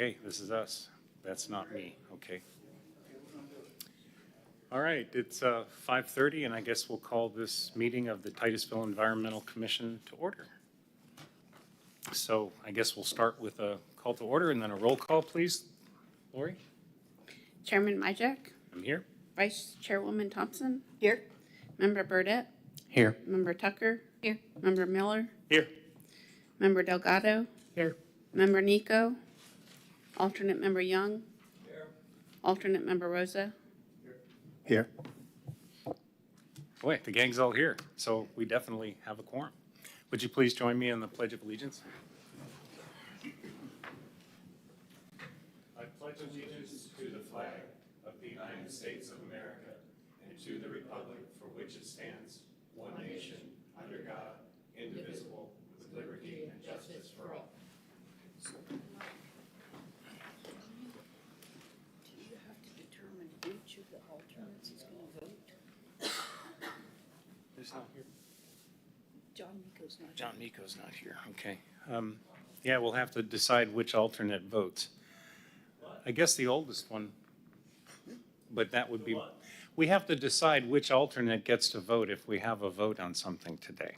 Okay, this is us. That's not me. Okay. All right, it's 5:30, and I guess we'll call this meeting of the Titusville Environmental Commission to order. So I guess we'll start with a call to order and then a roll call, please. Lori? Chairman Majek, I'm here. Vice Chairwoman Thompson, Here. Member Burdette, Here. Member Tucker, Here. Member Miller, Here. Member Delgado, Here. Member Nico, Alternate Member Young, Alternate Member Rosa. Here. Boy, the gang's all here, so we definitely have a quorum. Would you please join me in the Pledge of Allegiance? I pledge allegiance to the flag of the United States of America and to the republic for which it stands, one nation, under God, indivisible, with liberty and justice for all. Do you have to determine which of the alternates is going to vote? Who's not here? John Nico's not. John Nico's not here, okay. Yeah, we'll have to decide which alternate votes. I guess the oldest one, but that would be, we have to decide which alternate gets to vote if we have a vote on something today.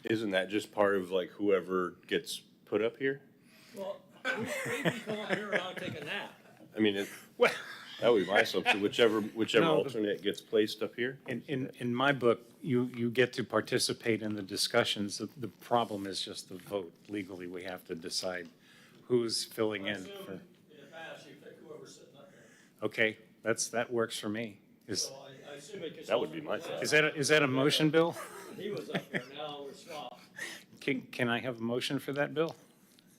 Isn't that just part of like whoever gets put up here? Well, we can come up here and I'll take a nap. I mean, Well, that would be my assumption, whichever No, alternate gets placed up here. in my book, you get to participate in the discussions. The problem is just the vote. Legally, we have to decide who's filling in for. In the past, you pick whoever's sitting up there. Okay, that works for me. Is So I assume it gets. That would be my thought. is that a motion, Bill? He was up there, now we're swapped. Can I have a motion for that, Bill?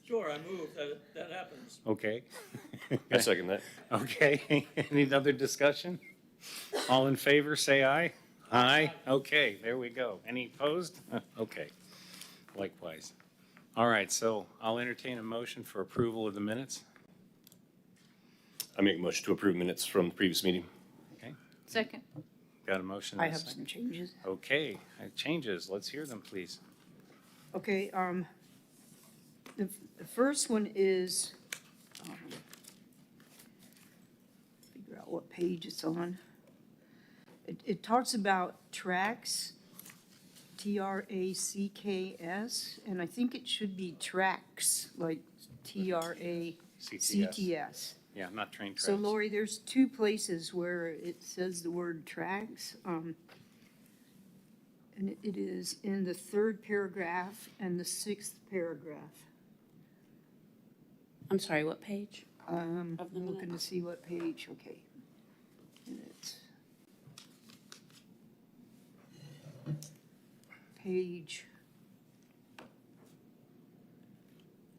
Sure, I move that happens. Okay. I second that. Okay, any other discussion? All in favor, say aye. Aye, okay, there we go. Any opposed? Okay, likewise. All right, so I'll entertain a motion for approval of the minutes. I make a motion to approve minutes from the previous meeting. Okay, Second. got a motion? I and a have second? some changes. Okay, changes, let's hear them, please. Okay, the first one is, figure out what page it's on. It talks about tracks, TRACKS, and I think it should be tracks, like TRACTS. Yeah, not train tracks. So Lori, there's two places where it says the word tracks. And it is in the third paragraph and the sixth paragraph. I'm sorry, what page? I'm Of the looking to minutes. see what page, okay. Minutes. Page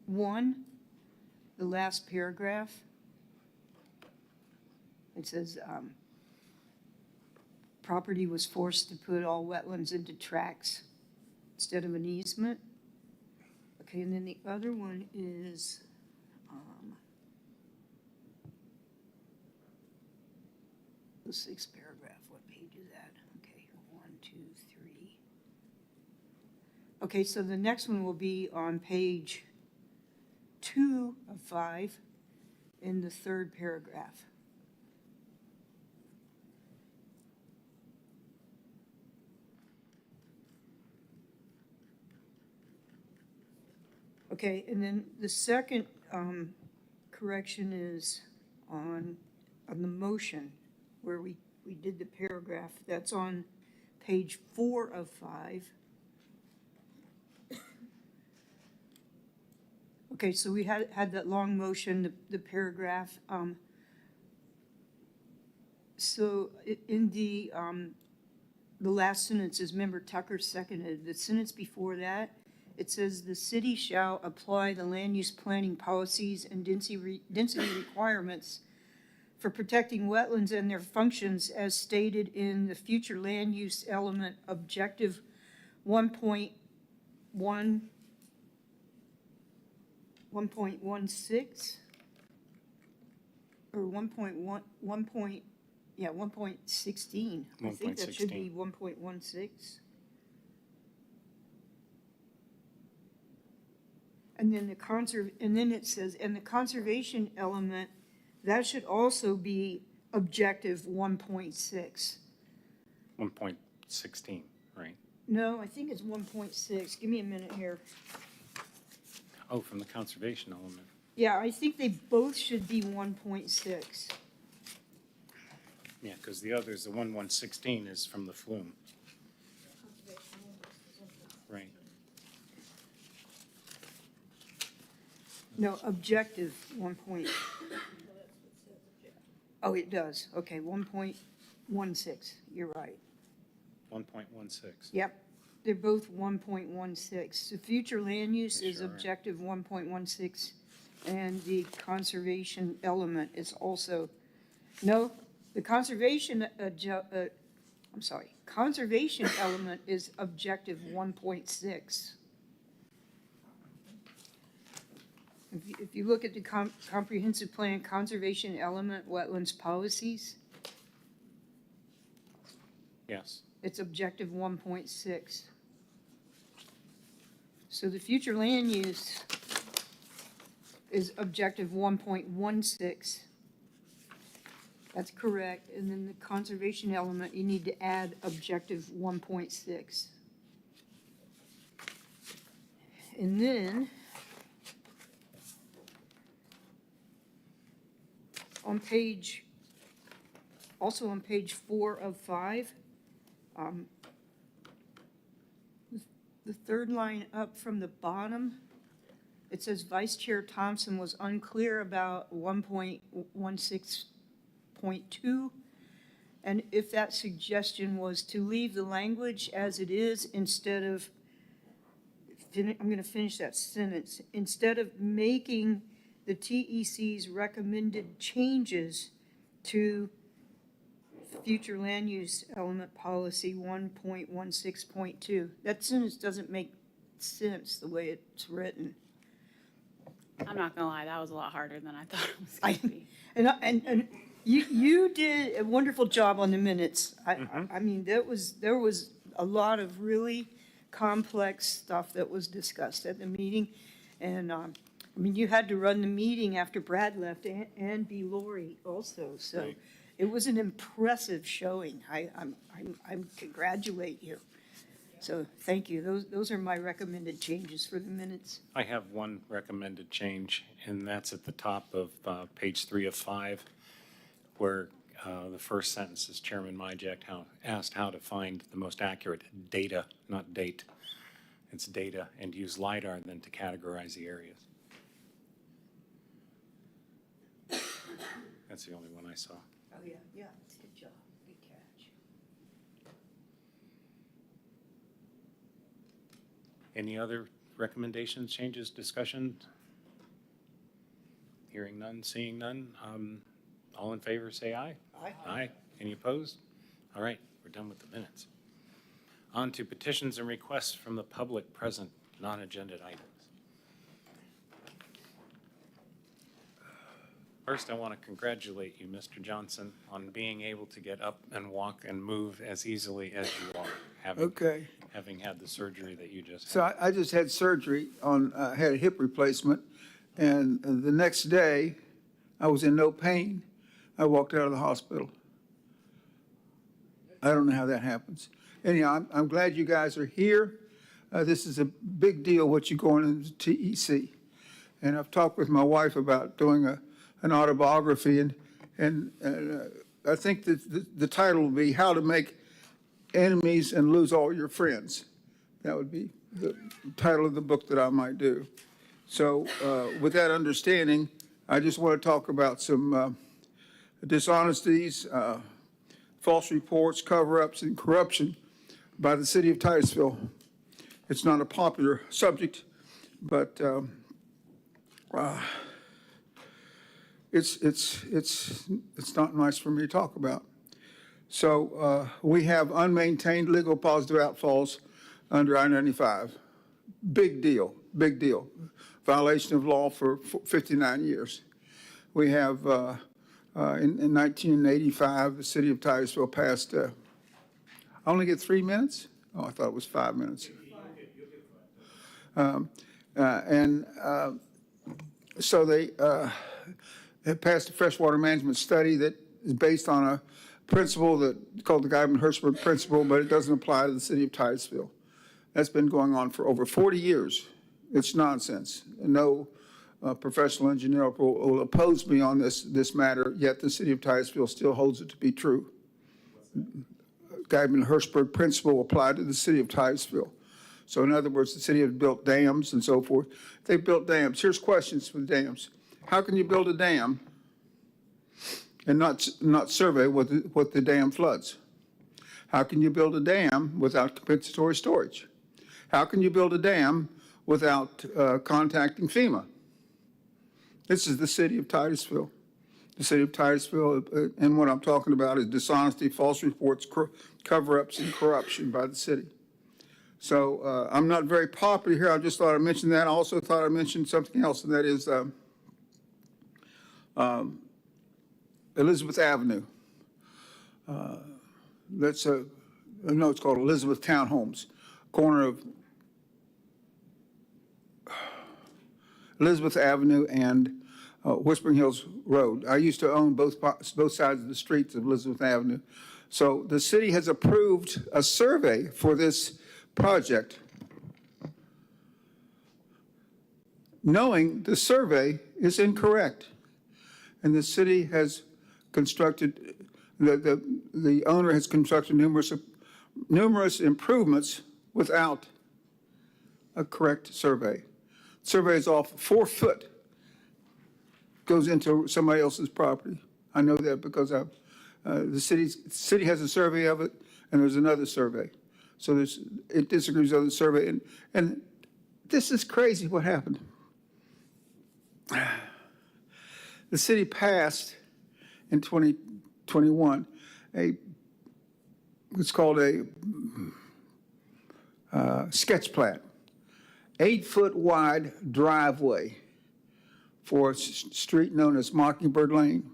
1, the last paragraph. It says, property was forced to put all wetlands into tracts instead of an easement. Okay, and then the other one is, the sixth paragraph, what page is that? Okay, 1, 2, 3. Okay, so the next one will be on page 2 of 5 in the third paragraph. Okay, and then the second correction is on the motion, where we did the paragraph. That's on page 4 of 5. Okay, so we had that long motion, the paragraph. So in the last sentence is Member Tucker seconded. The sentence before that, it says the city shall apply the land use planning policies and density requirements for protecting wetlands and their functions as stated in the future land use element objective 1.16 or 1.1, 1.16. I think that should be 1.16. And then and then it says, and the conservation element, that should also be objective 1.6. 1.16, right? No, I think it's 1.6. Give me a minute here. Oh, from the conservation element. Yeah, I think they both should be 1.6. Yeah, because the others, the 1.16 is from the flume. Right. No, objective 1. Oh, it does. Okay, 1.16. You're right. 1.16. Yep, they're both 1.16. The future land use They is sure are. objective 1.16, and the conservation element is also, no, the conservation, conservation element is objective 1.6. If you look at the comprehensive plan, conservation element, wetlands policies, Yes. it's objective 1.6. So the future land use is objective 1.16. That's correct. And then the conservation element, you need to add objective 1.6. And then on page, also on page 4 of 5, the third line up from the bottom, it says Vice Chair Thompson was unclear about 1.16.2, and if that suggestion was to leave the language as it is instead of, I'm going to finish that sentence, instead of making the TEC's recommended changes to future land use element policy 1.16.2. That sentence doesn't make sense the way it's written. I'm not gonna lie, that was a lot harder than I thought it was gonna be. And you did a wonderful job on the minutes. I mean, there was a lot of really complex stuff that was discussed at the meeting. And, I mean, you had to run the meeting after Brad left and be Lori also, so. Right. It was an impressive showing. I congratulate you. So thank you. Those are my recommended changes for the minutes. I have one recommended change, and that's at the top of page 3 of 5, where the first sentence is Chairman Myjack asked how to find the most accurate data, not date. It's data, and use LiDAR then to categorize the areas. That's the only one I saw. Oh, yeah, good job, good catch. Any other recommendations, changes, discussion? Hearing none, seeing none. All in favor, say aye. Aye. Aye. Any opposed? All right, we're done with the minutes. On to petitions and requests from the public present, non-agenda items. First, I want to congratulate you, Mr. Johnson, on being able to get up and walk and move as easily as you are, having had the surgery that you just had. So I just had surgery on, had a hip replacement, and the next day, I was in no pain. I walked out of the hospital. I don't know how that happens. Anyhow, I'm glad you guys are here. This is a big deal, what you're going into TEC. And I've talked with my wife about doing an autobiography, and I think that the title will be How to Make Enemies and Lose All Your Friends. That would be the title of the book that I might do. So with that understanding, I just want to talk about some dishonesties, false reports, cover-ups, and corruption by the city of Titusville. It's not a popular subject, but it's not nice for me to talk about. So we have unmaintained legal positive outfalls under I-95. Big deal, big deal. Violation of law for 59 years. We have, in 1985, the city of Titusville passed, I only get 3 minutes? Oh, I thought it was 5 minutes. So they have passed a freshwater management study that is based on a principle that called the Guyman-Hirschberg principle, but it doesn't apply to the city of Titusville. That's been going on for over 40 years. It's nonsense. No professional engineer will oppose me on this matter, yet the city of Titusville still holds it to be true. Guyman-Hirschberg principle applied to the city of Titusville. So in other words, the city has built dams and so forth. They've built dams. Here's questions for the dams. How can you build a dam and not survey what the dam floods? How can you build a dam without compensatory storage? How can you build a dam without contacting FEMA? This is the city of Titusville. The city of Titusville, and what I'm talking about is dishonesty, false reports, cover-ups, and corruption by the city. So I'm not very popular here. I just thought I'd mention that. I also thought I'd mention something else, and that is Elizabeth Avenue. It's called Elizabeth Townhomes, corner of Elizabeth Avenue and Whispering Hills Road. I used to own both sides of the streets of Elizabeth Avenue. So the city has approved a survey for this project, knowing the survey is incorrect. And the city has constructed, the owner has constructed numerous improvements without a correct survey. Survey is off 4 foot, goes into somebody else's property. I know that because the city has a survey of it, and there's another survey. So it disagrees with the survey, and this is crazy what happened. The city passed in 2021 it's called a sketch plat, 8-foot wide driveway for a street known as Mockingbird Lane.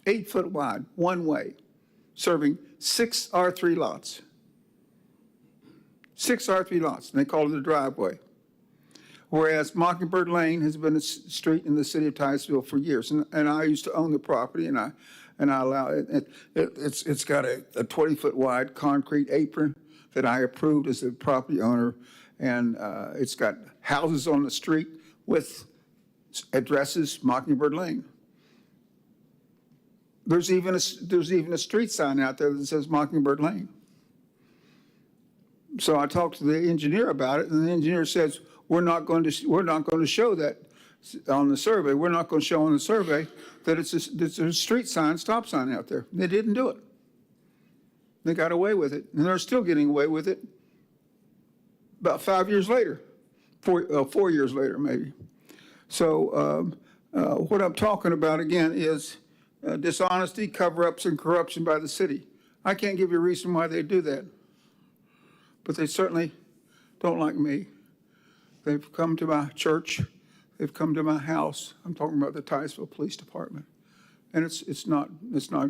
8 foot wide, one way, serving 6 R3 lots. 6 R3 lots, and they call it a driveway. Whereas Mockingbird Lane has been a street in the city of Titusville for years, and I used to own the property, and I allow it. It's got a 20-foot wide concrete apron that I approved as the property owner, and it's got houses on the street with addresses Mockingbird Lane. There's even a street sign out there that says Mockingbird Lane. So I talked to the engineer about it, and the engineer says, we're not going to show that on the survey. We're not going to show on the survey that it's a street sign, stop sign out there. They didn't do it. They got away with it, and they're still getting away with it about 5 years later, 4 years later maybe. So what I'm talking about again is dishonesty, cover-ups, and corruption by the city. I can't give you a reason why they do that, but they certainly don't like me. They've come to my church. They've come to my house. I'm talking about the Titusville Police Department, and it's not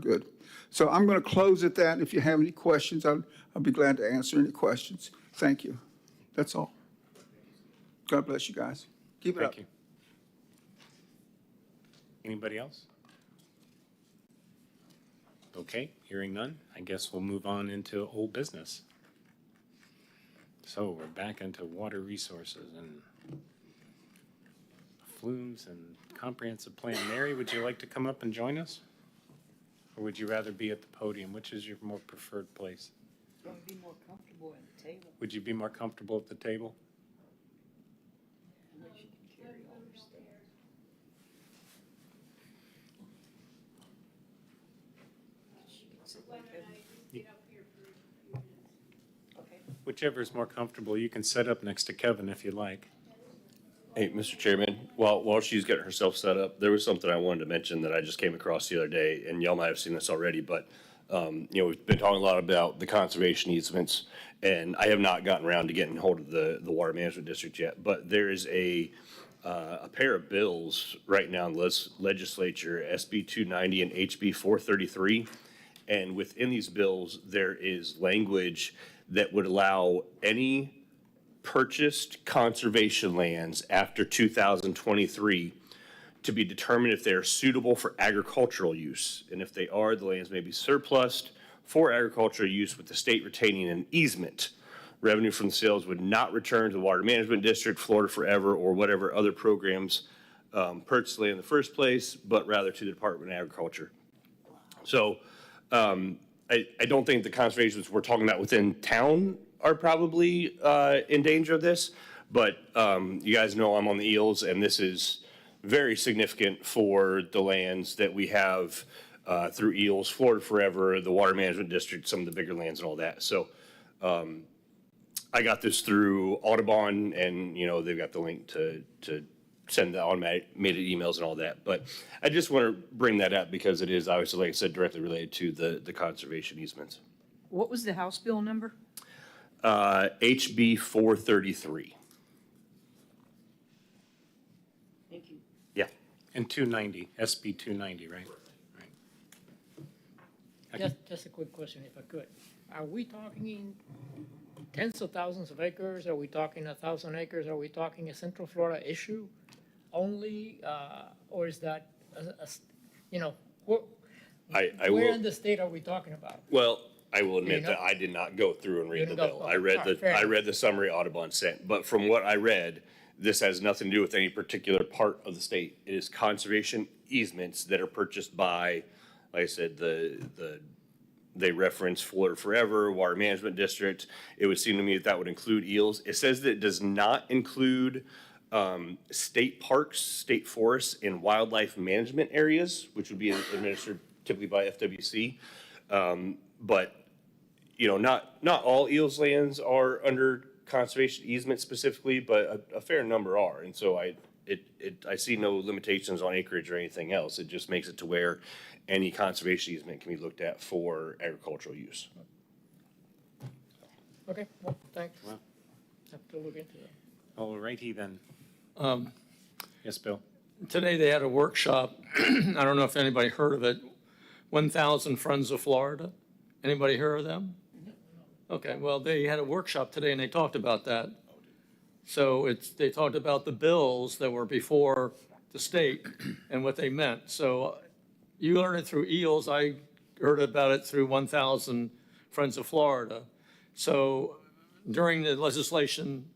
good. So I'm going to close at that. If you have any questions, I'll be glad to answer any questions. Thank you. That's all. God bless you guys. Keep it up. Thank you. Anybody else? Okay, hearing none, I guess we'll move on into old business. So we're back into water resources and flumes and comprehensive plan. Mary, would you like to come up and join us? Or would you rather be at the podium? Which is your more preferred place? I would be more comfortable at the table. Would you be more comfortable at the table? Unless you can carry all your stuff. She can sit like that. Okay. Whichever is more comfortable. You can set up next to Kevin if you like. Hey, Mr. Chairman, while she's getting herself set up, there was something I wanted to mention that I just came across the other day, and y'all might have seen this already, but, we've been talking a lot about the conservation easements, and I have not gotten around to getting hold of the Water Management District yet, but there is a pair of bills right now in the legislature, SB 290 and HB 433, and within these bills, there is language that would allow any purchased conservation lands after 2023 to be determined if they are suitable for agricultural use. And if they are, the lands may be surplused for agricultural use with the state retaining an easement. Revenue from the sales would not return to the Water Management District, Florida Forever, or whatever other programs purchased land in the first place, but rather to the Department of Agriculture. So I don't think the conservations we're talking about within town are probably in danger of this, but you guys know I'm on the eels, and this is very significant for the lands that we have through eels, Florida Forever, the Water Management District, some of the bigger lands and all that. So I got this through Audubon, and they've got the link to send the automated emails and all that. But I just want to bring that up because it is obviously, like I said, directly related to the conservation easements. What was the House bill number? HB 433. Thank you. Yeah. And 290, SB 290, right? Right. Just a quick question, if I could. Are we talking tens of thousands of acres? Are we talking 1,000 acres? Are we talking a Central Florida issue only? Or is that, I where will. in the state are we talking about? Well, I will admit know? that I did not go through and read the didn't go- bill. oh, I read sorry, fair I enough. read the summary Audubon sent, but from what I read, this has nothing to do with any particular part of the state. It is conservation easements that are purchased by, like I said, they reference Florida Forever, Water Management District. It would seem to me that would include eels. It says that it does not include state parks, state forests, and wildlife management areas, which would be administered typically by FWC. But not all eels lands are under conservation easement specifically, but a fair number are. And so I see no limitations on acreage or anything else. It just makes it to where any conservation easement can be looked at for agricultural use. Okay, well, thanks. Wow. Have to look into that. All righty then. Yes, Bill? Today they had a workshop, I don't know if anybody heard of it, 1,000 Friends of Florida. Anybody heard of them? Okay, well, they had a workshop today and they talked about that. So they talked about the bills that were before the state and what they meant. So you learned it through EELS, I heard about it through 1,000 Friends of Florida. So during the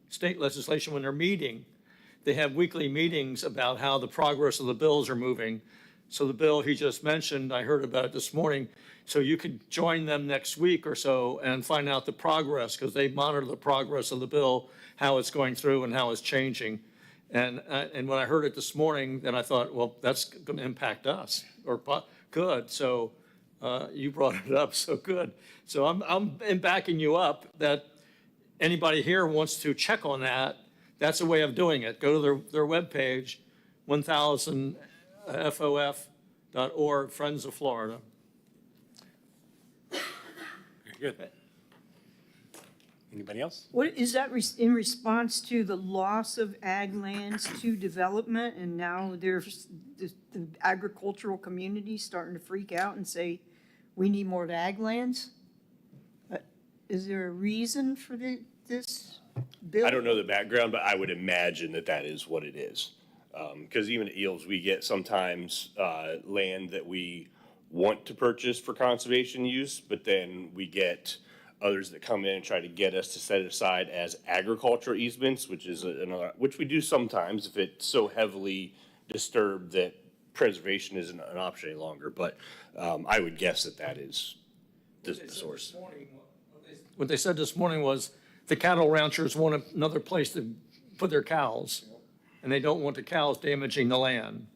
state legislation, when they're meeting, they have weekly meetings about how the progress of the bills are moving. So the bill he just mentioned, I heard about it this morning. So you could join them next week or so and find out the progress, because they monitor the progress of the bill, how it's going through and how it's changing. And when I heard it this morning, then I thought, well, that's going to impact us, or good. So you brought it up, so good. So I'm backing you up that anybody here wants to check on that. That's a way of doing it. Go to their webpage, 1000fof.org, Friends of Florida. Very good. Anybody else? What, is that in response to the loss of ag lands to development, and now there's the agricultural community starting to freak out and say, we need more ag lands? Is there a reason for this bill? I don't know the background, but I would imagine that is what it is. Because even at EELS, we get sometimes land that we want to purchase for conservation use, but then we get others that come in and try to get us to set it aside as agricultural easements, which is which we do sometimes if it's so heavily disturbed that preservation isn't an option any longer. But I would guess that is the source. What they said this morning was the cattle ranchers want another place to put their cows, and they don't want the cows damaging the land.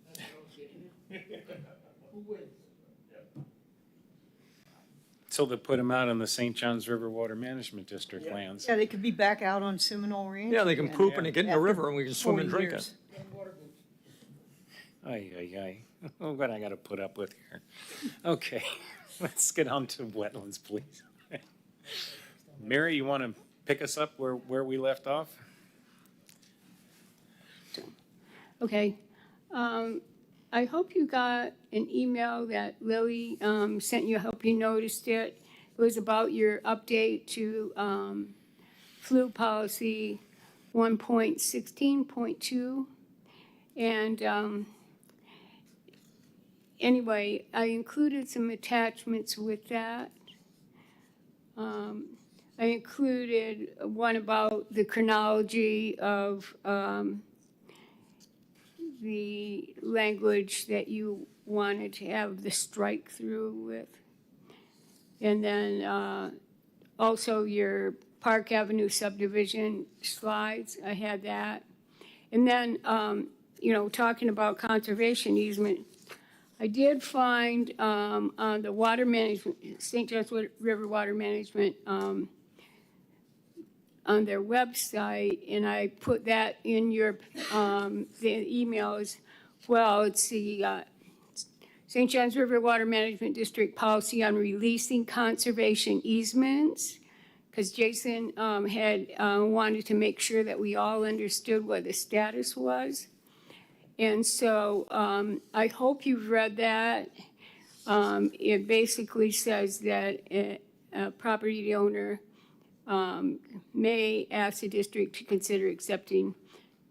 So they put them out in the St. Johns River Water Management District lands. Yeah, they could be back out on Seminole Ranch. Yeah, they can again poop and get in the after river and we can swim 40 and drink it. years. Ay, ay, ay. Oh, what I got to put up with here. Okay, let's get on to wetlands, please. Mary, you want to pick us up where we left off? Okay. I hope you got an email that Lily sent you. I hope you noticed it. It was about your update to flu policy 1.16.2. And anyway, I included some attachments with that. I included one about the chronology of the language that you wanted to have the strike through with. And then also your Park Avenue subdivision slides, I had that. And then, talking about conservation easement, I did find on the water management, St. John's River Water Management, on their website, and I put that in your the emails. Well, it's the St. John's River Water Management District policy on releasing conservation easements, because Jason had wanted to make sure that we all understood what the status was. And so I hope you've read that. It basically says that a property owner may ask the district to consider accepting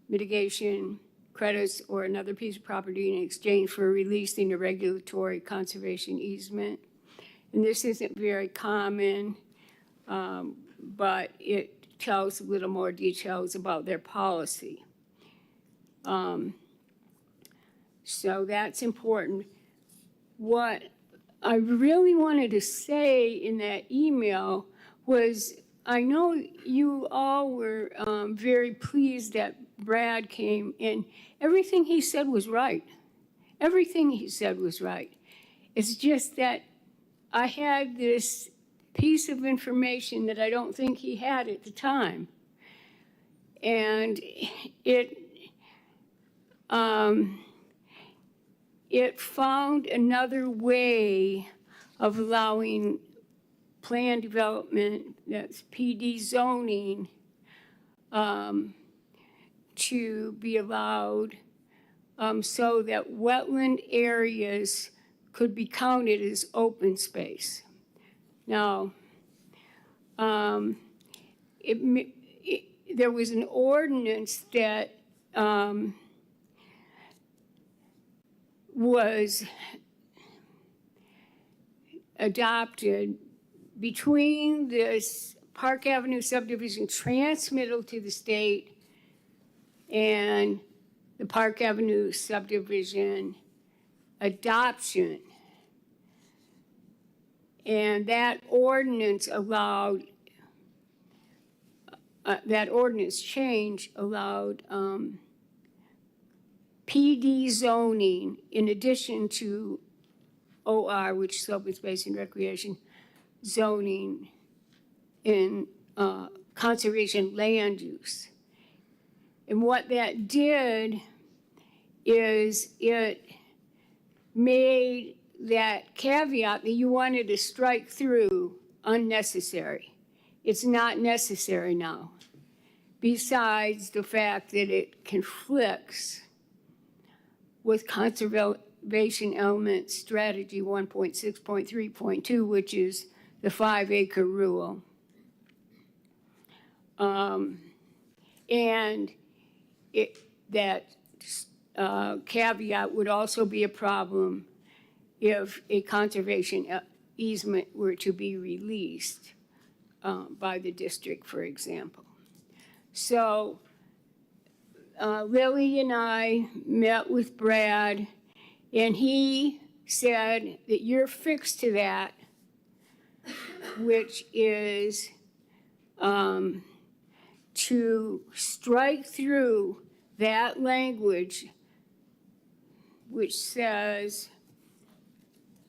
mitigation credits or another piece of property in exchange for releasing a regulatory conservation easement. And this isn't very common, but it tells a little more details about their policy. So that's important. What I really wanted to say in that email was, I know you all were very pleased that Brad came, and everything he said was right. Everything he said was right. It's just that I had this piece of information that I don't think he had at the time. And it found another way of allowing plan development, that's PD zoning, to be allowed so that wetland areas could be counted as open space. Now, there was an ordinance that was adopted between this Park Avenue subdivision transmittal to the state and the Park Avenue subdivision adoption. And that ordinance allowed, that ordinance change allowed PD zoning in addition to OR, which is open space and recreation, zoning in conservation land use. And what that did is it made that caveat that you wanted to strike through unnecessary. It's not necessary now, besides the fact that it conflicts with conservation element strategy 1.6.3.2, which is the 5-acre rule. And that caveat would also be a problem if a conservation easement were to be released by the district, for example. So Lily and I met with Brad, and he said that you're fixed to that, which is to strike through that language, which says,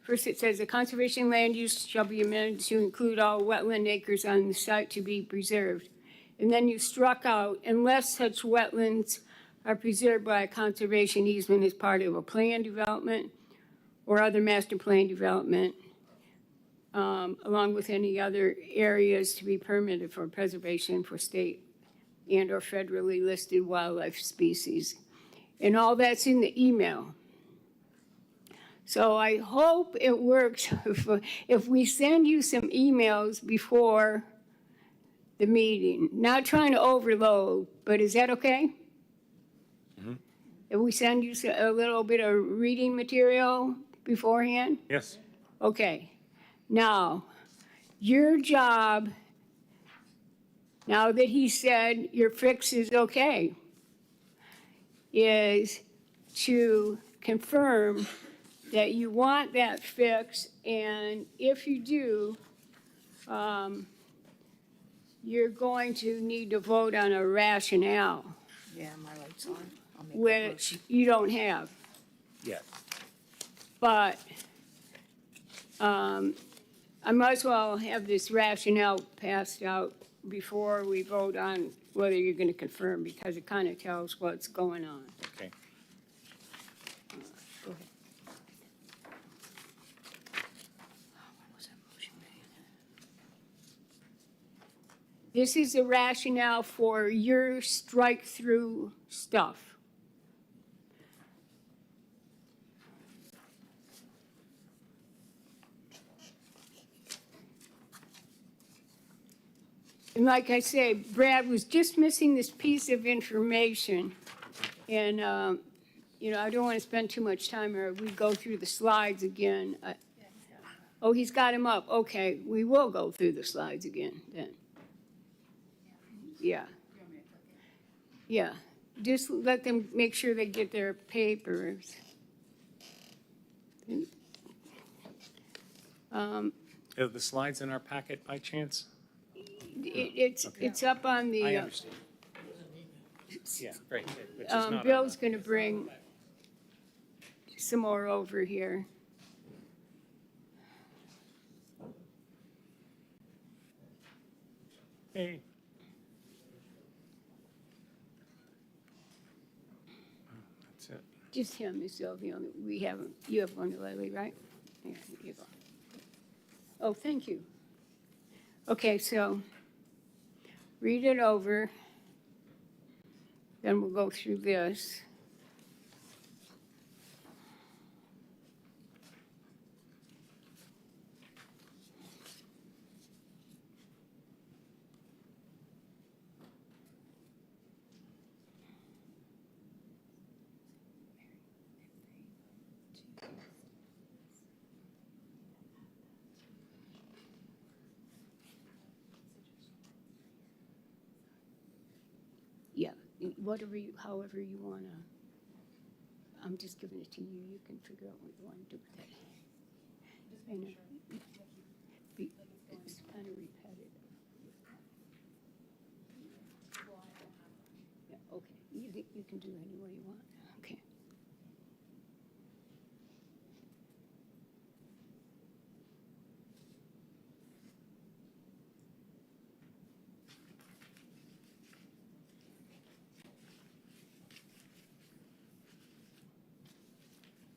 first it says, the conservation land use shall be amended to include all wetland acres on the site to be preserved. And then you struck out, unless such wetlands are preserved by a conservation easement as part of a plan development or other master plan development, along with any other areas to be permitted for preservation for state and or federally listed wildlife species. And all that's in the email. So I hope it works if we send you some emails before the meeting. Not trying to overload, but is that okay? If we send you a little bit of reading material beforehand? Yes. Okay. Now, your job, now that he said your fix is okay, is to confirm that you want that fix, and if you do, you're going to need to vote on a rationale, Yeah, my light's on. I'll make that which motion. you don't have. Yeah. But I might as well have this rationale passed out before we vote on whether you're going to confirm, because it kind of tells what's going on. Okay. Go ahead. This is the rationale for your strike-through stuff. And like I say, Brad was just missing this piece of information. And, I don't want to spend too much time, or we go through the slides again. Oh, he's got him up. Okay, we will go through the slides again then. Yeah. Yeah, just let them make sure they get their papers. Are the slides in our packet by chance? It's up on I the, understand. Yeah, great. Which is not on Bill's gonna bring some more over here. Hey. That's it. Just him is the only, we haven't, you have one, Lily, right? Yeah, here you go. Oh, thank you. Okay, so read it over. Then we'll go through this. Yeah, whatever you, however you wanna, I'm just giving it to you, you can figure out what you wanna do with it. I know. It's kind of repetitive. Yeah, okay, you can do any way you want, okay.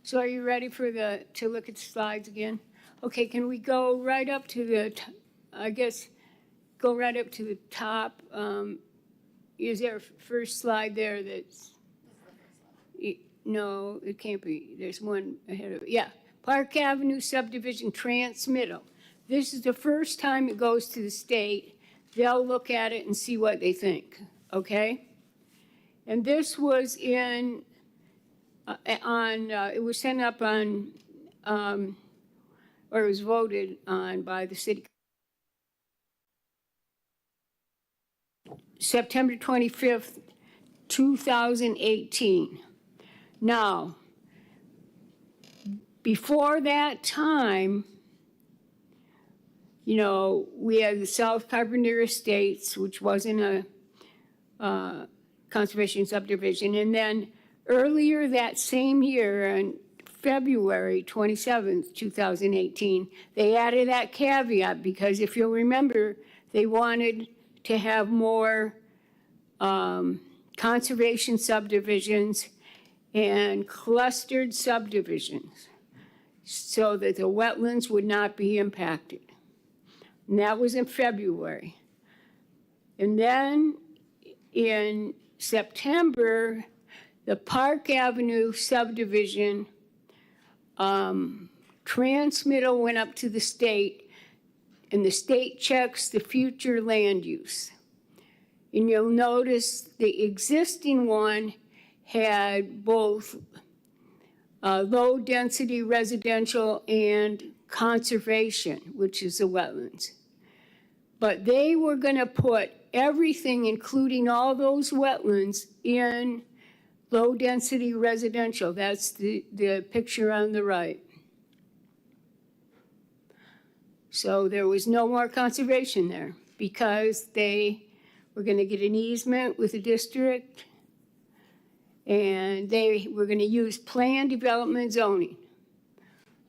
So are you ready to look at the slides again? Okay, can we go right up to go right up to the top? Is there a first slide there that's? No, it can't be. There's one ahead of it. Yeah, Park Avenue subdivision transmittal. This is the first time it goes to the state. They'll look at it and see what they think, okay? And this was in, it was sent up on, or it was voted on by the city. September 25th, 2018. Now, before that time, we had the South Carpenter Estates, which wasn't a conservation subdivision, and then earlier that same year, on February 27th, 2018, they added that caveat because if you'll remember, they wanted to have more conservation subdivisions and clustered subdivisions so that the wetlands would not be impacted. And that was in February. And then in September, the Park Avenue subdivision transmittal went up to the state and the state checks the future land use. And you'll notice the existing one had both low-density residential and conservation, which is the wetlands. But they were gonna put everything, including all those wetlands, in low-density residential. That's the picture on the right. So there was no more conservation there because they were gonna get an easement with the district and they were gonna use planned development zoning,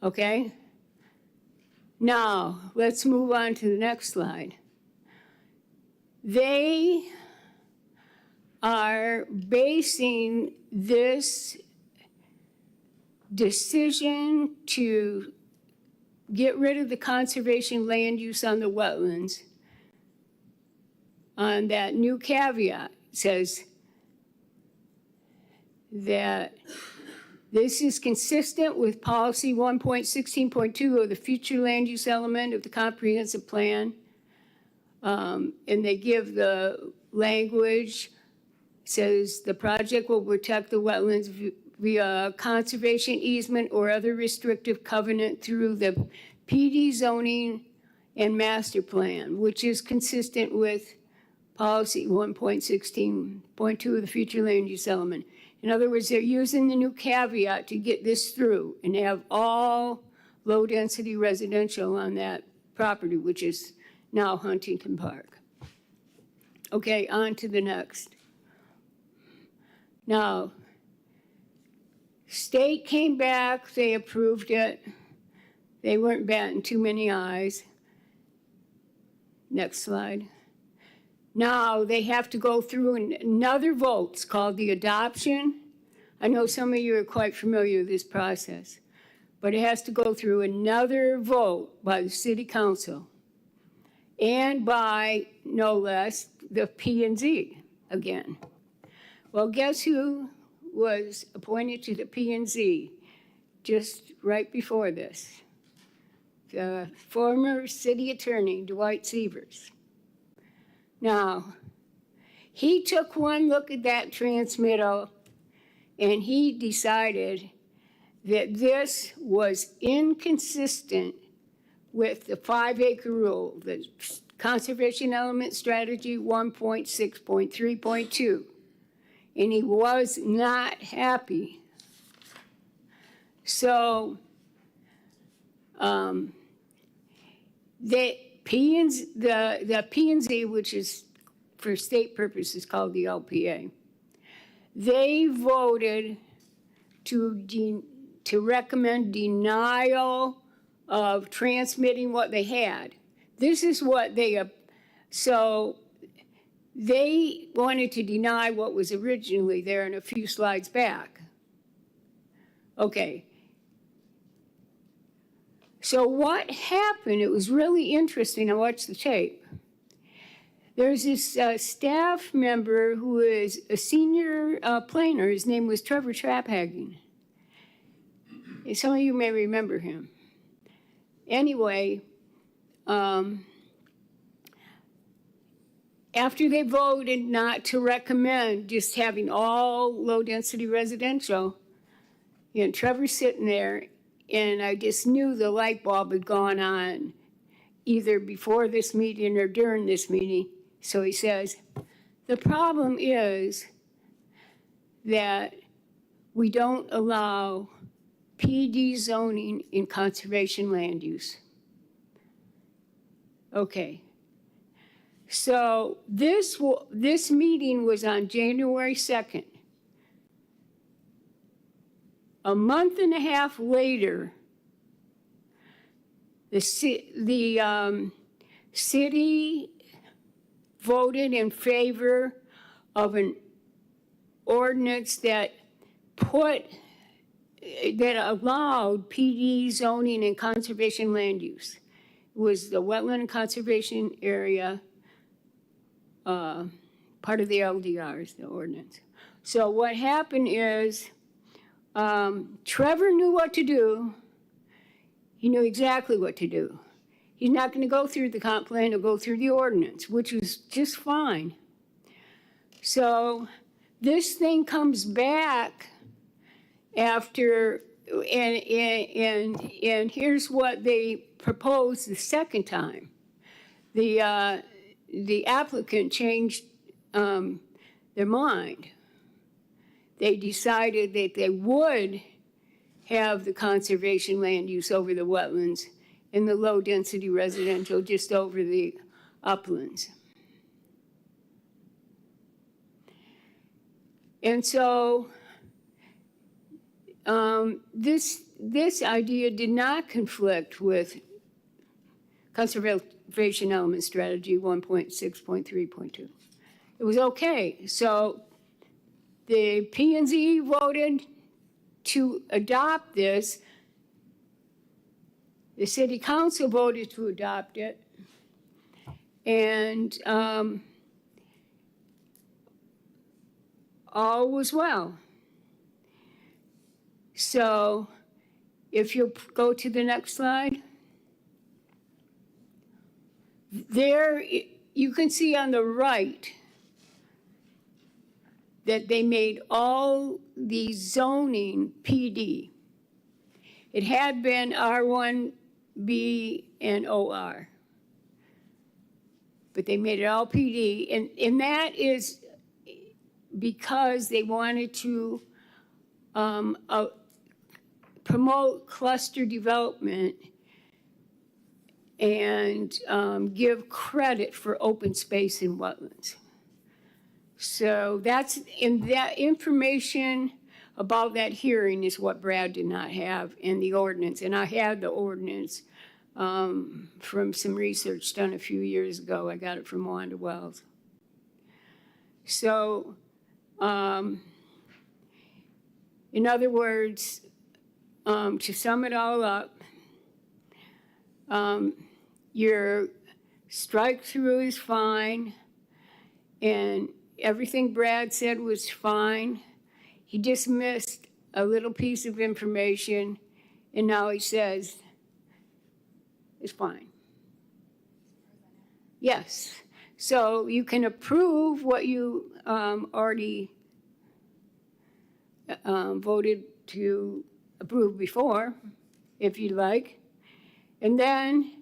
okay? Now, let's move on to the next slide. They are basing this decision to get rid of the conservation land use on the wetlands on that new caveat. It says that this is consistent with policy 1.16.2 of the future land use element of the comprehensive plan. And they give the language, says the project will protect the wetlands via conservation easement or other restrictive covenant through the PD zoning and master plan, which is consistent with policy 1.16.2 of the future land use element. In other words, they're using the new caveat to get this through and have all low-density residential on that property, which is now Huntington Park. Okay, on to the next. Now, state came back, they approved it. They weren't batting too many eyes. Next slide. Now they have to go through another vote. It's called the adoption. I know some of you are quite familiar with this process, but it has to go through another vote by the city council and by, no less, the P&Z again. Well, guess who was appointed to the P&Z just right before this? The former city attorney, Dwight Severs. Now, he took one look at that transmittal and he decided that this was inconsistent with the 5-acre rule, the Conservation Element Strategy 1.6.3.2. And he was not happy. So, the P&Z, which is for state purposes called the LPA, they voted to recommend denial of transmitting what they had. This is what so they wanted to deny what was originally there in a few slides back. Okay. So what happened, it was really interesting, I watched the tape. There's this staff member who is a senior planer, his name was Trevor Traphagen. And some of you may remember him. Anyway, after they voted not to recommend just having all low-density residential, Trevor's sitting there, and I just knew the light bulb had gone on either before this meeting or during this meeting. So he says, the problem is that we don't allow PD zoning in conservation land use. Okay. So this meeting was on January 2nd. A month and a half later, the city voted in favor of an ordinance that allowed PD zoning and conservation land use. It was the wetland and conservation area, part of the LDRs, the ordinance. So what happened is, Trevor knew what to do. He knew exactly what to do. He's not going to go through the comp plan, he'll go through the ordinance, which is just fine. So this thing comes back after, and here's what they proposed the second time. The applicant changed their mind. They decided that they would have the conservation land use over the wetlands and the low-density residential just over the uplands. And so this idea did not conflict with Conservation Element Strategy 1.6.3.2. It was okay. So the P&Z voted to adopt this. The city council voted to adopt it. And all was well. So if you go to the next slide. There, you can see on the right that they made all the zoning PD. It had been R1, B, and OR. But they made it all PD, and that is because they wanted to promote cluster development and give credit for open space in wetlands. So that's, and that information about that hearing is what Brad did not have in the ordinance. And I had the ordinance from some research done a few years ago. I got it from Wanda Wells. So, in other words, to sum it all up, your strike through is fine, and everything Brad said was fine. He dismissed a little piece of information, and now he says it's fine. Yes. So you can approve what you already voted to approve before, if you'd like. And then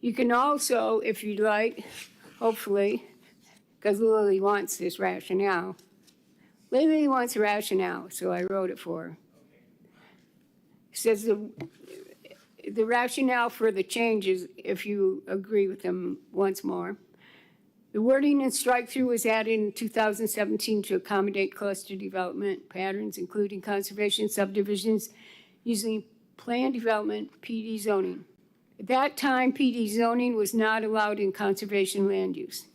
you can also, if you'd like, hopefully, because Lily wants this rationale. Lily wants a rationale, so I wrote it for her. It says the rationale for the changes, if you agree with them once more. The wording in strike-through was added in 2017 to accommodate cluster development patterns, including conservation subdivisions using planned development PD zoning. At that time, PD zoning was not allowed in conservation land use.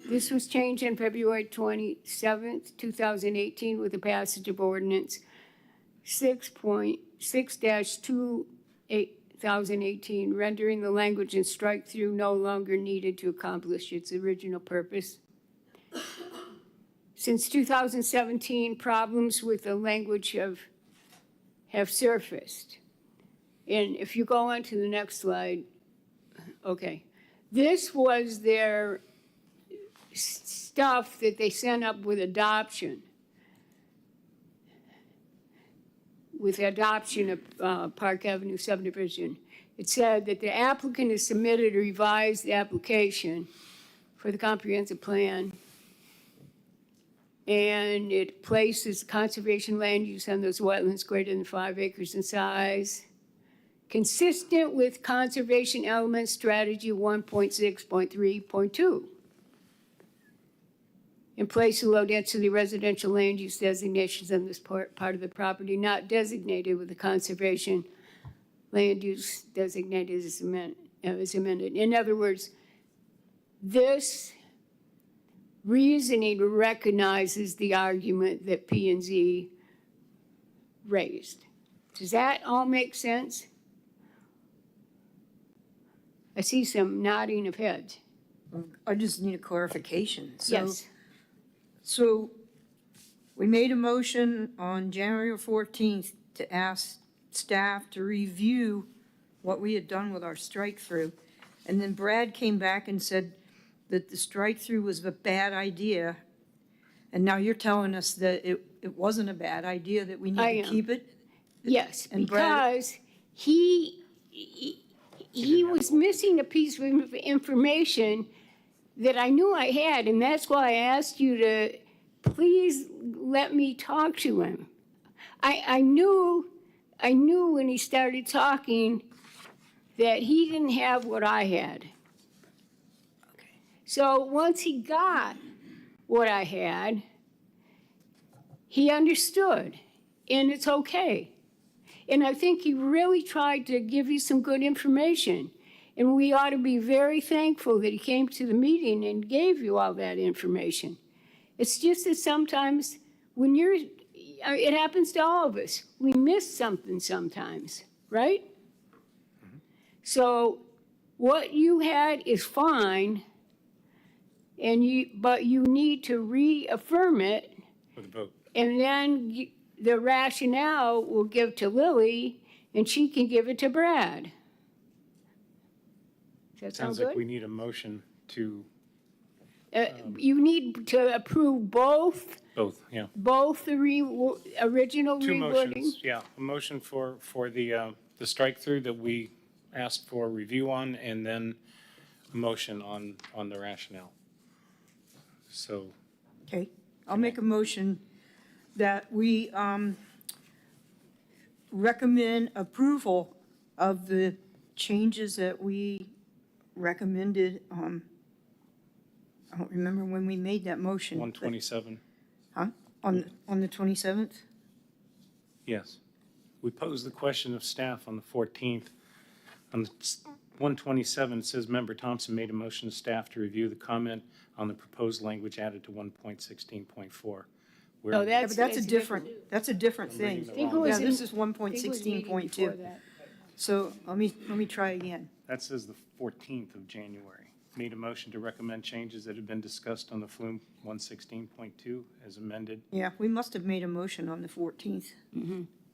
This was changed on February 27th, 2018 with the passage of ordinance 6.6-2018, rendering the language in strike-through no longer needed to accomplish its original purpose. Since 2017, problems with the language have surfaced. And if you go on to the next slide, okay. This was their stuff that they sent up with adoption. With the adoption of Park Avenue subdivision. It said that the applicant has submitted a revised application for the comprehensive plan. And it places conservation land use on those wetlands greater than 5 acres in size, consistent with Conservation Element Strategy 1.6.3.2. In place of low-density residential land use designations on this part of the property not designated with the conservation land use designated as amended. In other words, this reasoning recognizes the argument that P&Z raised. Does that all make sense? I see some nodding of heads. I just need a clarification. Yes. So we made a motion on January 14th to ask staff to review what we had done with our strike-through. And then Brad came back and said that the strike-through was a bad idea. And now you're telling us that it wasn't a bad idea, that we I need to am. keep it? Yes, And Brad- because he was missing a piece of information that I knew I had, and that's why I asked you to please let me talk to him. I knew when he started talking that he didn't have what I had. So once he got what I had, he understood, and it's okay. And I think he really tried to give you some good information. And we ought to be very thankful that he came to the meeting and gave you all that information. It's just that sometimes when it happens to all of us. We miss something sometimes, right? So what you had is fine, but you need to reaffirm it. With a vote. And then the rationale we'll give to Lily, and she can give it to Brad. Does that sound Sounds like good? we need a motion to You need to approve both both, yeah. the original Two rewording. motions, yeah. A motion for the strike-through that we asked for review on, and then a motion on the rationale. So, Okay, I'll make a motion that we recommend approval of the changes that we recommended. I don't remember when we made that motion. but- 127, Huh? On the 27th? yes. We posed the question of staff on the 14th. On the 127, it says Member Thompson made a motion to staff to review the comment on the proposed language added to 1.16.4. Where- Oh, Yeah, but that's a different thing. the I think it wrong- was Yeah, in- this is I think it was meeting before 1.16.2. that. So let me try again. That says the 14th of January. Made a motion to recommend changes that had been discussed on the Flume 116.2 as amended. Yeah, we must have made a motion on the 14th.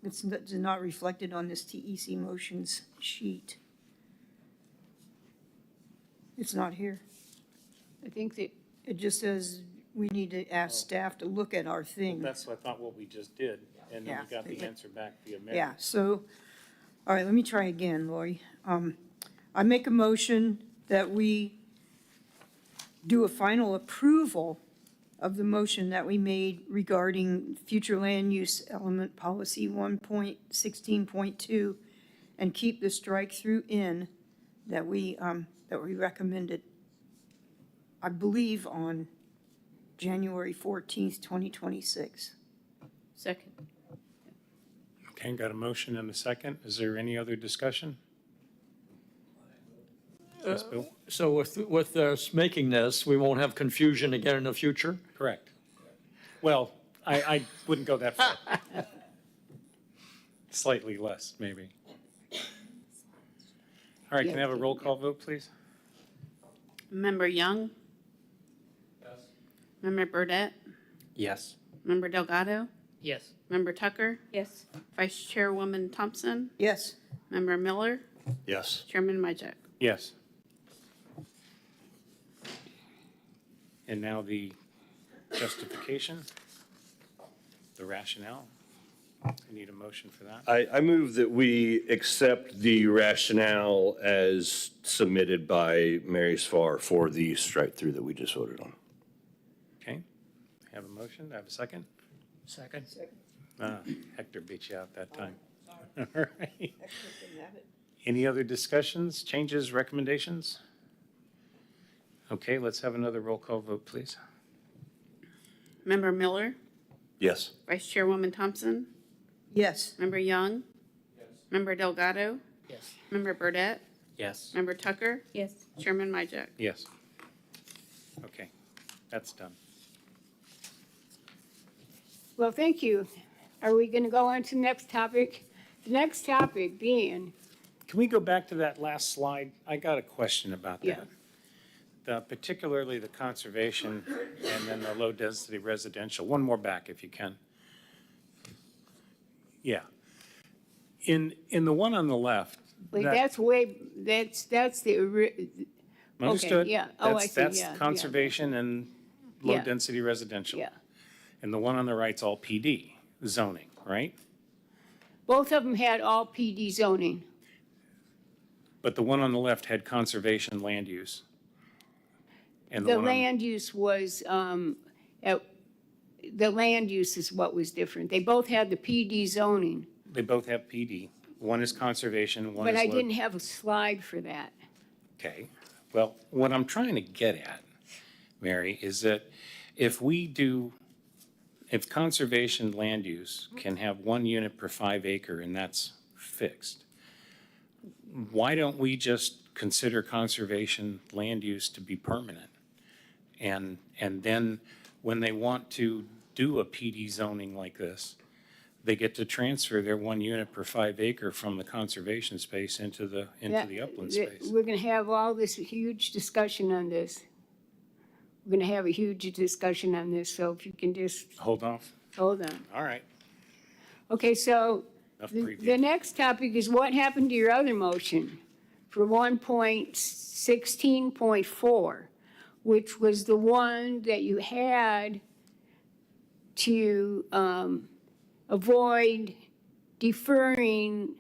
It's not reflected on this TEC motions sheet. It's not here. I think that, It just says we need to ask staff to look at our thing. That's, I thought, what we just did, and then Yeah. we got the answer back via mail. Yeah, so, all right, let me try again, Lori. I make a motion that we do a final approval of the motion that we made regarding future land use element policy 1.16.2 and keep the strike-through in that we recommended, I believe, on January 14th, 2026. Second. Okay, got a motion and a second. Is there any other discussion? Yes, Bill? So with us making this, we won't have confusion again in the future? Correct. Well, I wouldn't go that far. Slightly less, maybe. All right, can I have a roll call vote, please? Member Young? Yes. Member Burdette? Yes. Member Delgado? Yes. Member Tucker? Yes. Vice Chairwoman Thompson? Yes, Member Miller? Yes. Chairman Majek? Yes. And now the justification, the rationale. I need a motion for that. I move that we accept the rationale as submitted by Mary Sfar for the strike-through that we just voted on. Okay, I have a motion. I have a second. Second. Hector beat you out that time. All right. Any other discussions, changes, recommendations? Okay, let's have another roll call vote, please. Member Miller? Yes. Vice Chairwoman Thompson? yes, Member Young? Yes. Member Delgado? Yes. Member Burdette? Yes. Member Tucker? Yes. Chairman Majek? Yes. Okay, that's done. well, thank you. Are we going to go on to the next topic? The next topic being, Can we go back to that last slide? I got a question about Yeah. that. Particularly the conservation and then the low-density residential. One more back if you can. Yeah. In the one on the left, Wait, That- that's the, Understood? yeah. Oh, I see. Yeah, That's yeah. conservation and Yeah. low-density residential. yeah. And the one on the right's all PD zoning, right? Both of them had all PD zoning. But the one on the left had conservation land use. And The one on- land use was, the land use is what was different. They both had the PD zoning, They both have PD. One is conservation, one is. but I low- didn't have a slide for that. Okay, well, what I'm trying to get at, Mary, is that if conservation land use can have 1 unit per 5 acre and that's fixed, why don't we just consider conservation land use to be permanent? And then when they want to do a PD zoning like this, they get to transfer their 1 unit per 5 acre from the conservation space into the upland space. We're gonna have all this huge discussion on this. We're gonna have a huge discussion on this, so if you can just Hold off. hold on. All right. Okay, so Enough the preview. next topic is what happened to your other motion for 1.16.4, which was the one that you had to avoid deferring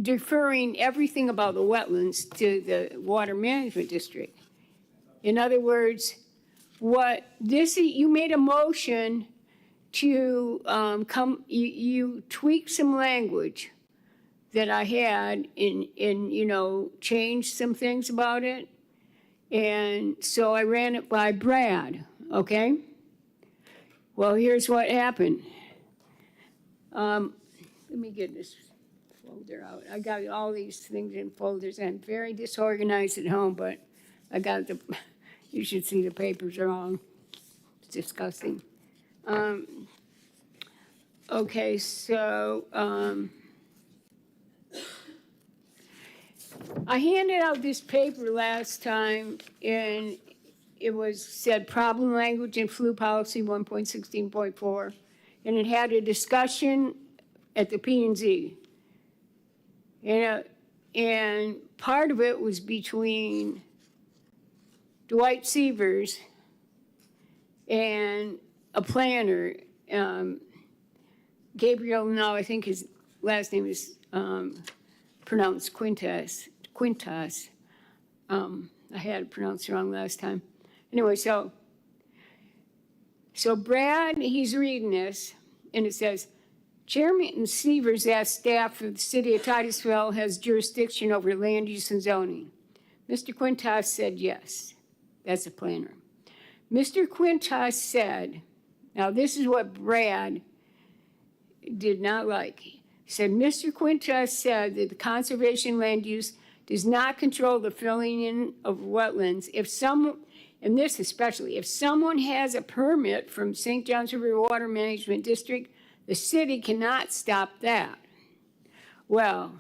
deferring everything about the wetlands to the Water Management District. In other words, you made a motion to you tweaked some language that I had changed some things about it. And so I ran it by Brad, okay? Well, here's what happened. Let me get this folder out. I got all these things in folders. I'm very disorganized at home, but I got you should see the papers are all, it's disgusting. Okay, so, I handed out this paper last time, and it said problem language in flu policy 1.16.4, and it had a discussion at the P&Z. And part of it was between Dwight Severs and a planner, Gabriel, no, I think his last name is pronounced Quintas. I had it pronounced wrong last time. Anyway, so Brad, he's reading this, and it says, Chairman Severs asked staff if the city of Titusville has jurisdiction over land use and zoning. Mr. Quintas said yes. That's a planner. Mr. Quintas said, now this is what Brad did not like. He said, Mr. Quintas said that the conservation land use does not control the filling in of wetlands. And this especially, if someone has a permit from St. Johns River Water Management District, the city cannot stop that. Well,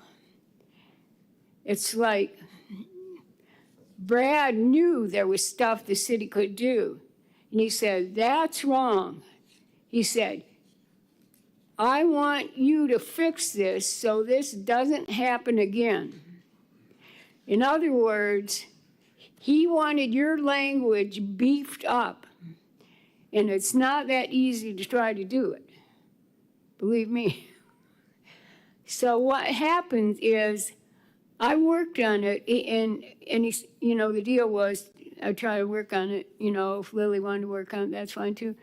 it's like Brad knew there was stuff the city could do. And he said, that's wrong. He said, I want you to fix this so this doesn't happen again. In other words, he wanted your language beefed up. And it's not that easy to try to do it. Believe me. So what happened is I worked on it, and he's, the deal was I try to work on it. If Lily wanted to work on it, that's fine too.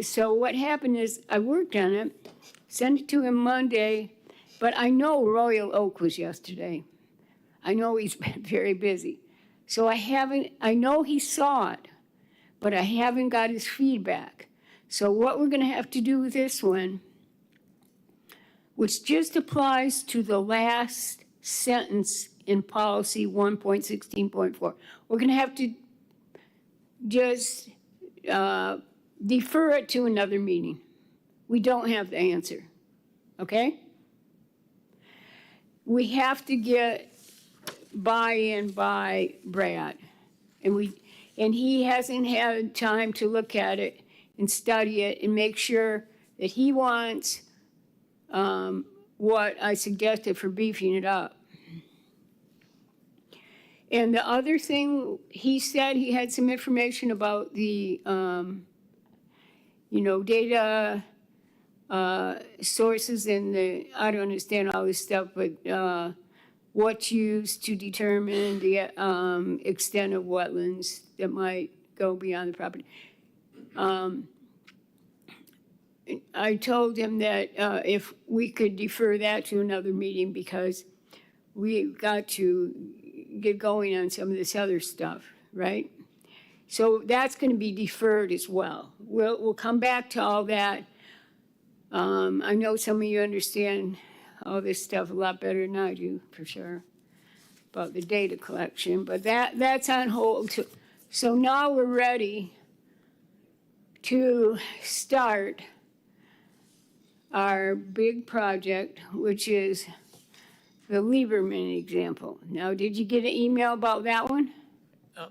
So what happened is I worked on it, sent it to him Monday, but I know Royal Oak was yesterday. I know he's been very busy. So I know he saw it, but I haven't got his feedback. So what we're gonna have to do with this one, which just applies to the last sentence in policy 1.16.4, we're gonna have to just defer it to another meeting. We don't have the answer, okay? We have to get buy-in by Brad, and he hasn't had time to look at it, and study it and make sure that he wants what I suggested for beefing it up. And the other thing, he said he had some information about the, data sources and I don't understand all this stuff, but what's used to determine the extent of wetlands that might go beyond the property. I told him that if we could defer that to another meeting because we've got to get going on some of this other stuff, right? So that's going to be deferred as well. We'll come back to all that. I know some of you understand all this stuff a lot better than I do, for sure, about the data collection, but that's on hold too. So now we're ready to start our big project, which is the Lieberman example. Now, did you get an email about that one?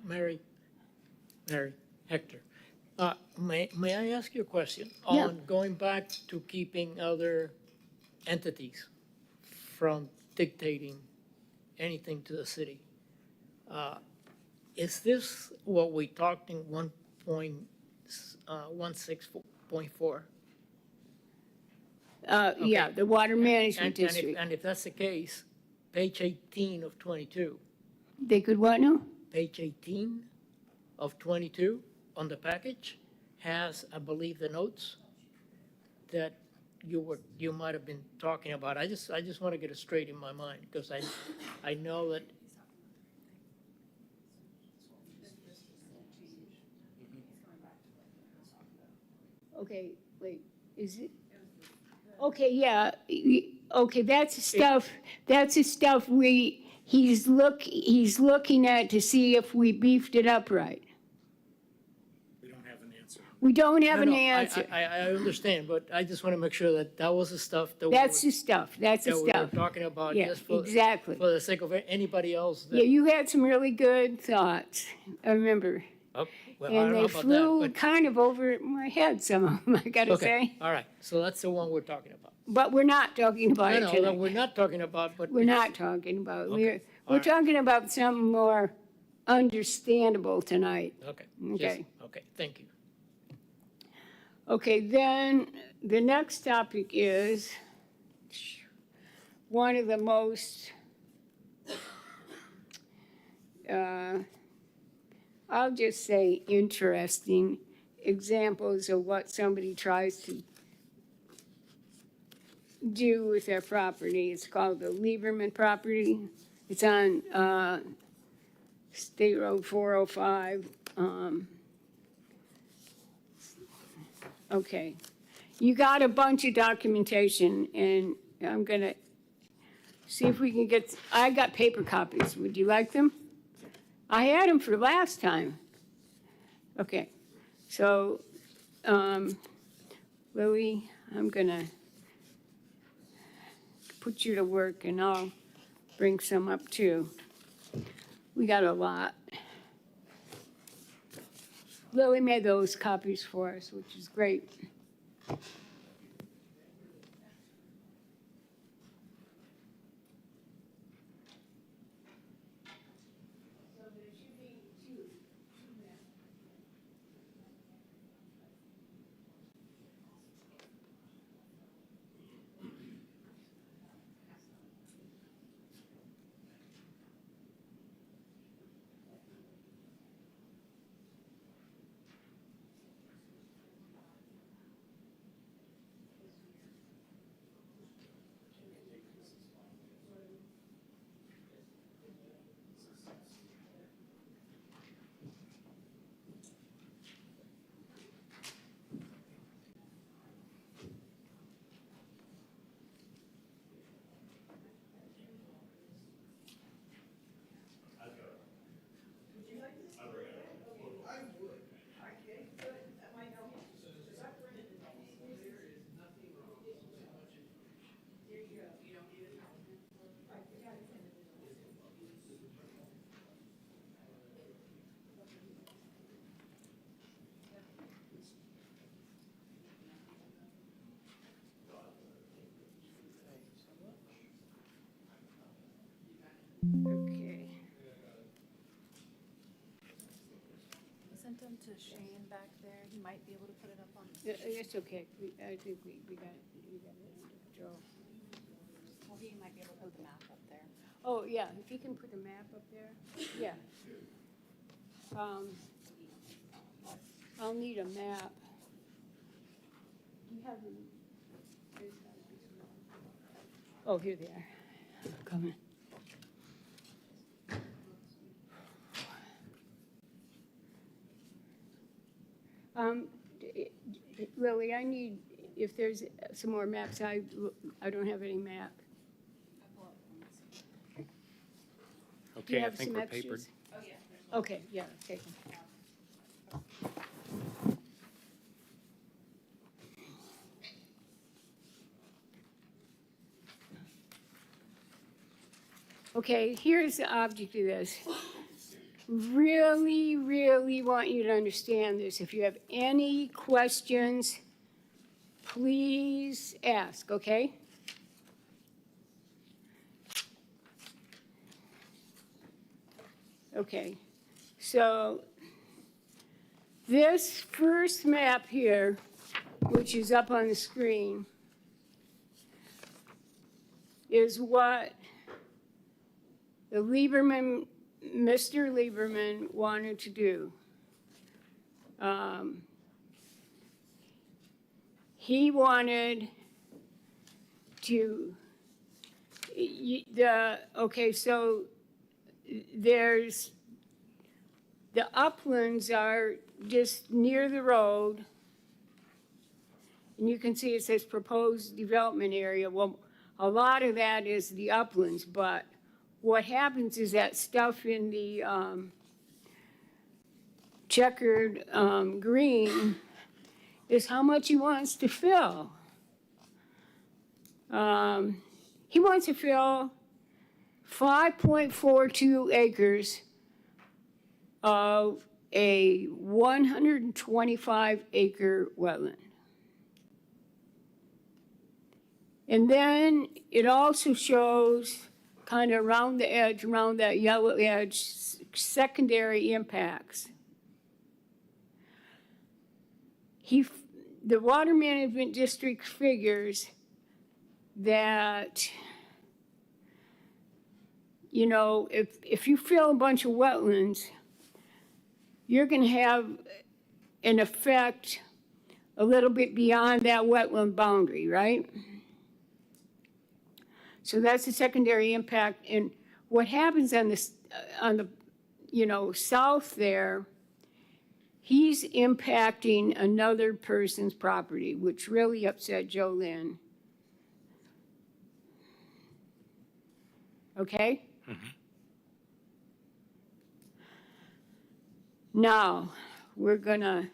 Mary, Hector, may I ask you a question? Yeah. On going back to keeping other entities from dictating anything to the city. Is this what we talked in 1.16.4? Yeah, the Water Management District. And if that's the case, page 18 of 22, They could what now? page 18 of 22 on the package has, I believe, the notes that you might have been talking about. I just want to get it straight in my mind because I know that. Okay, wait, is it? Okay, yeah, okay, that's the stuff he's looking at to see if we beefed it up right. We don't have an answer. We don't have an No, answer. I understand, but I just want to make sure that that was the stuff that That's the stuff, we were talking about Yeah, just for exactly. the sake of anybody else. Yeah, you had some really good thoughts, I remember. Oh, well, I And don't know they about flew that, kind of over my head, some of them, I gotta but, okay, say. all right, so that's the one we're talking about. But we're not talking about No, it no, that tonight. we're not talking about, but. We're not talking about, Okay, we're all right. talking about something more understandable tonight. Okay. Okay. Okay, thank you. Okay, then the next topic is one of the most, I'll just say interesting examples of what somebody tries to do with their property. It's called the Lieberman property. It's on State Road 405. Okay. You got a bunch of documentation, and I'm gonna see if we can get, I got paper copies. Would you like them? I had them for last time. Okay. So, Lily, I'm gonna put you to work, and I'll bring some up too. We got a lot. Lily made those copies for us, which is great. Okay. I sent them to Shane back there. He might be able to put it up on. It's okay. I think we got it under control. Well, he might be able to put the map up there. Oh, yeah, if you can put the map up there, yeah. I'll need a map. Do you have them? Oh, here they are. Coming. Lily, I need, if there's some more maps, I don't have any map. Do you Okay, I have think some we're extras? papered. Okay, yeah, take them. Okay, here's the object of this. Really, really want you to understand this. If you have any questions, please ask, okay? Okay, so this first map here, which is up on the screen, is what the Lieberman, Mr. Lieberman wanted to do. He wanted to, okay, so there's, the uplands are just near the road. And you can see it says proposed development area. Well, a lot of that is the uplands, but what happens is that stuff in the checkered green is how much he wants to fill. He wants to fill 5.42 acres of a 125 acre wetland. And then it also shows kind of around the edge, around that yellow edge, secondary impacts. The Water Management District figures that, you know, if you fill a bunch of wetlands, you're going to have an effect a little bit beyond that wetland boundary, right? So that's the secondary impact. And what happens on the you know, south there, he's impacting another person's property, which really upset Joe Lynn. Okay? Mm-hmm. Now, we're gonna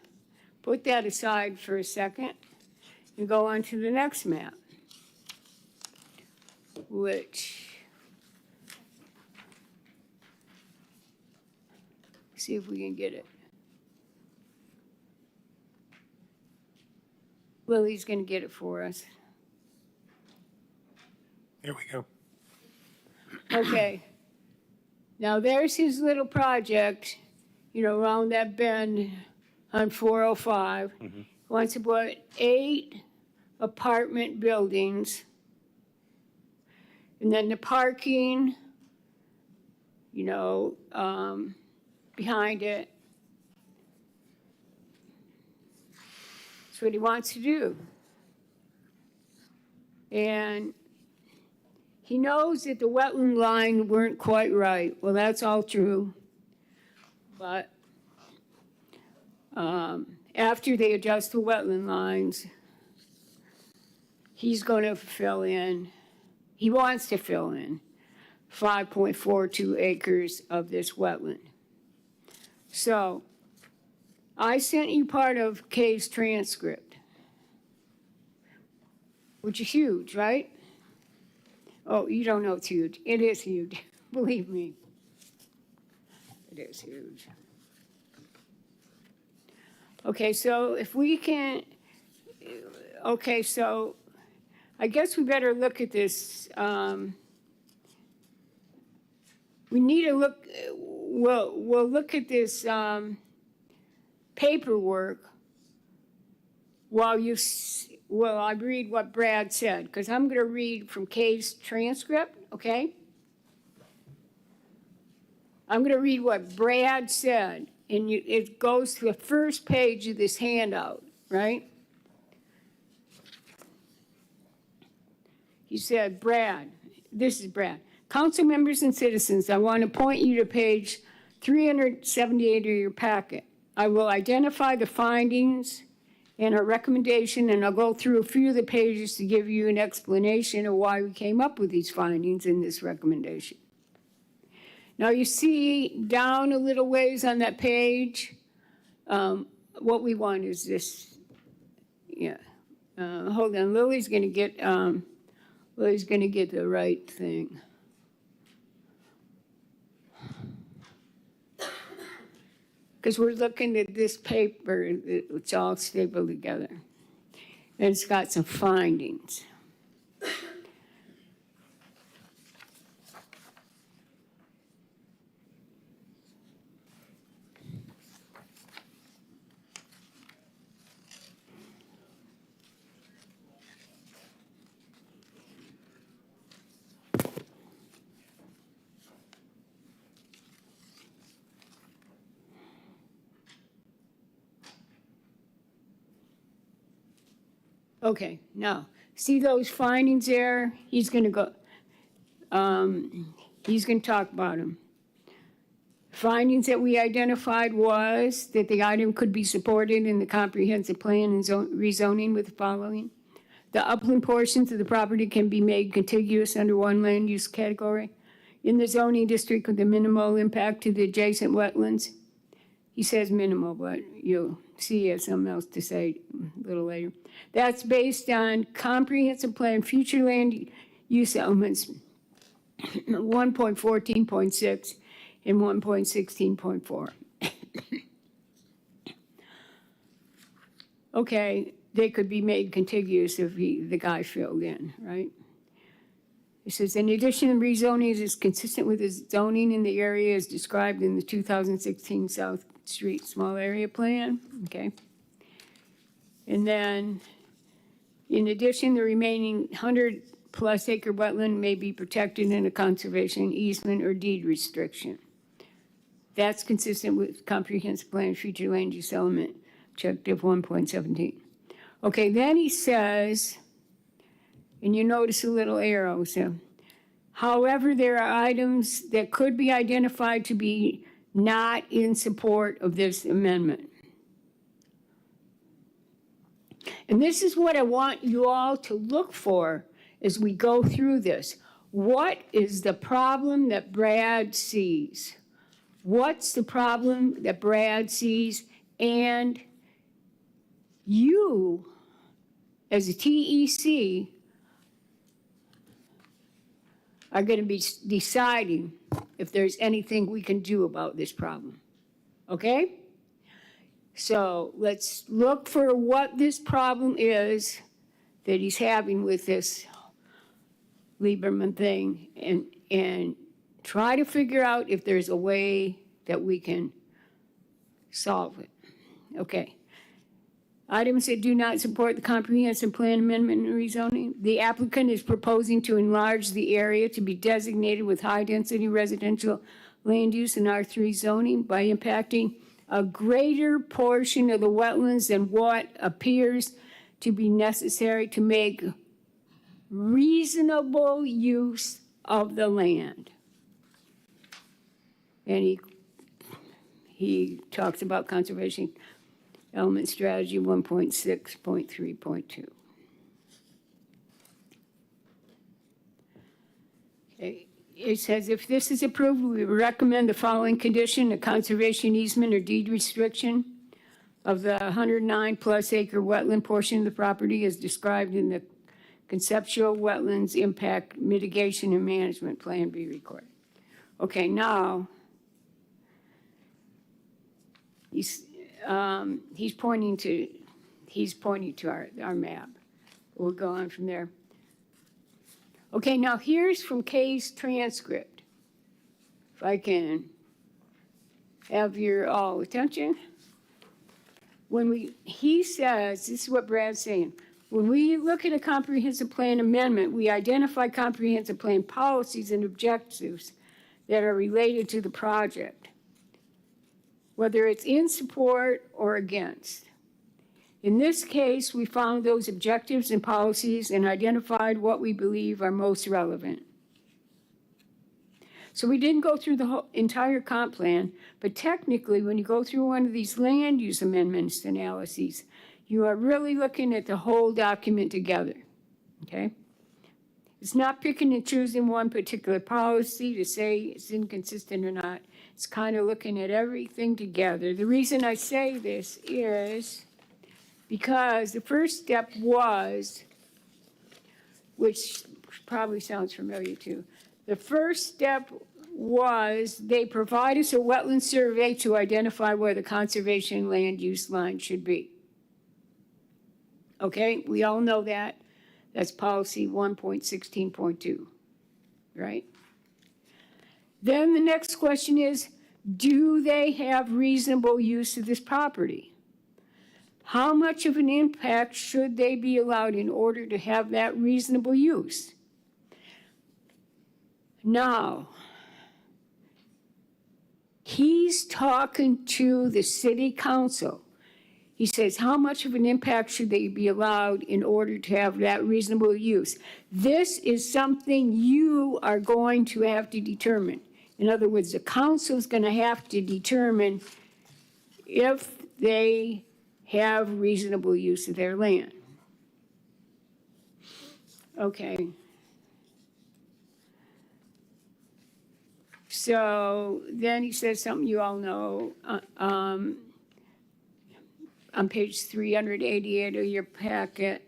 put that aside for a second and go on to the next map, which, see if we can get it. Lily's gonna get it for us. There we go. Okay. Now there's his little project, you know, around that bend on 405. Mm-hmm. Wants to put 8 apartment buildings. And then the parking, you know, behind it. That's what he wants to do. And he knows that the wetland line weren't quite right. Well, that's all true. But after they adjust the wetland lines, he's going to fill in, he wants to fill in 5.42 acres of this wetland. So I sent you part of Kay's transcript, which is huge, right? Oh, you don't know it's huge. It is huge. Believe me. It is huge. Okay, so if we can, okay, so I guess we better look at this we need to look, we'll look at this paperwork while I read what Brad said, because I'm going to read from Kay's transcript, okay? I'm going to read what Brad said, and it goes to the first page of this handout, right? He said, this is Brad. Council members and citizens, I want to point you to page 378 of your packet. I will identify the findings and a recommendation, and I'll go through a few of the pages to give you an explanation of why we came up with these findings in this recommendation. Now you see down a little ways on that page, what we want is this, yeah. Hold on, Lily's gonna get the right thing. Because we're looking at this paper, it's all stapled together. And it's got some findings. Okay, now, see those findings there? He's gonna go, he's gonna talk about them. Findings that we identified was that the item could be supported in the comprehensive plan and rezoning with the following. The upland portions of the property can be made contiguous under one land use category in the zoning district with a minimal impact to the adjacent wetlands. He says minimal, but you'll see he has something else to say a little later. That's based on comprehensive plan, future land use elements 1.14.6 and 1.16.4. Okay, they could be made contiguous if the guy filled in, right? It says, in addition, the rezoning is consistent with the zoning in the area as described in the 2016 South Street Small Area Plan, okay? And then, in addition, the remaining 100+ acre wetland may be protected in a conservation easement or deed restriction. That's consistent with comprehensive plan future land use element objective 1.17. Okay, then he says, and you notice a little arrow, so, however, there are items that could be identified to be not in support of this amendment. And this is what I want you all to look for as we go through this. What is the problem that Brad sees? What's the problem that Brad sees? And you, as a TEC, are going to be deciding if there's anything we can do about this problem. Okay? So let's look for what this problem is that he's having with this Lieberman thing and try to figure out if there's a way that we can solve it. Okay. Items that do not support the comprehensive plan amendment and rezoning. The applicant is proposing to enlarge the area to be designated with high-density residential land use in R3 zoning by impacting a greater portion of the wetlands than what appears to be necessary to make reasonable use of the land. And he talks about conservation element strategy 1.6.3.2. Okay. It says, if this is approved, we recommend the following condition: a conservation easement or deed restriction of the 109+ acre wetland portion of the property as described in the conceptual wetlands impact mitigation and management plan be recorded. Okay, now he's pointing to our map. We'll go on from there. Okay, now here's from Kay's transcript if I can have your all attention. He says, this is what Brad's saying, when we look at a comprehensive plan amendment, we identify comprehensive plan policies and objectives that are related to the project, whether it's in support or against. In this case, we found those objectives and policies and identified what we believe are most relevant. So we didn't go through the whole entire comp plan, but technically, when you go through one of these land use amendments analyses, you are really looking at the whole document together, okay? It's not picking and choosing one particular policy to say it's inconsistent or not. It's kind of looking at everything together. The reason I say this is because the first step was, which probably sounds familiar too, the first step was they provide us a wetland survey to identify where the conservation land use line should be. Okay, we all know that. That's policy 1.16.2, right? Then the next question is, do they have reasonable use of this property? How much of an impact should they be allowed in order to have that reasonable use? Now, he's talking to the city council. He says, how much of an impact should they be allowed in order to have that reasonable use? This is something you are going to have to determine. In other words, the council is going to have to determine if they have reasonable use of their land. Okay. So then he says something you all know. On page 388 of your packet.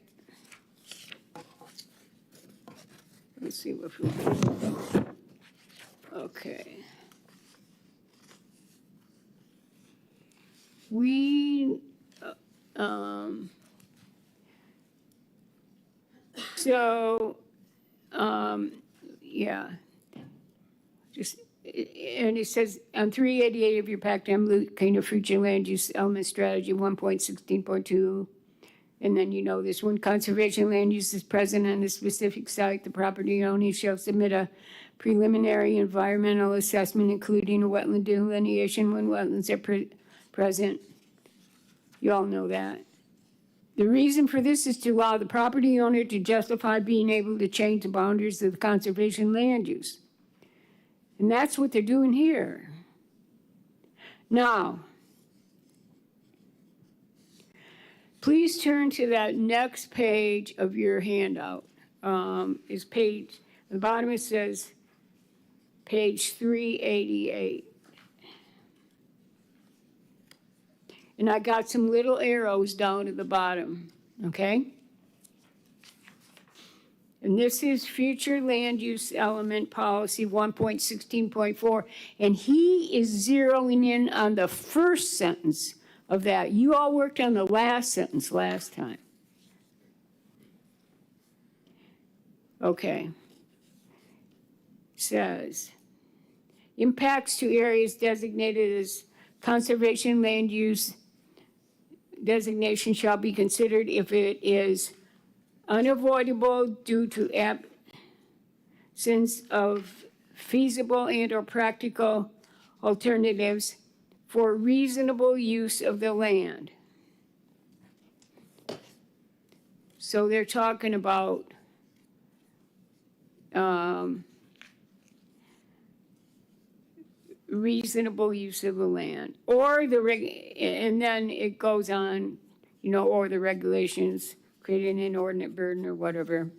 Let's see what we okay. Yeah. Just, and it says on 388 of your packet, I'm looking at future land use element strategy 1.16.2. And then you know this one, conservation land use is present on the specific site. The property owner shall submit a preliminary environmental assessment, including a wetland delineation when wetlands are present. You all know that. The reason for this is to allow the property owner to justify being able to change the boundaries of the conservation land use. And that's what they're doing here. Now, please turn to that next page of your handout. Is page, at the bottom it says page 388. And I got some little arrows down at the bottom, okay? And this is future land use element policy 1.16.4. And he is zeroing in on the first sentence of that. You all worked on the last sentence last time. Okay. Says, impacts to areas designated as conservation land use designation shall be considered if it is unavoidable due to absence of feasible and or practical alternatives for reasonable use of the land. So they're talking about reasonable use of the land, or and then it goes on, you know, or the regulations creating an inordinate burden or whatever.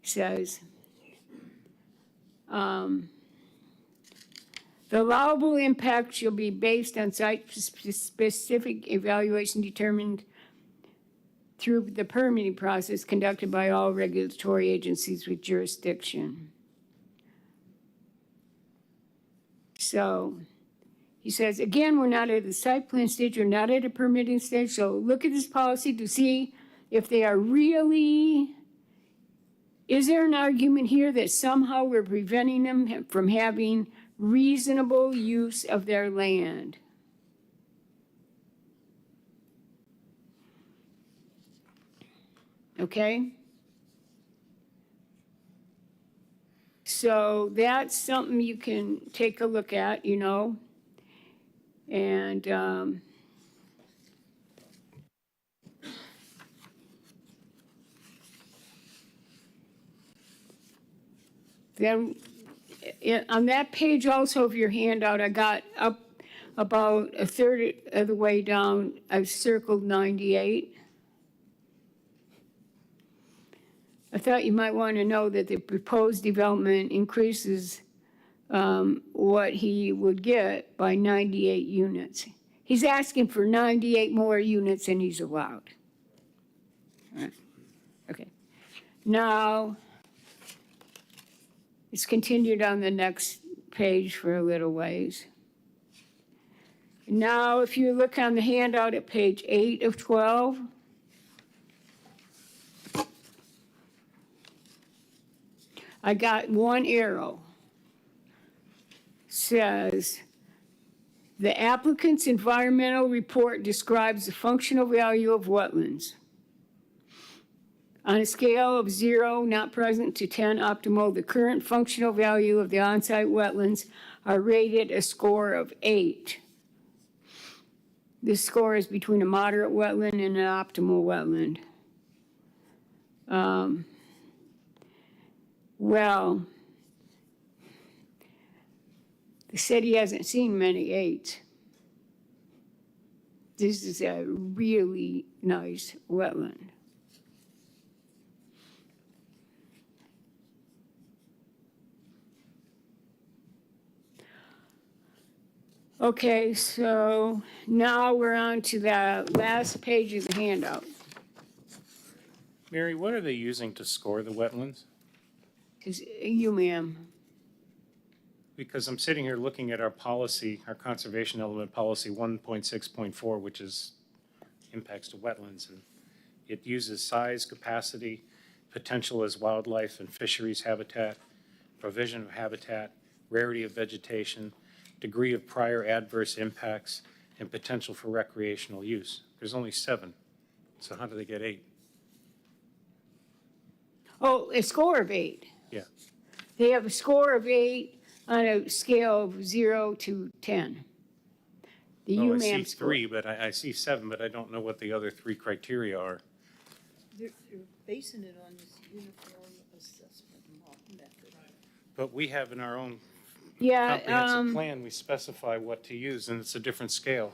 Says, the allowable impact shall be based on site-specific evaluation determined through the permitting process conducted by all regulatory agencies with jurisdiction. So he says, again, we're not at the site plan stage, we're not at a permitting stage, so look at this policy to see if they are really Is there an argument here that somehow we're preventing them from having reasonable use of their land? Okay? So that's something you can take a look at, you know? And, then, on that page also of your handout, I got up about a third of the way down, I've circled 98. I thought you might want to know that the proposed development increases what he would get by 98 units. He's asking for 98 more units than he's allowed. All right. Okay. Now, it's continued on the next page for a little ways. Now, if you look on the handout at page 8 of 12, I got one arrow. Says, the applicant's environmental report describes the functional value of wetlands. On a scale of 0, not present, to 10, optimal, the current functional value of the on-site wetlands are rated a score of 8. This score is between a moderate wetland and an optimal wetland. Well, the city hasn't seen many 8s. This is a really nice wetland. Okay, so now we're on to the last page of the handout. Mary, what are they using to score the wetlands? You, ma'am. Because I'm sitting here looking at our policy, our conservation element policy 1.6.4, which is impacts to wetlands. And it uses size, capacity, potential as wildlife and fisheries habitat, provision of habitat, rarity of vegetation, degree of prior adverse impacts, and potential for recreational use. There's only 7. So how do they get 8? Oh, a score of 8. Yeah. They have a score of 8 on a scale of 0 to 10. The Oh, I UMAM see score. 3, but I see 7, but I don't know what the other 3 criteria are. They're basing it on this uniform assessment method. But we have in our own Yeah, comprehensive plan, we specify what to use, and it's a different scale.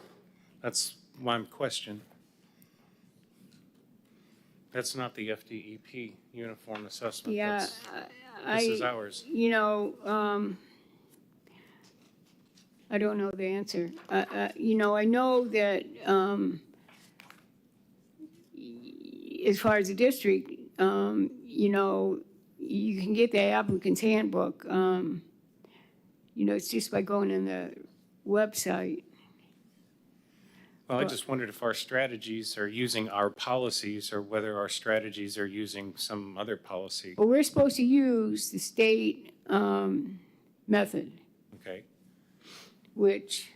That's my question. That's not the FDEP uniform assessment. yeah, This is ours. you know, I don't know the answer. You know, I know that as far as the district, you know, you can get the applicant's handbook. You know, it's just by going on the website. Well, I just wondered if our strategies are using our policies or whether our strategies are using some other policy. But we're supposed to use the state method, Okay, which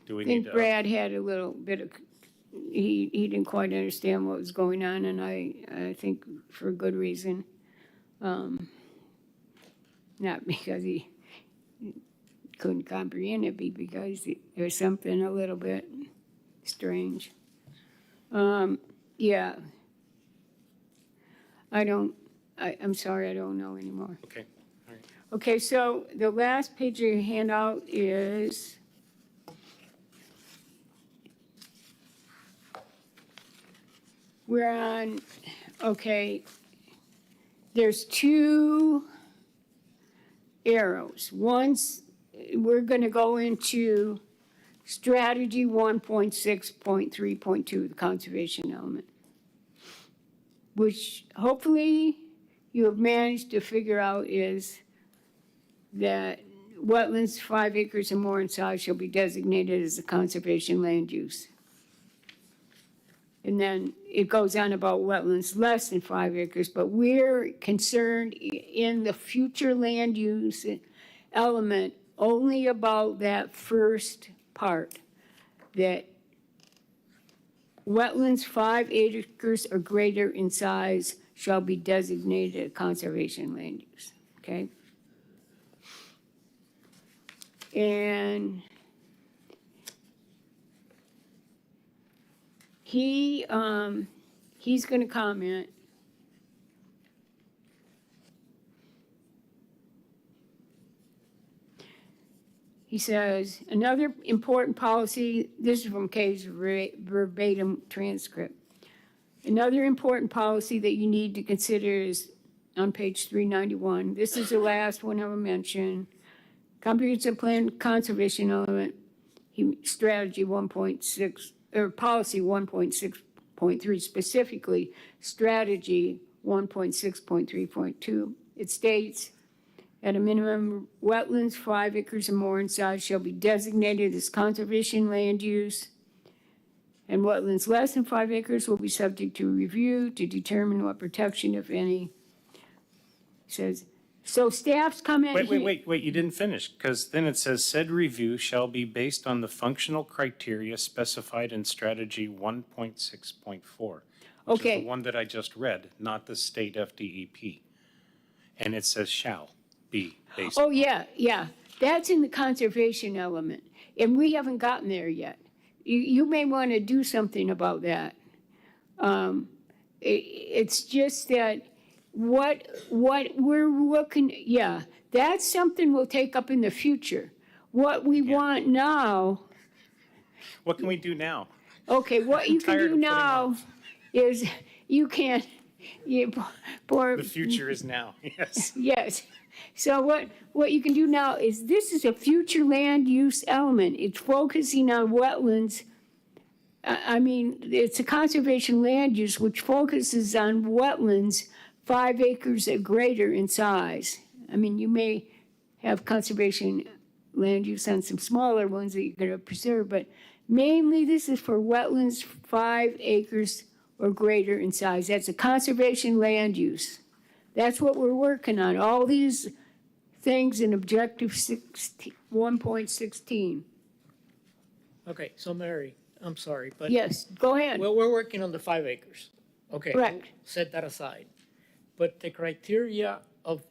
do we I need think to? Brad had a little bit of, he didn't quite understand what was going on, and I think for good reason. Not because he couldn't comprehend it, but because there's something a little bit strange. Yeah. I'm sorry, I don't know anymore. Okay, all right. Okay, so the last page of your handout is we're on, okay, there's 2 arrows. One's, we're gonna go into strategy 1.6.3.2, the conservation element, which hopefully you have managed to figure out is that wetlands 5 acres or more in size shall be designated as a conservation land use. And then it goes on about wetlands less than 5 acres, but we're concerned in the future land use element only about that first part, that wetlands 5 acres or greater in size shall be designated a conservation land use, okay? And he's gonna comment. He says, another important policy, this is from Kay's verbatim transcript. Another important policy that you need to consider is on page 391. This is the last one I will mention. Comprehensive plan conservation element, strategy 1.6, or policy 1.6.3, specifically strategy 1.6.3.2. It states, at a minimum, wetlands 5 acres or more in size shall be designated as conservation land use, and wetlands less than 5 acres will be subject to review to determine what protection, if any. It says, so staff's comment. Wait, you didn't finish, because then it says, said review shall be based on the functional criteria specified in strategy 1.6.4. Which is Okay. the one that I just read, not the state FDEP. And it says shall be based. Oh, yeah, that's in the conservation element, and we haven't gotten there yet. You may want to do something about that. It's just that what we're looking, yeah, that's something we'll take up in the future. What we want now, What can we do now? okay, what you can tired of do putting now is you can't, The future is now, yes. yes. So what you can do now is, this is a future land use element. It's focusing on wetlands. I mean, it's a conservation land use which focuses on wetlands 5 acres or greater in size. I mean, you may have conservation land use on some smaller ones that you're going to preserve, but mainly this is for wetlands 5 acres or greater in size. That's a conservation land use. That's what we're working on, all these things in objective 1.16. Okay, so Mary, I'm sorry, but. Yes, go ahead. Well, we're working on the 5 acres. Okay. Correct. Set that aside. But the criteria of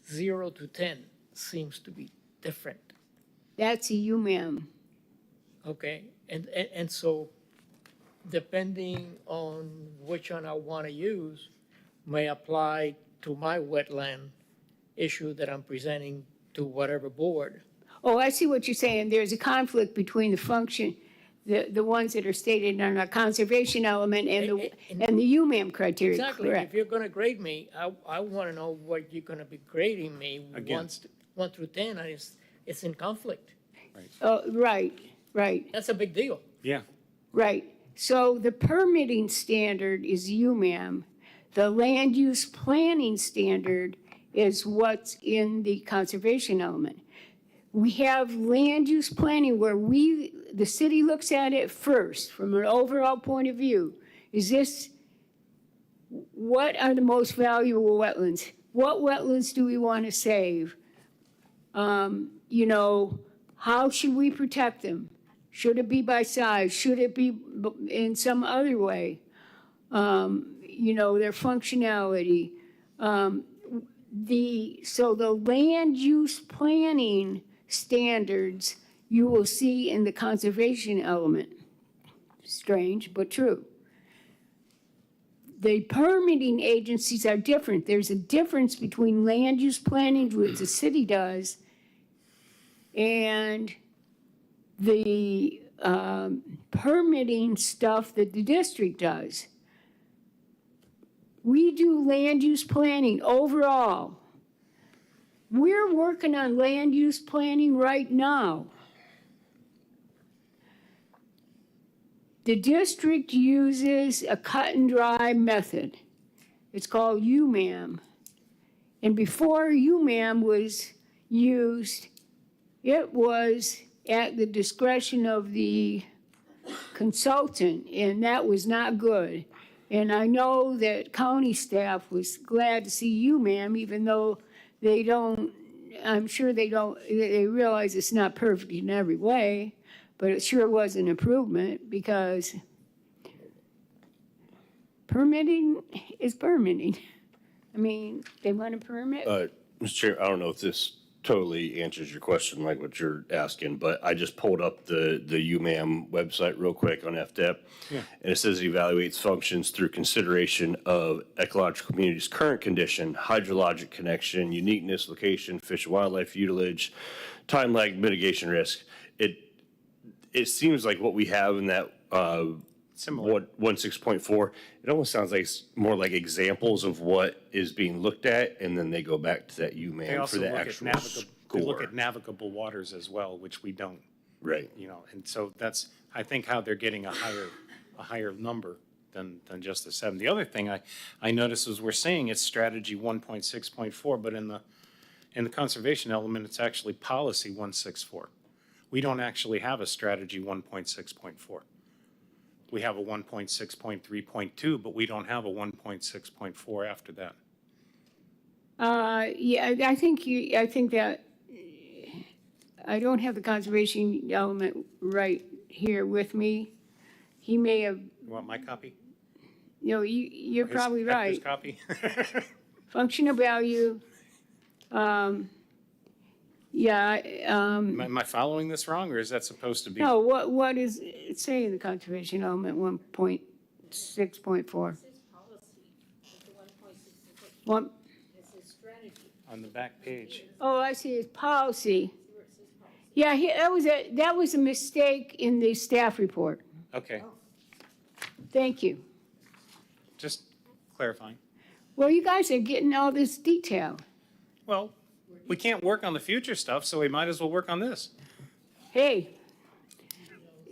0 to 10 seems to be different, That's a UMAM. okay? And so depending on which one I want to use may apply to my wetland issue that I'm presenting to whatever board. Oh, I see what you're saying. There's a conflict between the function, the ones that are stated on a conservation element and the UMAM criteria, Exactly. If correct? you're going to grade me, I want to know what you're going to be grading me Against. 1 through 10, and it's in conflict. Oh, right. That's a big deal. Yeah, Right. So the permitting standard is UMAM. The land use planning standard is what's in the conservation element. We have land use planning where the city looks at it first from an overall point of view. What are the most valuable wetlands? What wetlands do we want to save? How should we protect them? Should it be by size? Should it be in some other way? Their functionality. So the land use planning standards you will see in the conservation element. Strange, but true. The permitting agencies are different. There's a difference between land use planning, which the city does, and the permitting stuff that the district does. We do land use planning overall. We're working on land use planning right now. The district uses a cut and dry method. It's called UMAM. And before UMAM was used, it was at the discretion of the consultant, and that was not good. And I know that county staff was glad to see you, ma'am, even though they don't, I'm sure they realize it's not perfect in every way, but it sure was an improvement because permitting is permitting. I mean, they want a permit. Mr. Chair, I don't know if this totally answers your question like what you're asking, but I just pulled up the UMAM website real quick on FDEP. Yeah. And it says it evaluates functions through consideration of ecological community's current condition, hydrologic connection, uniqueness, location, fish and wildlife utilage, time lag, mitigation risk. It seems like what we have in that Similar. 16.4, it almost sounds like it's more like examples of what is being looked at, and then they go back to that They UMAM for also the look at actual navigable, they look score. at navigable waters as well, which we don't, Right. you know, and so that's, I think, how they're getting a higher number than just the 7. The other thing I noticed is we're saying it's strategy 1.6.4, but in the conservation element, it's actually policy 164. We don't actually have a strategy 1.6.4. We have a 1.6.3.2, but we don't have a 1.6.4 after that. Yeah, I think that, I don't have the conservation element right here with me. He may have, You want my copy? you're His- probably Hector's right. copy? Functional value, yeah, Am I following this wrong, or is that supposed to be? no, what is it saying in the conservation element 1.6.4? One, On the back page. oh, I see, it's policy. Yeah, that was a mistake in the staff report. Okay, Thank you. just clarifying. Well, you guys are getting all this detail. Well, we can't work on the future stuff, so we might as well work on this. Hey,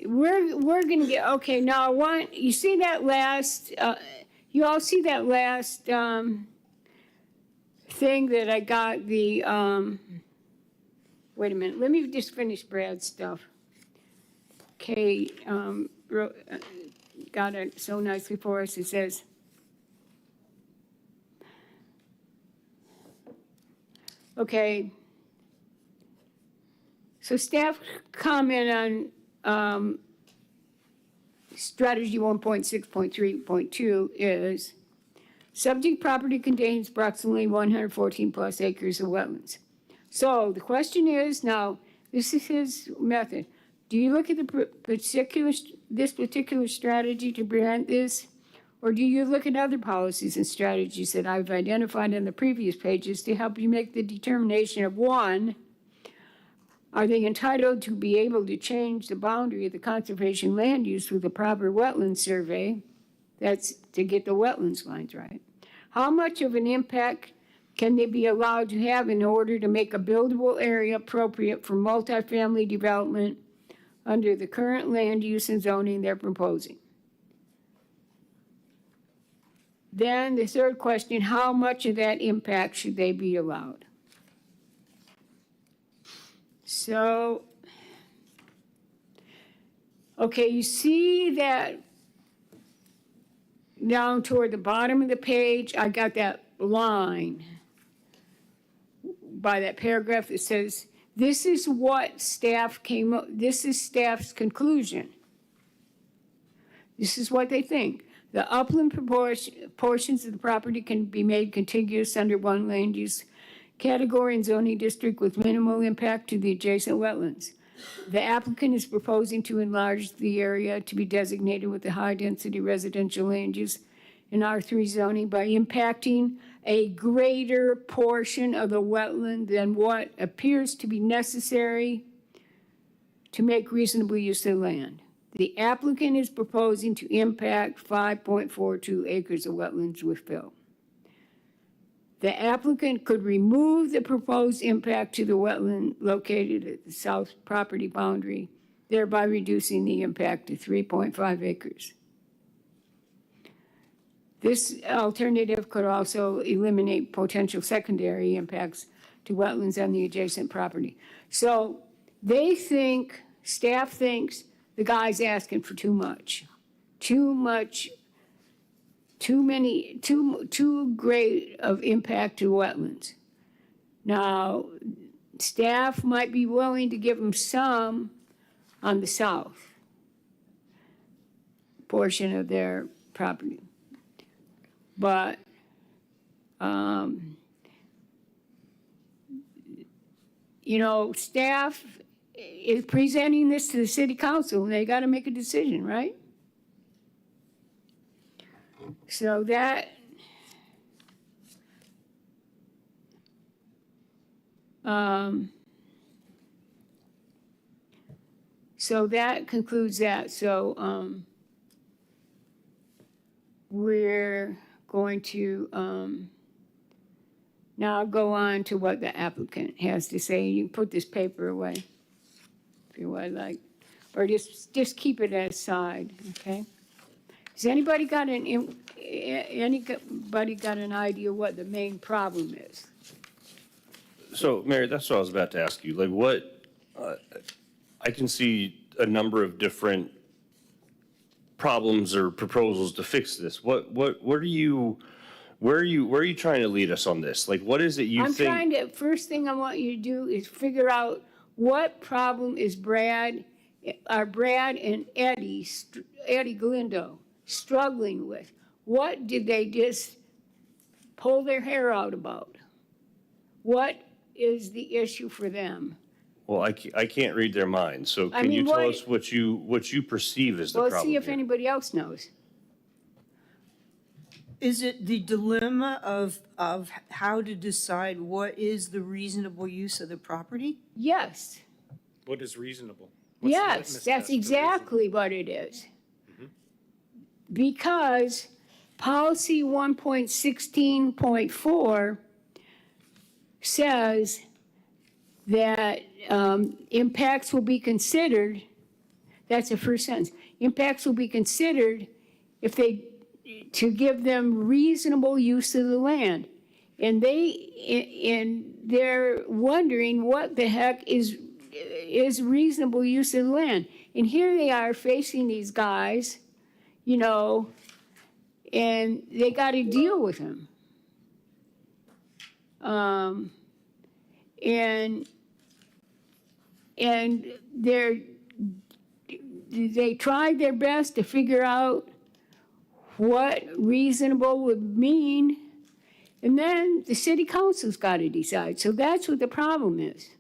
we're gonna get, okay, now I want, you see that last, you all see that last, thing that I got the, wait a minute, let me just finish Brad's stuff. Okay, got it so nicely for us, it says, okay. So staff comment on strategy 1.6.3.2 is subject property contains approximately 114 plus acres of wetlands. So the question is now, this is his method. Do you look at this particular strategy to prevent this? Or do you look at other policies and strategies that I've identified in the previous pages to help you make the determination of, one, are they entitled to be able to change the boundary of the conservation land use with a proper wetland survey? That's to get the wetlands lines right. How much of an impact can they be allowed to have in order to make a buildable area appropriate for multifamily development under the current land use and zoning they're proposing? Then the third question, how much of that impact should they be allowed? So, okay, you see that down toward the bottom of the page, I got that line by that paragraph that says, this is what staff came up, this is staff's conclusion. This is what they think. The upland portions of the property can be made contiguous under one land use category and zoning district with minimal impact to the adjacent wetlands. The applicant is proposing to enlarge the area to be designated with a high-density residential land use in R3 zoning by impacting a greater portion of the wetland than what appears to be necessary to make reasonable use of the land. The applicant is proposing to impact 5.42 acres of wetlands with fill. The applicant could remove the proposed impact to the wetland located at the south property boundary, thereby reducing the impact to 3.5 acres. This alternative could also eliminate potential secondary impacts to wetlands on the adjacent property. So they think, staff thinks, the guy's asking for too much too great of impact to wetlands. Now, staff might be willing to give them some on the south portion of their property. But, staff is presenting this to the city council, and they gotta make a decision, right? So that, so that concludes that. So, we're going to, now go on to what the applicant has to say. You can put this paper away if you would like, or just keep it aside, okay? Has anybody got an idea what the main problem is? So, Mary, that's what I was about to ask you. Like, what, I can see a number of different problems or proposals to fix this. What are you, where are you trying to lead us on this? Like, what is it you think? I'm trying to, first thing I want you to do is figure out what problem is Brad and Eddie Galindo struggling with. What did they just pull their hair out about? What is the issue for them? Well, I can't read their minds, so I can you mean, tell us what you perceive as the Well, problem see if here? anybody else knows. Is it the dilemma of how to decide what is the reasonable use of the property? Yes, What is reasonable? What's the yes, litmus that's test for exactly what it is. Because policy 1.16.4 says that impacts will be considered, that's the first sentence, impacts will be considered to give them reasonable use of the land. And they're wondering what the heck is reasonable use of the land. And here they are facing these guys, and they got to deal with them. And they tried their best to figure out what reasonable would mean, and then the city council's got to decide. So that's what the problem is.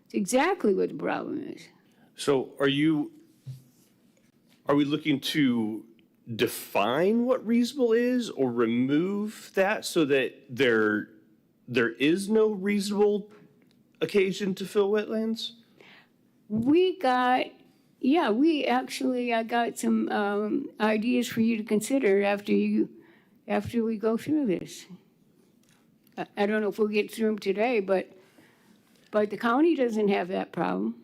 It's exactly what the problem is. So are we looking to define what reasonable is or remove that so that there is no reasonable occasion to fill wetlands? I got some ideas for you to consider after we go through this. I don't know if we'll get through them today, but the county doesn't have that problem.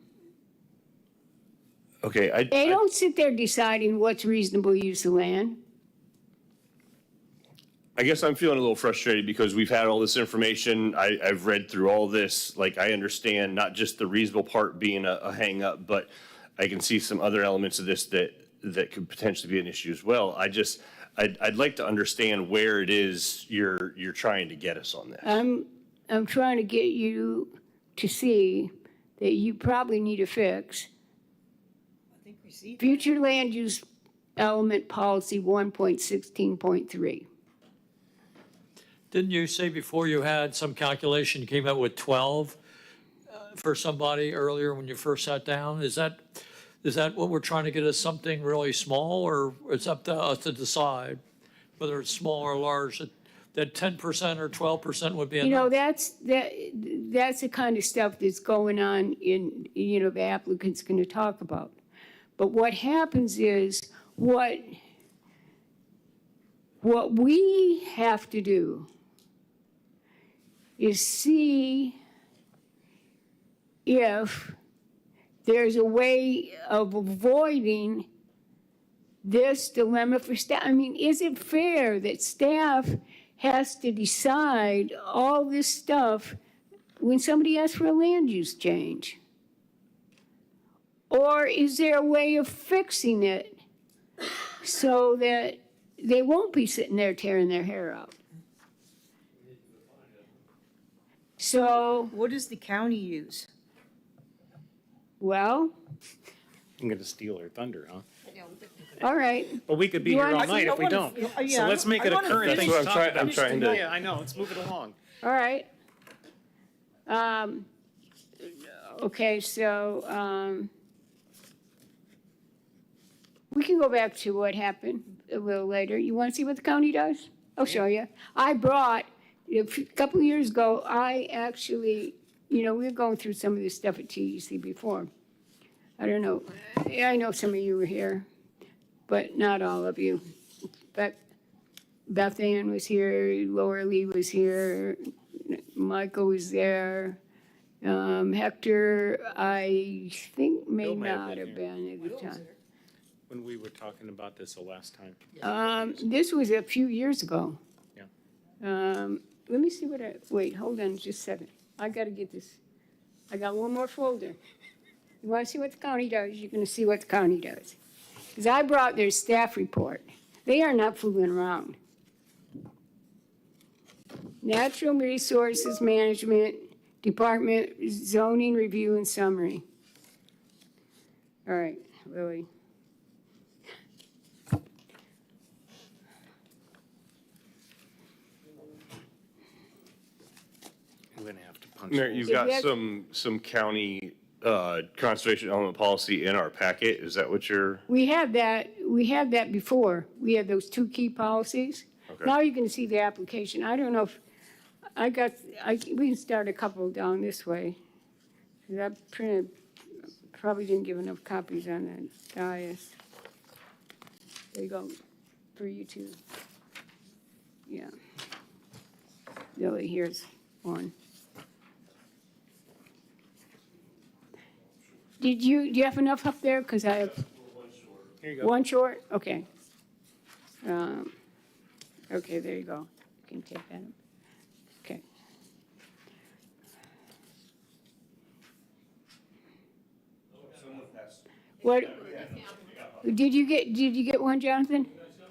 Okay, They don't sit there deciding what's reasonable use of land. I guess I'm feeling a little frustrated because we've had all this information. I've read through all this. Like, I understand not just the reasonable part being a hang up, but I can see some other elements of this that could potentially be an issue as well. I'd like to understand where it is you're trying to get us on this. I'm trying to get you to see that you probably need to fix future land use element policy 1.16.3. Didn't you say before you had some calculation, you came up with 12 for somebody earlier when you first sat down? Is that what we're trying to get, is something really small, or it's up to us to decide whether it's small or large, that 10% or 12% would be enough? That's the kind of stuff that's going on in, the applicant's going to talk about. But what happens is what we have to do is see if there's a way of avoiding this dilemma for staff. I mean, is it fair that staff has to decide all this stuff when somebody asks for a land use change? Or is there a way of fixing it so that they won't be sitting there tearing their hair out. So, What does the county use? well, I'm gonna steal her thunder, huh? all right. But we could be You here all want- night if we don't. So let's make it a current thing to That's what talk about. I'm trying to. Yeah, I know, let's move it along. All right. Okay, so, we can go back to what happened a little later. You want to see what the county does? I'll show you. I brought, a couple of years ago, I actually, we were going through some of this stuff at TEC before. I don't know. Yeah, I know some of you were here, but not all of you. But Beth Ann was here, Laura Lee was here, Michael was there. Hector, I think may Bill may have not been have here. been at the time. When we were talking about this the last time. This was a few years ago. Yeah. Let me see wait, hold on just a second. I gotta get this. I got one more folder. You wanna see what the county does? You're gonna see what the county does. Because I brought their staff report. They are not fooling around. Natural Resources Management Department Zoning Review and Summary. All right, Lily. I'm gonna have to punch. Mayor, holes. you've Did got we have- some county conservation element policy in our packet. Is that what you're? We had that before. We had those two key policies. Okay. Now you can see the application. I don't know if, we can start a couple down this way. 'Cause I printed, probably didn't give enough copies on the dais. There you go, for you two. Yeah. Lily, here's one. Do you have enough up there? Because I have. Here you go. One short? Okay. Okay, there you go. You can take that. Okay. What, did you get one, Jonathan?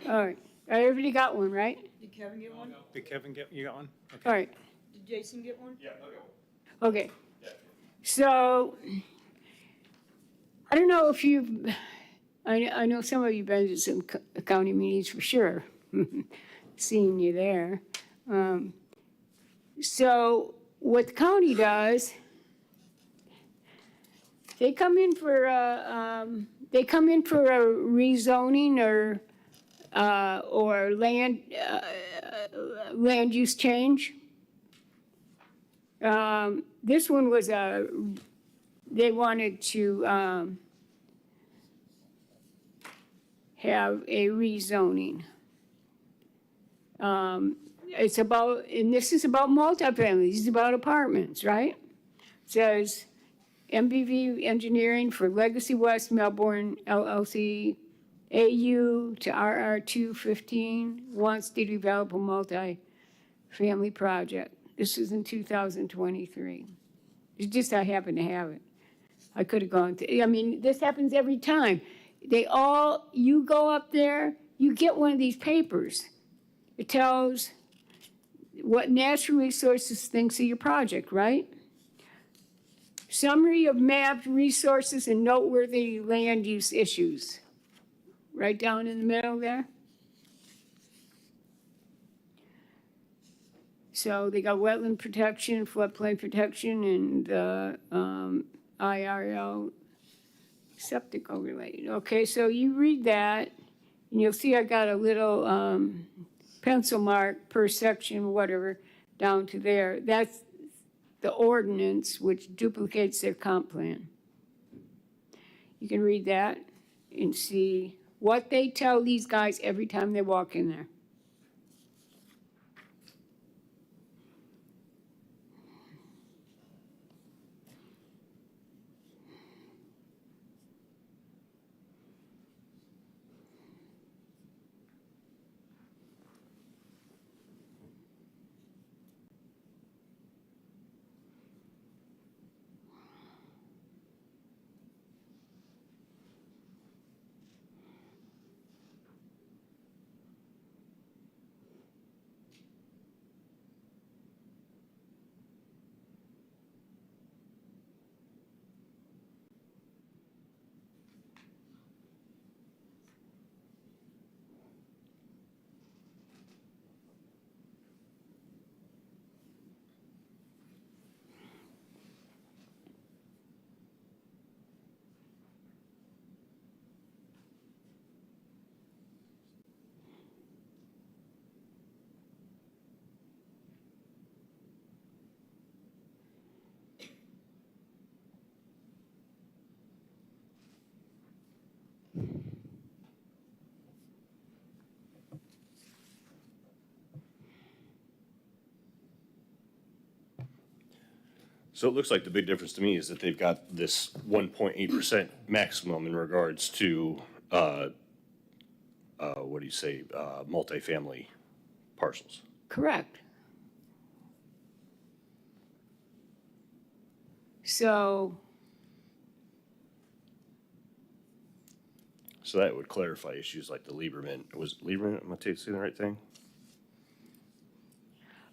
All right. Everybody got one, right? Did Kevin get one? Did Kevin you got one? Okay. All right. Did Jason get one? Okay. So, I don't know if I know some of you been to some county meetings for sure, seeing you there. So what the county does, they come in for a rezoning or land use change. This one was they wanted to have a rezoning. It's about, and this is about multifamily, this is about apartments, right? Says MBV Engineering for Legacy West Melbourne LLC, AU to RR215, wants to develop a multi-family project. This is in 2023. It's just I happen to have it. I could have gone to, this happens every time. You go up there, you get one of these papers. It tells what Natural Resources thinks of your project, right? Summary of mapped resources and noteworthy land use issues. Right down in the middle there. So they got wetland protection, floodplain protection, and IRL septic overlay. Okay, so you read that, and you'll see I got a little pencil mark per section, whatever, down to there. That's the ordinance which duplicates their comp plan. You can read that and see what they tell these guys every time they walk in there. So it looks like the big difference to me is that they've got this 1.8% maximum in regards to, what do you say, multifamily parcels. Correct. So, So that would clarify issues like the Lieberman, was it Lieberman, am I saying the right thing?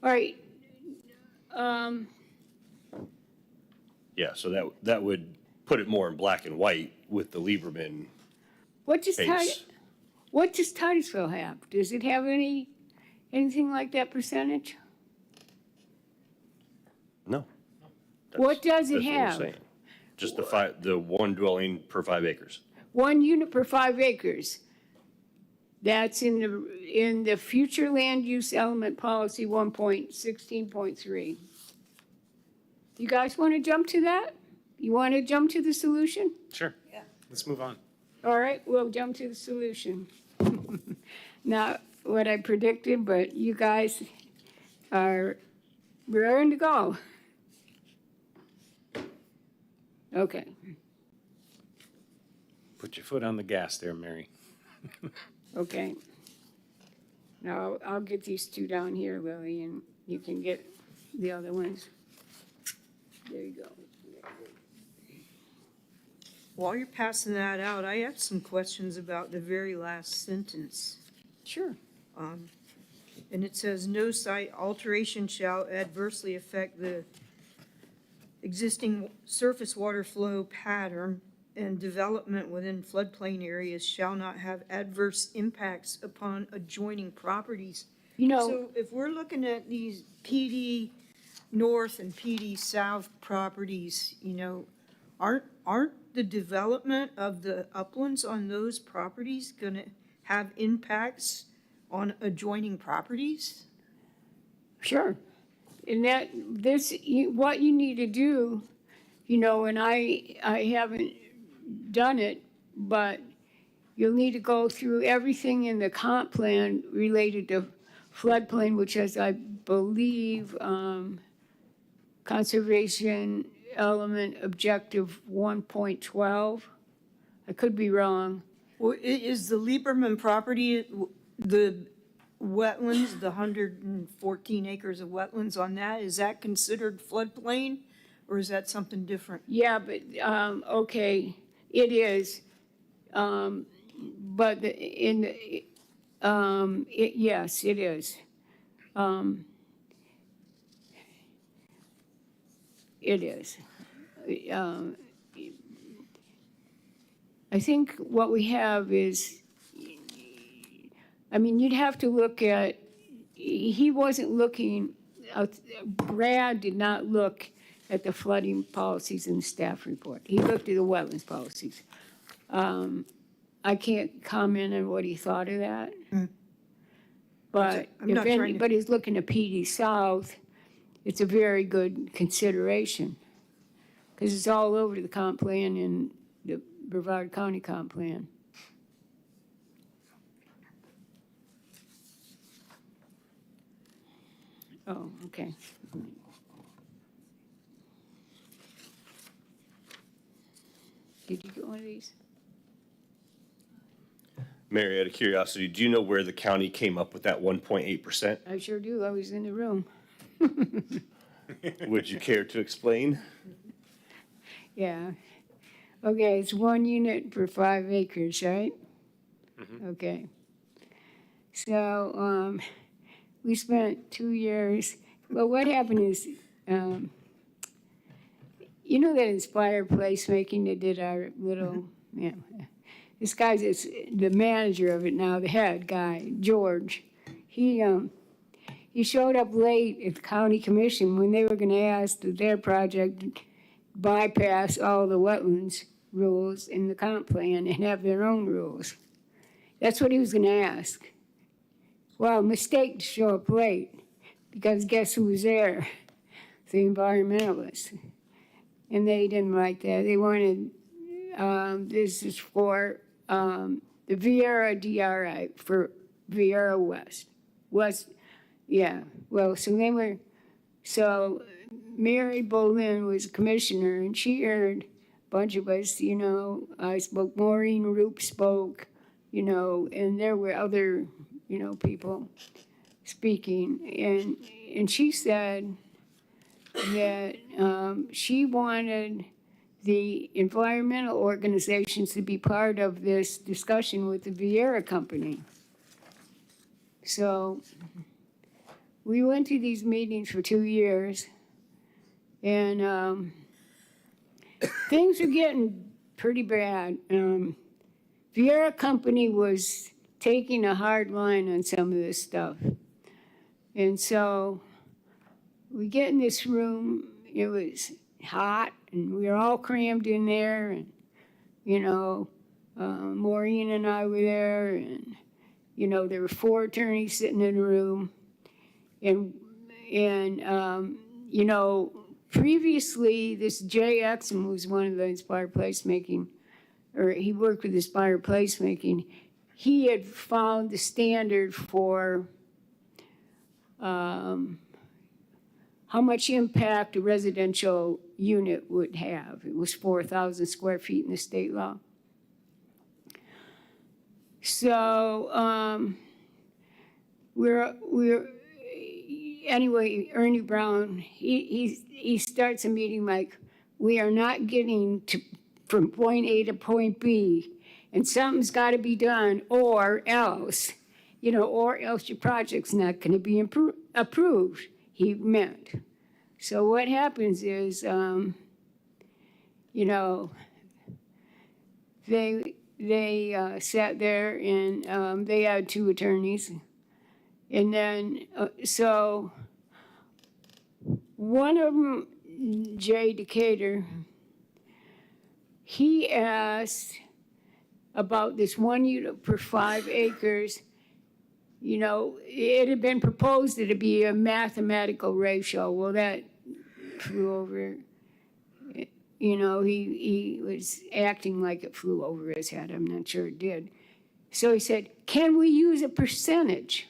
all right, Yeah, so that would put it more in black and white with the Lieberman what does case. what does Titusville have? Does it have anything like that percentage? No. What does it That's what we're have? saying. Just the one dwelling per 5 acres. 1 unit per 5 acres. That's in the future land use element policy 1.16.3. You guys want to jump to that? You want to jump to the solution? Sure. Yeah. Let's move on. All right, we'll jump to the solution. Not what I predicted, but you guys are raring to go. Okay. Put your foot on the gas there, Mary. Okay. Now, I'll get these two down here, Lily, and you can get the other ones. There you go. While you're passing that out, I have some questions about the very last sentence. Sure. And it says, "No site alteration shall adversely affect the existing surface water flow pattern, and development within floodplain areas shall not have adverse impacts upon adjoining properties." You know, So if we're looking at these PD North and PD South properties, aren't the development of the uplands on those properties gonna have impacts on adjoining properties? sure. And what you need to do, and I haven't done it, but you'll need to go through everything in the comp plan related to floodplain, which is, I believe, conservation element objective 1.12. I could be wrong. Well, is the Lieberman property, the wetlands, the 114 acres of wetlands on that, is that considered floodplain? Or is that something different? Yeah, but, okay, it is. But yes, it is. It is. I think what we have is, you'd have to look at, he wasn't looking, Brad did not look at the flooding policies in the staff report. He looked at the wetlands policies. I can't comment on what he thought of that. But I'm if not trying to- anybody's looking at PD South, it's a very good consideration. Because it's all over the comp plan and the Brevard County comp plan. Oh, okay. Did you get one of these? Mary, out of curiosity, do you know where the county came up with that 1.8%? I sure do. I was in the room. Would you care to explain? Yeah. Okay, it's 1 unit per 5 acres, right? Okay. So, we spent 2 years, well, what happened is, you know that Inspire Placemaking that did our little, yeah. This guy's the manager of it now, the head guy, George. He showed up late at the county commission when they were gonna ask that their project bypass all the wetlands rules in the comp plan and have their own rules. That's what he was gonna ask. Well, mistake to show up late, because guess who was there? The environmentalists. And they didn't like that. They wanted, this is for the Vieira DRI, for Vieira West. Yeah, well, so Mary Boleyn was commissioner, and she heard a bunch of us, you know, I spoke, Maureen Roop spoke, you know, and there were other, you know, people speaking. And she said that she wanted the environmental organizations to be part of this discussion with the Vieira Company. So we went to these meetings for 2 years, and things are getting pretty bad. Vieira Company was taking a hard line on some of this stuff. And so we get in this room, it was hot, and we were all crammed in there, and, you know, Maureen and I were there, and, you know, there were 4 attorneys sitting in the room. And you know, previously, this Jay Exum, who was one of the Inspired Placemaking, or he worked with Inspired Placemaking, he had found the standard for how much impact a residential unit would have. It was 4,000 square feet in the state law. So anyway, Ernie Brown, he starts a meeting like, we are not getting from point A to point B, and something's got to be done, or else, you know, or else your project's not going to be approved, he meant. So what happens is, you know, they sat there, and they had 2 attorneys. And then, so one of them, Jay Decatur, he asked about this 1 unit per 5 acres. You know, it had been proposed that it be a mathematical ratio. Well, that flew over. You know, he was acting like it flew over his head. I'm not sure it did. So he said, can we use a percentage?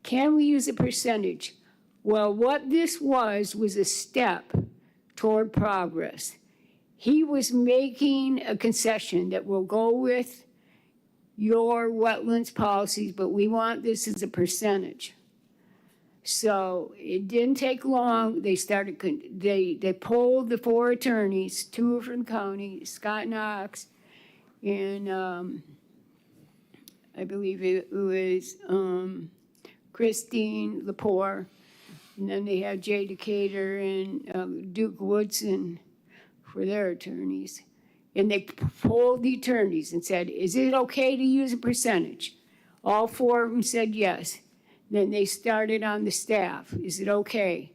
Can we use a percentage? Well, what this was a step toward progress. He was making a concession that will go with your wetlands policies, but we want this as a percentage. So it didn't take long. They started, they polled the 4 attorneys, 2 from the county, Scott Knox, and I believe it was Christine Lepore, and then they had Jay Decatur and Duke Woodson for their attorneys. And they polled the attorneys and said, is it okay to use a percentage? All 4 of them said yes. Then they started on the staff. Is it okay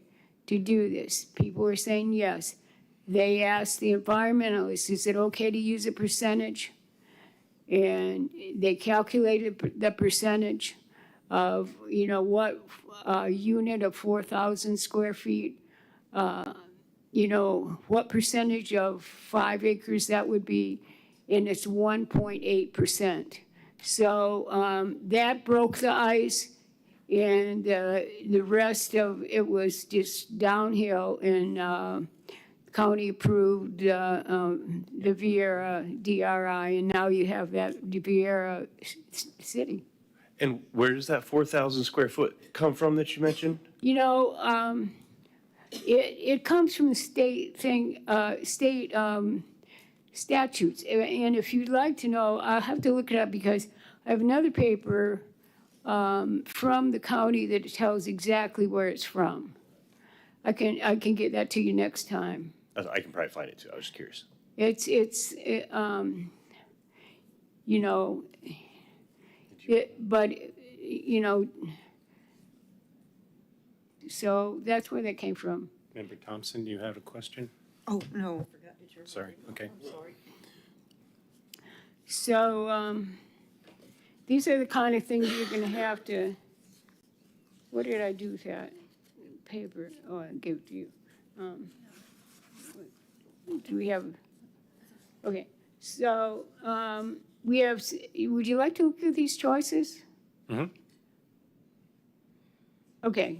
to do this? People were saying yes. They asked the environmentalists, is it okay to use a percentage? And they calculated the percentage of, you know, what unit of 4,000 square feet, you know, what percentage of 5 acres that would be, and it's 1.8%. So that broke the ice, and the rest of it was just downhill, and the county approved the Vieira DRI, and now you have that Vieira city. And where does that 4,000 square foot come from that you mentioned? You know, it comes from the state thing, state statutes. And if you'd like to know, I'll have to look it up because I have another paper from the county that tells exactly where it's from. I can get that to you next time. I can probably find it too. I was just curious. You know, but, you know, so that's where that came from. Member Thompson, do you have a question? Oh, no, I forgot to turn. Sorry, okay. Sorry. So these are the kind of things you're going to have to, what did I do with that paper? Oh, I gave it to you. Do we have, okay, so we have, would you like to look at these choices? Mm-hmm. Okay.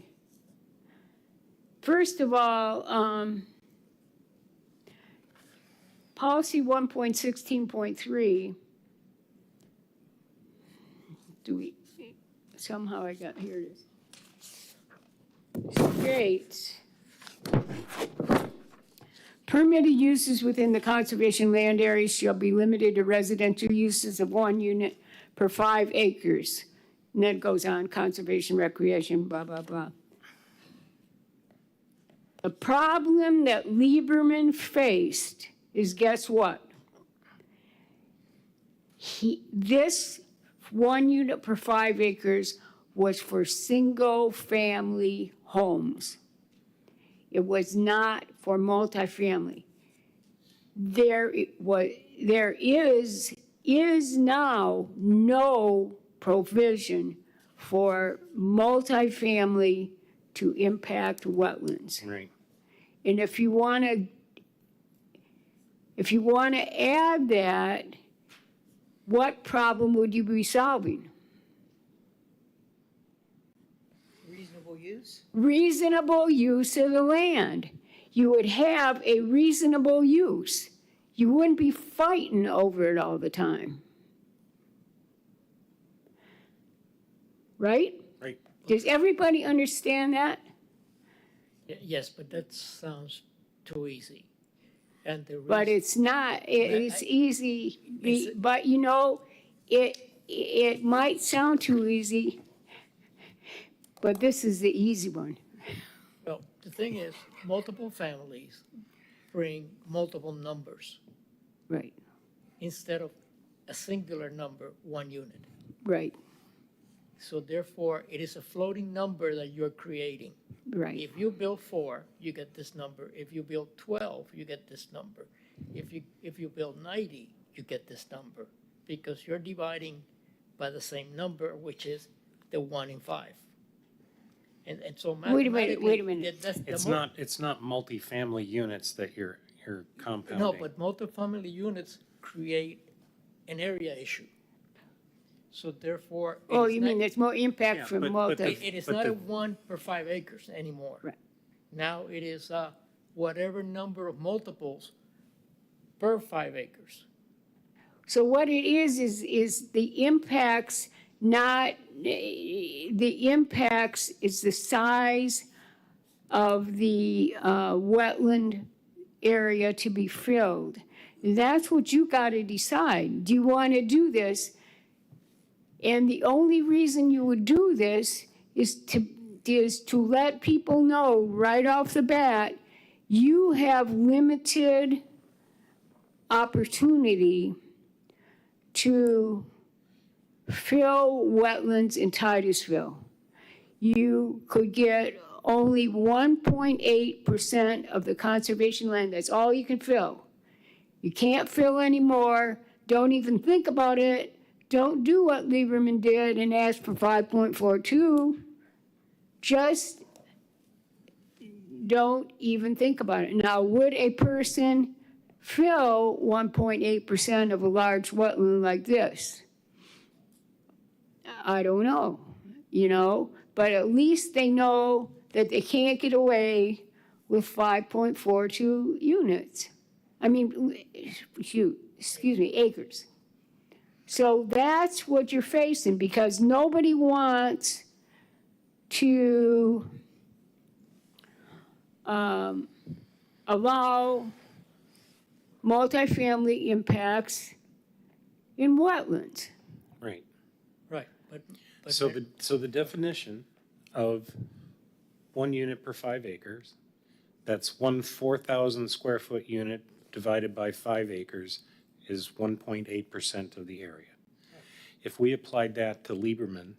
First of all, policy 1.16.3. Somehow I got, here it is. States, permitted uses within the conservation land areas shall be limited to residential uses of 1 unit per 5 acres. And then it goes on, conservation, recreation, blah, blah, blah. The problem that Lieberman faced is, guess what? This 1 unit per 5 acres was for single-family homes. It was not for multifamily. There is now no provision for multifamily to impact wetlands. Right. And if you want to add that, what problem would you be solving? Reasonable use? Reasonable use of the land. You would have a reasonable use. You wouldn't be fighting over it all the time. Right? Right. Does everybody understand that? Yes, but that sounds too easy. And the But reason, it's not, it's easy, It's- but you know, it might sound too easy, but this is the easy one. well, the thing is, multiple families bring multiple numbers Right, instead of a singular number, 1 unit. right, So therefore, it is a floating number that you're creating. right, If you build 4, you get this number. If you build 12, you get this number. If you build 90, you get this number, because you're dividing by the same number, which is the 1 in 5. And so Wait a minute, wait a mathematically, minute. that's the It's not multifamily units that you're compounding. No, but multifamily units create an area issue. So therefore. it oh, is you not- mean there's more impact Yeah, from but multi, It is But not the- a 1 per 5 acres anymore. Right. Now it is whatever number of multiples per 5 acres. so what it is the impacts, not, the impacts is the size of the wetland area to be filled. That's what you gotta decide. Do you wanna do this? And the only reason you would do this is to let people know right off the bat, you have limited opportunity to fill wetlands in Titusville. You could get only 1.8% of the conservation land. That's all you can fill. You can't fill any more. Don't even think about it. Don't do what Lieberman did and ask for 5.42. Just don't even think about it. Now, would a person fill 1.8% of a large wetland like this? I don't know, but at least they know that they can't get away with 5.42 units. Acres. So that's what you're facing, because nobody wants to allow multifamily impacts in wetlands. Right. Right, but So the definition of 1 unit per 5 acres, that's 1 4,000 square foot unit divided by 5 acres is 1.8% of the area. If we applied that to Lieberman,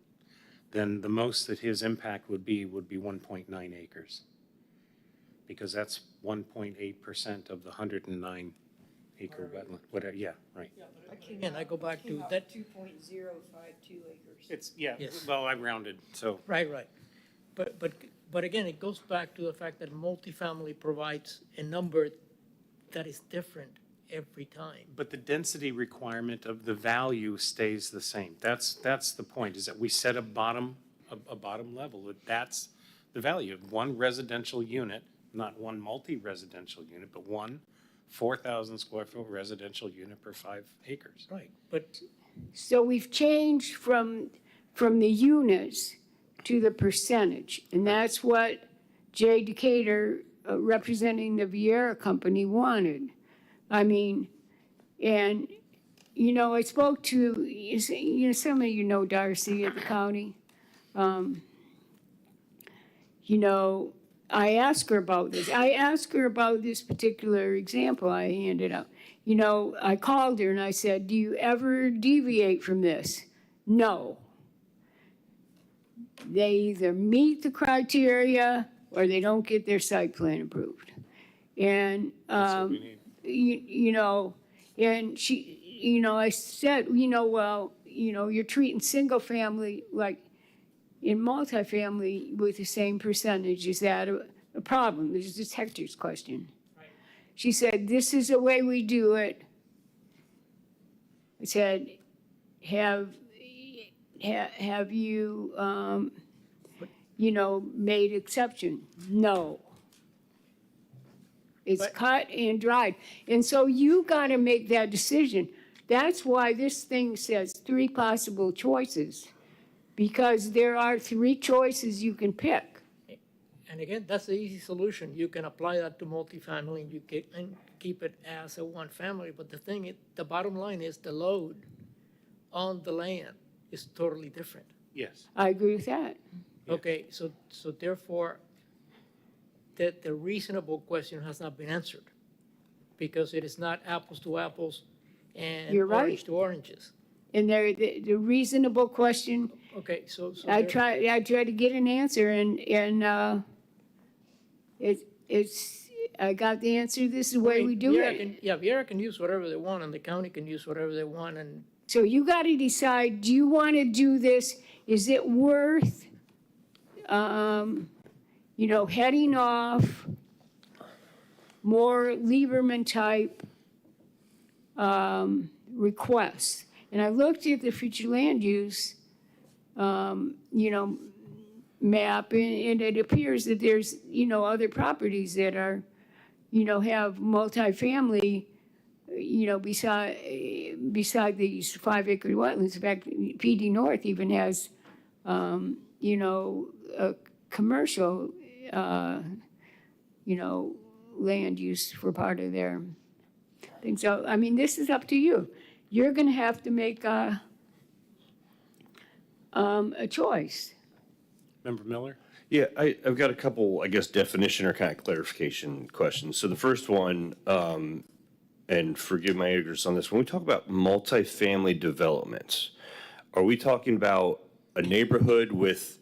then the most that his impact would be 1.9 acres. Because that's 1.8% of the 109 acre wetland, whatever, yeah, right. again, I go back to that. 2.052 acres. It's, yeah, Yes. well, I rounded, so. Right. But again, it goes back to the fact that multifamily provides a number that is different every time. But the density requirement of the value stays the same. That's the point, is that we set a bottom level, that's the value of one residential unit, not one multi-residential unit, but one 4,000 square foot residential unit per 5 acres. Right, but So we've changed from the units to the percentage, and that's what Jay Decatur, representing the Vieira Company, wanted. I mean, and, you know, I spoke to, you know, some of you know Darcy at the county. You know, I asked her about this. I asked her about this particular example I handed out. You know, I called her and I said, do you ever deviate from this? No. They either meet the criteria or they don't get their site plan approved. And, That's what we need. you know, and she, you know, I said, you know, well, you know, you're treating single family like in multifamily with the same percentage. Is that a problem? This is Hector's question. She said, this is the way we do it. I said, have you, you know, made exception? No. It's cut and dried. And so you got to make that decision. That's why this thing says 3 possible choices, because there are 3 choices you can pick. and again, that's the easy solution. You can apply that to multifamily and keep it as a one family. But the bottom line is the load on the land is totally different. Yes. I agree with that. Okay, so therefore, the reasonable question has not been answered because it is not apples to apples and You're right. orange to oranges. And the reasonable question, Okay, so I there- try to get an answer, and I got the answer. This is the way we do it. Vieira can use whatever they want, and the county can use whatever they want, and So you got to decide, do you want to do this? Is it worth, you know, heading off more Lieberman type requests? And I looked at the future land use, you know, map, and it appears that there's, you know, other properties that are, you know, have multifamily, you know, beside these 5-acre wetlands. In fact, PD North even has, you know, a commercial, you know, land use for part of their thing. So, I mean, this is up to you. You're going to have to make a choice. Member Miller? Yeah, I've got a couple, I guess, definition or kind of clarification questions. So the first one, and forgive my ignorance on this, when we talk about multifamily developments, are we talking about a neighborhood with,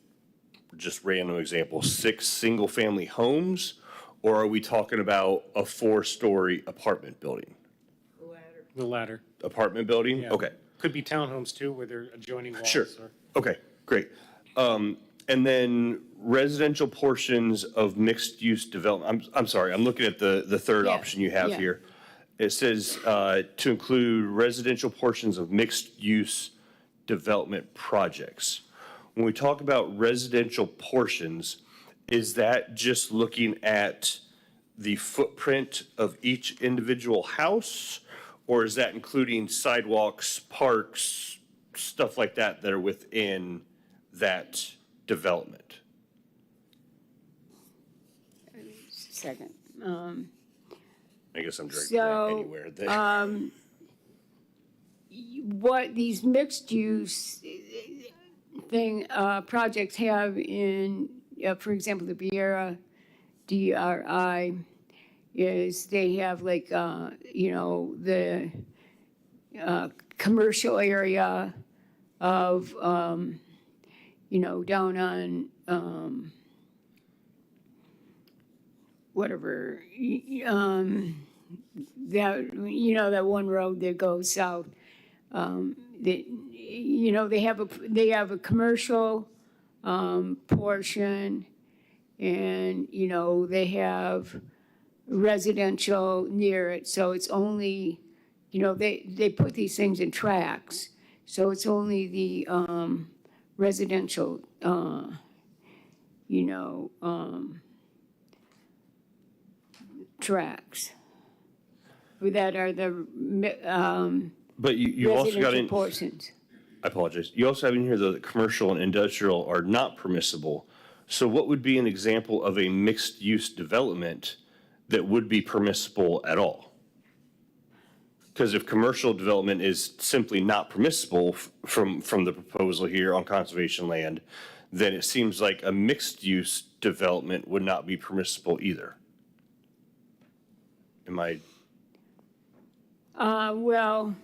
just random example, 6 single-family homes? Or are we talking about a 4-story apartment building? The latter. Apartment building? Yeah. Okay. Could be townhomes too, where they're adjoining walls. Sure. or- Okay, great. And then residential portions of mixed-use development, I'm sorry, I'm looking at the third Yeah, option you have yeah. here. It says to include residential portions of mixed-use development projects. When we talk about residential portions, is that just looking at the footprint of each individual house? Or is that including sidewalks, parks, stuff like that that are within that development? Second. I guess I'm directing So, that anywhere. That- What these mixed-use projects have in, for example, the Vieira DRI, is they have like, you know, the commercial area of, you know, down on, whatever, that, you know, that one road that goes south. You know, they have a commercial portion, and, you know, they have residential near it, so it's only, you know, they put these things in tracks, so it's only the residential you know, tracks. That are the, But you also got residential in, portions. I apologize. You also have in here that commercial and industrial are not permissible. So what would be an example of a mixed-use development that would be permissible at all? Because if commercial development is simply not permissible from the proposal here on conservation land, then it seems like a mixed-use development would not be permissible either. Am I, Well,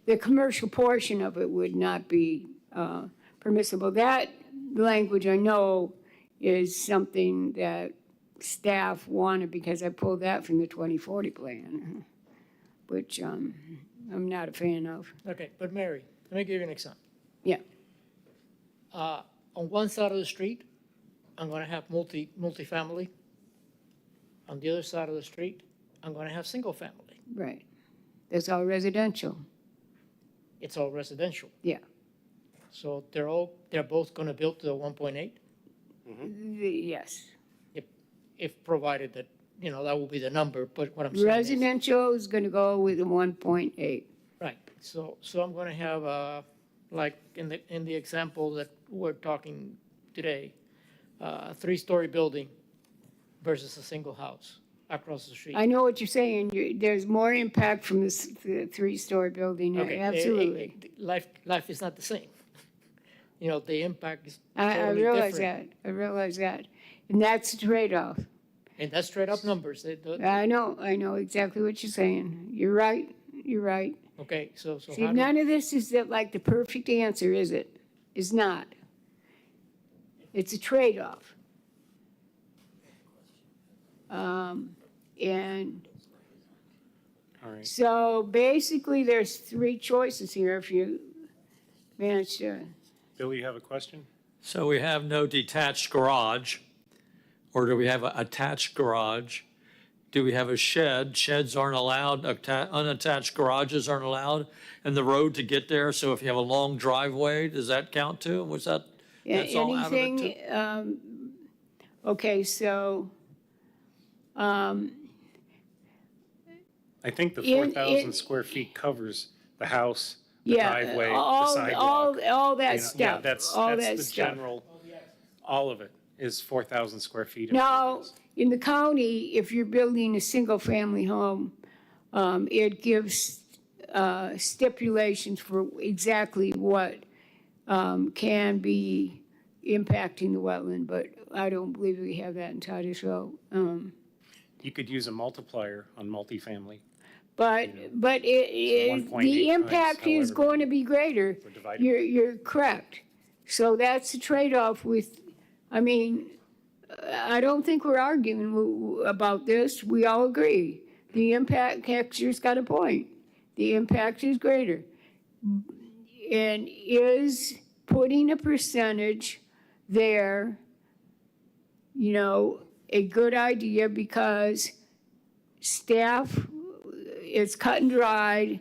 the commercial portion of it would not be permissible. That language I know is something that staff wanted because I pulled that from the 2040 plan, which I'm not a fan of. Okay, but Mary, let me give you an example. Yeah, On one side of the street, I'm gonna have multifamily. On the other side of the street, I'm gonna have single family. right. That's all residential. It's all residential. Yeah. So they're both gonna build to the 1.8, Yes. if provided that, you know, that will be the number, but what I'm saying is. Residential is going to go with a 1.8. Right, so I'm gonna have, like, in the example that we're talking today, a 3-story building versus a single house across the street. I know what you're saying. There's more impact from this the 3-story building. Okay, Absolutely. Life is not the same. You know, the impact is I totally realize different. that. I realize that. And that's the trade-off. And that's straight up numbers. I know exactly what you're saying. You're right. You're right. Okay, so See, how do, none of this is like the perfect answer, is it? It's not. It's a trade-off. And All right. so basically, there's 3 choices here if you manage to. Bill, you have a question? So we have no detached garage, or do we have an attached garage? Do we have a shed? Sheds aren't allowed, unattached garages aren't allowed, and the road to get there, so if you have a long driveway, does that count too? Was that, that's all out of it too? Anything, okay, so, I think the In- 4,000 in- square feet covers the house, the yeah, driveway, the all sidewalk. all that You know, Yeah, stuff, that's all that the stuff. general, all of it is 4,000 square feet. Now, impervious. in the county, if you're building a single-family home, it gives stipulations for exactly what can be impacting the wetland, but I don't believe we have that in Titusville. You could use a multiplier on multifamily. But the 1.8 impact times is however going to be greater. we're dividing. You're correct. So that's the trade-off with, I mean, I don't think we're arguing about this. We all agree. The impact, Hector's got a point. The impact is greater. And is putting a percentage there, you know, a good idea because staff, it's cut and dried,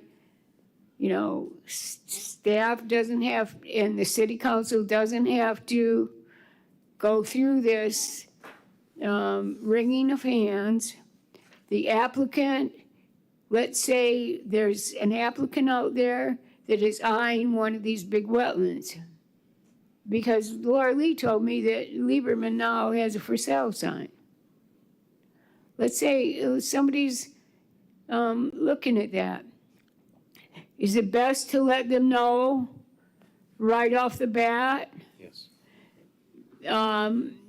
you know, staff doesn't have, and the city council doesn't have to go through this wringing of hands. The applicant, let's say there's an applicant out there that is eyeing one of these big wetlands. Because Laura Lee told me that Lieberman now has a for sale sign. Let's say somebody's looking at that. Is it best to let them know right off the bat, Yes.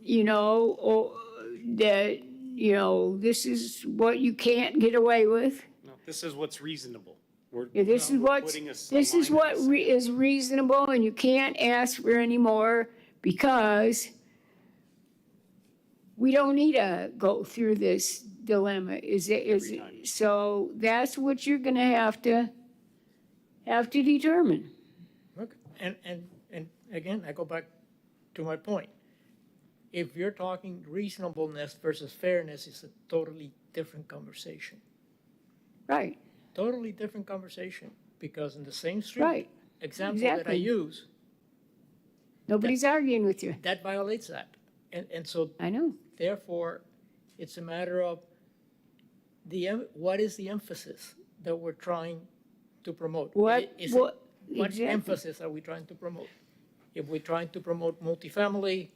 you know, or that, you know, this is what you can't get away with? No, this is what's reasonable. We're, Yeah, this is we're what's, putting a this is line what in the sand. is reasonable, and you can't ask for any more because we don't need to go through this dilemma. Every time. So that's what you're gonna have to determine. okay, and again, I go back to my point. If you're talking reasonableness versus fairness, it's a totally different conversation. Right, Totally different conversation, because in the same street. right. Example that I Exactly. use, Nobody's arguing with you. That violates that. And so I know. therefore, it's a matter of what is the emphasis that we're trying to promote? What exactly. Emphasis are we trying to promote? If we're trying to promote multifamily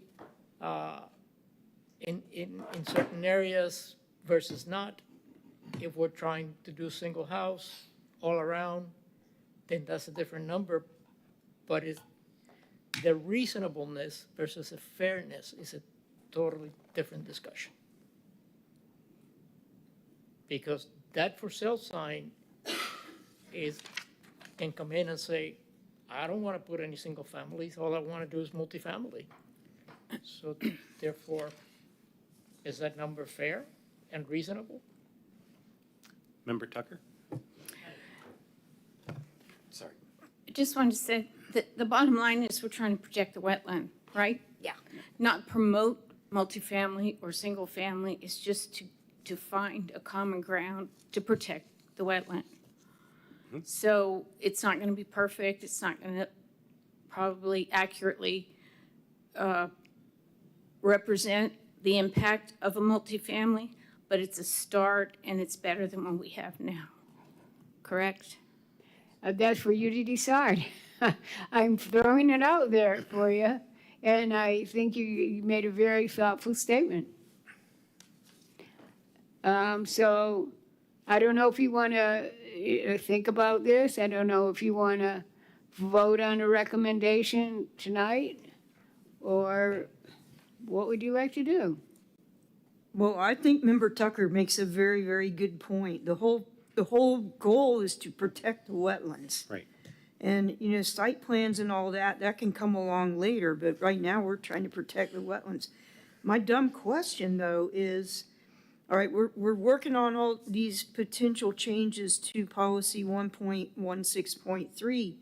in certain areas versus not, if we're trying to do single house all around, then that's a different number. But the reasonableness versus the fairness is a totally different discussion. Because that for sale sign can come in and say, I don't want to put any single families, all I want to do is multifamily. So therefore, is that number fair and reasonable? Member Tucker? Sorry. I just wanted to say that the bottom line is we're trying to protect the wetland, right? Yeah. Not promote multifamily or single family. It's just to find a common ground to protect the wetland. So it's not going to be perfect. It's not going to probably accurately represent the impact of a multifamily, but it's a start and it's better than what we have now. Correct? That's for you to decide. I'm throwing it out there for you, and I think you made a very thoughtful statement. So I don't know if you want to think about this. I don't know if you want to vote on a recommendation tonight, or what would you like to do? Well, I think Member Tucker makes a very, very good point. The whole goal is to protect the wetlands. Right. And, you know, site plans and all that can come along later, but right now we're trying to protect the wetlands. My dumb question, though, is, all right, we're working on all these potential changes to policy 1.16.3,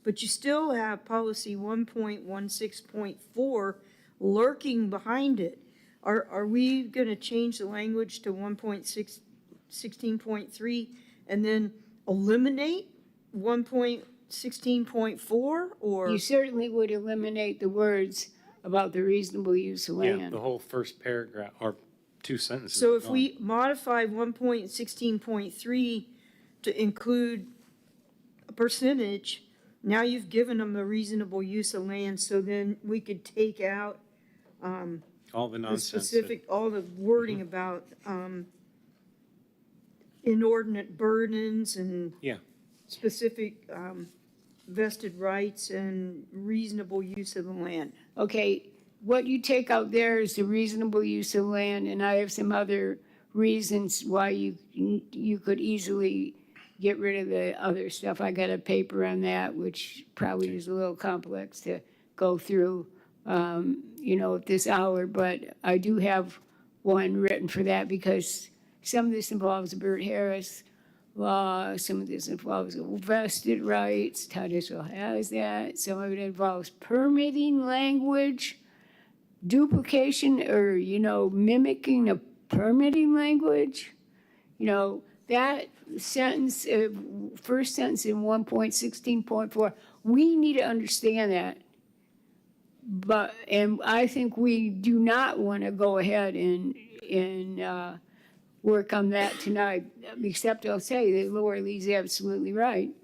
but you still have policy 1.16.4 lurking behind it. Are we going to change the language to 1.16.3 and then eliminate 1.16.4, or? You certainly would eliminate the words about the reasonable use of Yeah, land. the whole first paragraph, or 2 sentences. So are if gone. we modify 1.16.3 to include a percentage, now you've given them a reasonable use of land, so then we could take out All the the nonsense. specific, all the wording about inordinate burdens and Yeah. specific vested rights and reasonable use of the land. Okay, what you take out there is the reasonable use of land, and I have some other reasons why you could easily get rid of the other stuff. I got a paper on that, which probably is a little complex to go through, at this hour, but I do have one written for that because some of this involves Bert Harris law, some of this involves vested rights, Titusville has that, some of it involves permitting language, duplication or, mimicking a permitting language. That sentence, first sentence in 1.16.4, we need to understand that. And I think we do not want to go ahead and work on that tonight, except I'll say that Laura Lee's absolutely right.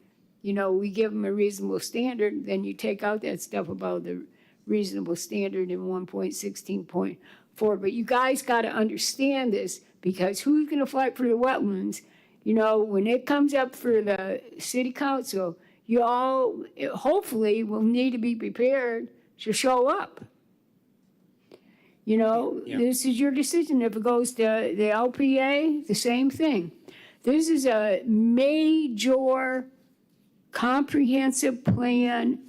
We give them a reasonable standard, then you take out that stuff about the reasonable standard in 1.16.4. But you guys got to understand this, because who's going to fight for the wetlands? When it comes up for the city council, you all hopefully will need to be prepared to show up. This is your decision. If it goes to the LPA, the same thing. This is a major comprehensive plan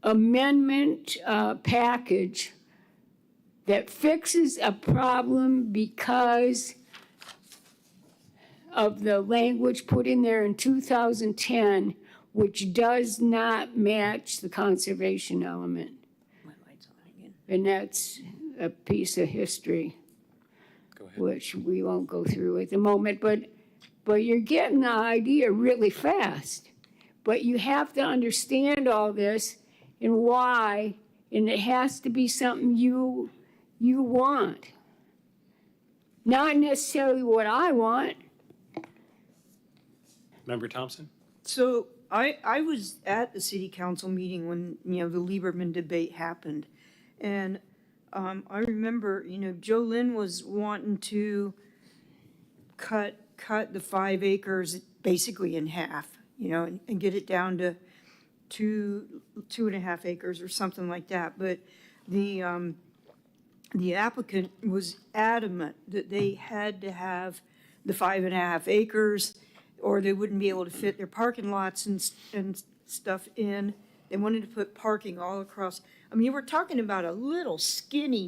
amendment package that fixes a problem because of the language put in there in 2010, which does not match the conservation element. And that's a piece of history, Go ahead. which we won't go through at the moment, but you're getting the idea really fast. but you have to understand all this and why, and it has to be something you want. Not necessarily what I want. Member Thompson? So I was at the city council meeting when, the Lieberman debate happened. And I remember, Joe Lynn was wanting to cut the 5 acres basically in half, and get it down to 2.5 acres or something like that. But the applicant was adamant that they had to have the 5.5 acres or they wouldn't be able to fit their parking lots and stuff in. They wanted to put parking all across. I mean, we're talking about a little skinny,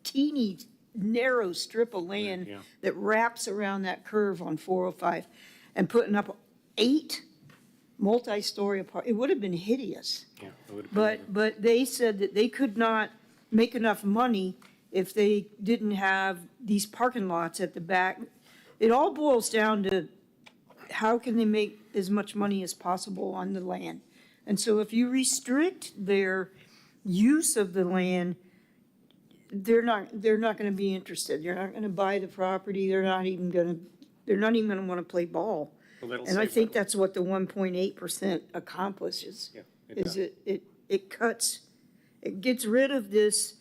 teeny narrow strip of land Yeah. that wraps around that curve on 405 and putting up 8 multi-story apart. It would have been hideous. Yeah. It would have been- But they said that they could not make enough money if they didn't have these parking lots at the back. It all boils down to how can they make as much money as possible on the land? And so if you restrict their use of the land, they're not gonna be interested. They're not gonna buy the property. They're not even gonna wanna play ball. Well, that'll And I save think that. that's what the 1.8% accomplishes. Yeah, Is does. it gets rid of this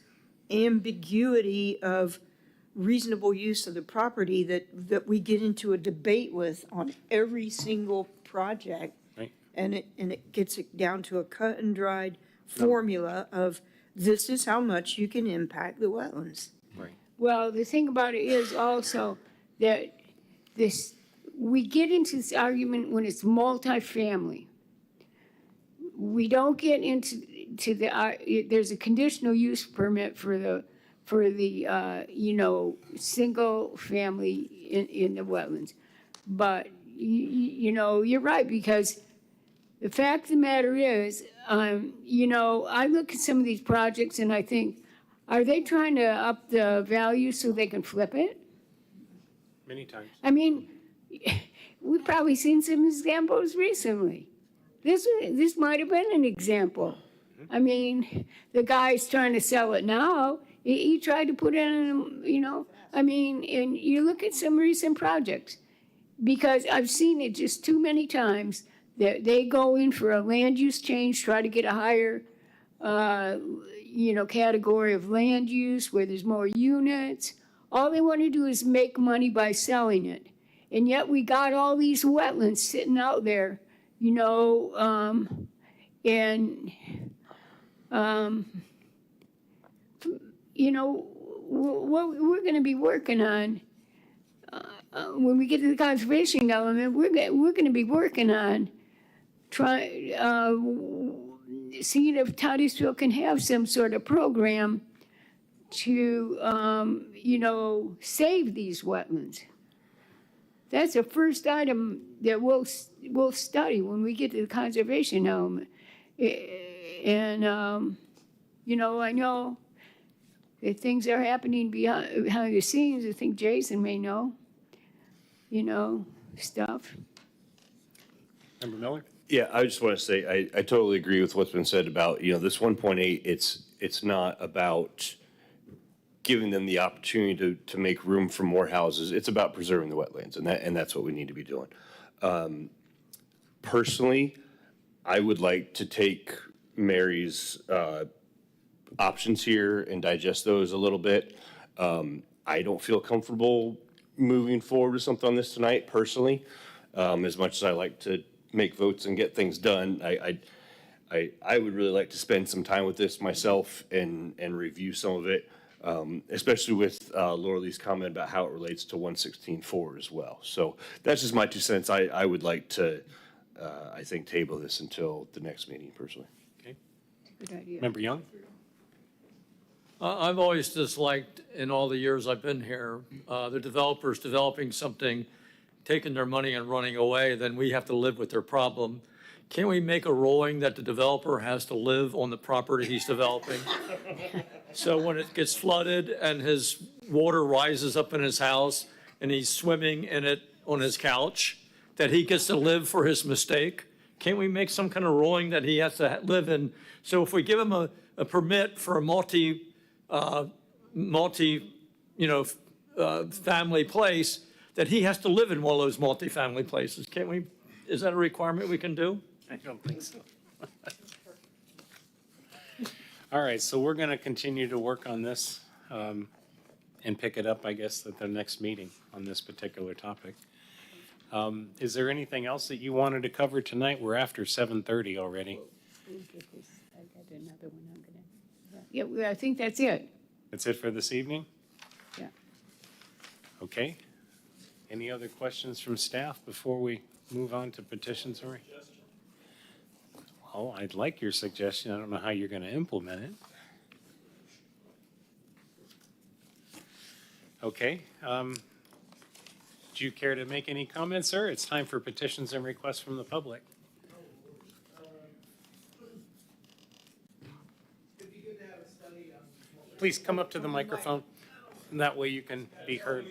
ambiguity of reasonable use of the property that we get into a debate with on every single project. Right. And it gets it down to a cut and dried formula of this is how much you can impact the wetlands. Right. Well, the thing about it is also that we get into this argument when it's multifamily. We don't get into there's a conditional use permit for the single family in the wetlands. But, you're right, because the fact of the matter is, I look at some of these projects and I think, are they trying to up the value so they can flip it? Many times. I mean, we've probably seen some examples recently. This might have been an example. I mean, the guy's trying to sell it now. He tried to put in, and you look at some recent projects, because I've seen it just too many times that they go in for a land use change, try to get a higher, category of land use where there's more units. All they want to do is make money by selling it. And yet we got all these wetlands sitting out there, what we're going to be working on when we get to the conservation element, we're going to be working on seeing if Titusville can have some sort of program to, save these wetlands. That's the first item that we'll study when we get to the conservation element. And, I know that things are happening behind the scenes. I think Jason may know, stuff. Member Miller? Yeah, I just want to say, I totally agree with what's been said about, this 1.8, it's not about giving them the opportunity to make room for more houses. It's about preserving the wetlands, and that's what we need to be doing. Personally, I would like to take Mary's options here and digest those a little bit. I don't feel comfortable moving forward with something on this tonight, personally. As much as I like to make votes and get things done, I would really like to spend some time with this myself and review some of it, especially with Laura Lee's comment about how it relates to 116.4 as well. So that's just my 2 cents. I would like to, I think, table this until the next meeting, personally. Okay. Good idea. Member Young? I've always disliked, in all the years I've been here, the developers developing something, taking their money and running away, then we have to live with their problem. Can't we make a ruling that the developer has to live on the property he's developing? So when it gets flooded and his water rises up in his house and he's swimming in it on his couch, that he gets to live for his mistake? Can't we make some kind of ruling that he has to live in? So if we give him a permit for a family place, that he has to live in one of those multi-family places. Can't we, is that a requirement we can do? I don't think so. All right, so we're going to continue to work on this and pick it up, I guess, at the next meeting on this particular topic. Is there anything else that you wanted to cover tonight? We're after 7:30 already. Yeah, I think that's it. That's it for this evening? Yeah. Okay. Any other questions from staff before we move on to petitions? Well, I'd like your suggestion. I don't know how you're going to implement it. Okay. Do you care to make any comments, sir? It's time for petitions and requests from the public. Please come up to the microphone, and that way you can be heard.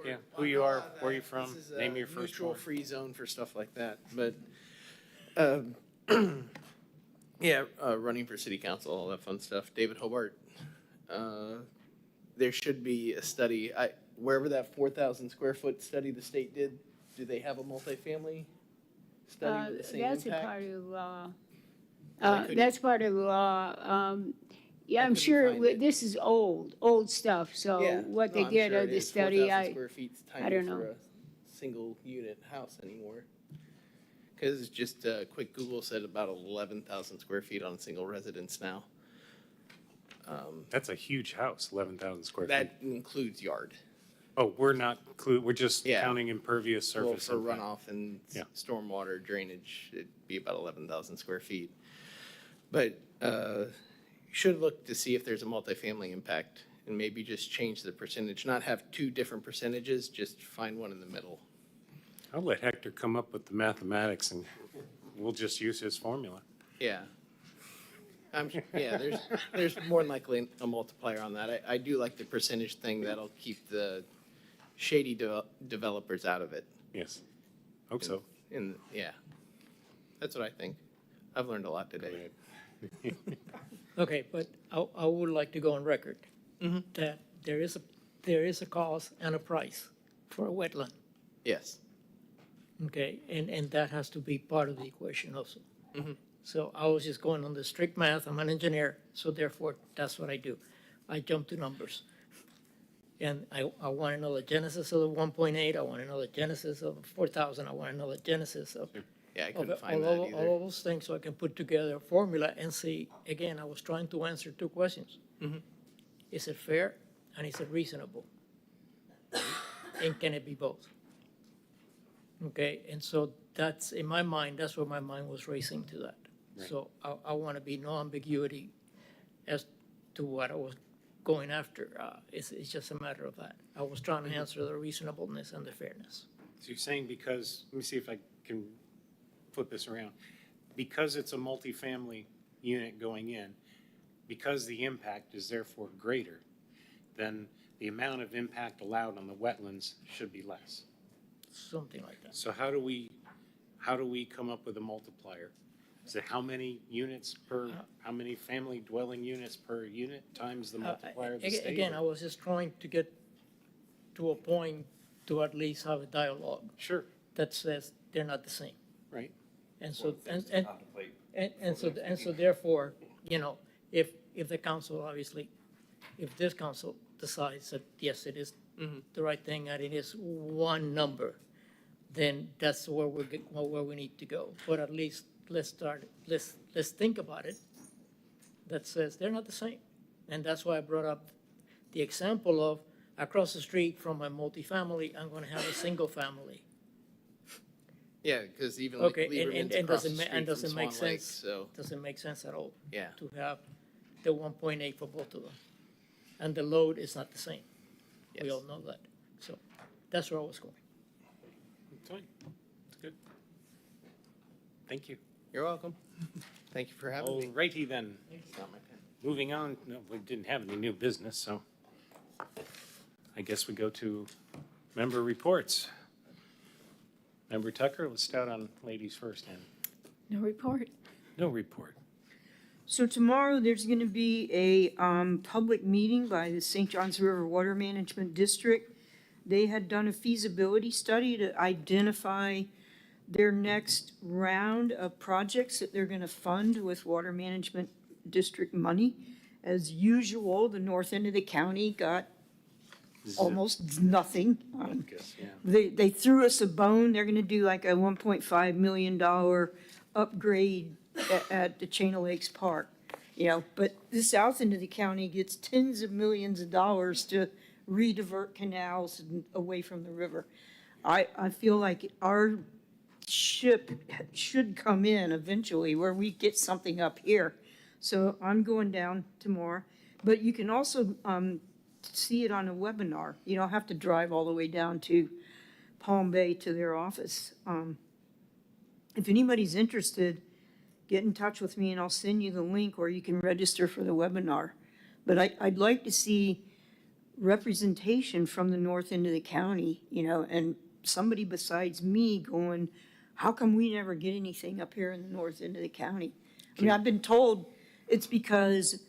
Yeah, who you are, where you from, This is name a your first neutral one. free zone for stuff like that, but, yeah, running for city council, all that fun stuff. David Hobart. There should be a study, wherever that 4,000 square foot study the state did, do they have a multifamily study with the same That's a impact? part of law. I couldn't- That's part of law. Yeah, I'm couldn't sure find it. this is old stuff, so Yeah, what no, they I'm did sure of it the is. study, 4,000 square feet's tiny don't for know. a single unit house anymore. Because just a quick Google said about 11,000 square feet on a single residence now. That's a huge house, 11,000 square feet. That includes yard. Oh, we're just Yeah. counting impervious Well, surface. for impact. runoff and Yeah. stormwater drainage, it'd be about 11,000 square feet. But you should look to see if there's a multifamily impact and maybe just change the percentage, not have two different percentages, just find one in the middle. I'll let Hector come up with the mathematics and we'll just use his formula. Yeah. There's more than likely a multiplier on that. I do like the percentage thing. That'll keep the shady developers out of it. Yes. Hope so. And, yeah, that's what I think. I've learned a lot today. Okay, but I would like to go on record that there is a cost and a price for a wetland, Yes. okay? And that has to be part of the equation also. So I was just going on the strict math. I'm an engineer, so therefore, that's what I do. I jump to numbers. And I want to know the genesis of the 1.8, I want to know the genesis of 4,000, I want to know the genesis of Yeah, I of couldn't it, find all that of- either. all of those things, so I can put together a formula and see, again, I was trying to answer two questions. Is it fair and is it reasonable? And can it be both? Okay, and so that's, in my mind, that's where my mind was racing to that. So I want to be no ambiguity as to what I was going after. It's just a matter of that. I was trying to answer the reasonableness and the fairness. So you're saying because, let me see if I can flip this around. Because it's a multifamily unit going in, because the impact is therefore greater, then the amount of impact allowed on the wetlands should be less. Something like that. So how do we come up with a multiplier? Is it how many units per, how many family dwelling units per unit times the multiplier of the state? Again, I was just trying to get to a point to at least have a dialogue Sure, that says they're not the same. right. And so, and so therefore, you know, if the council, obviously, if this council decides that, yes, it is the right thing and it is one number, then that's where where we need to go. But at least let's think about it. That says they're not the same. And that's why I brought up the example of across the street from a multifamily, I'm gonna have a single family. Yeah, because even like Okay, Lieberman's and across the doesn't street and from doesn't make Swan Lake, sense. so, Doesn't make sense at all yeah. to have the 1.8 for both of them. And the load is not the same. We Yes. all know that. So that's where I was going. It's fine. It's good. Thank you. You're welcome. Thank you for having me. Alrighty then. It's not my pen. Moving on, no, we didn't have any new business, so I guess we go to member reports. Member Tucker, let's start on ladies first then. No report. No report. So tomorrow, there's going to be a public meeting by the St. Johns River Water Management District. They had done a feasibility study to identify their next round of projects that they're going to fund with Water Management District money. As usual, the north end of the county got almost nothing. Guess, yeah. They threw us a bone. They're going to do like a $1.5 million upgrade at the Chain of Lakes Park, but the south end of the county gets tens of millions of dollars to re-divert canals away from the river. I feel like our ship should come in eventually where we get something up here. So I'm going down tomorrow, but you can also see it on a webinar. You don't have to drive all the way down to Palm Bay to their office. If anybody's interested, get in touch with me and I'll send you the link where you can register for the webinar. But I'd like to see representation from the north end of the county, and somebody besides me going, how come we never get anything up here in the north end of the county? I mean, I've been told it's because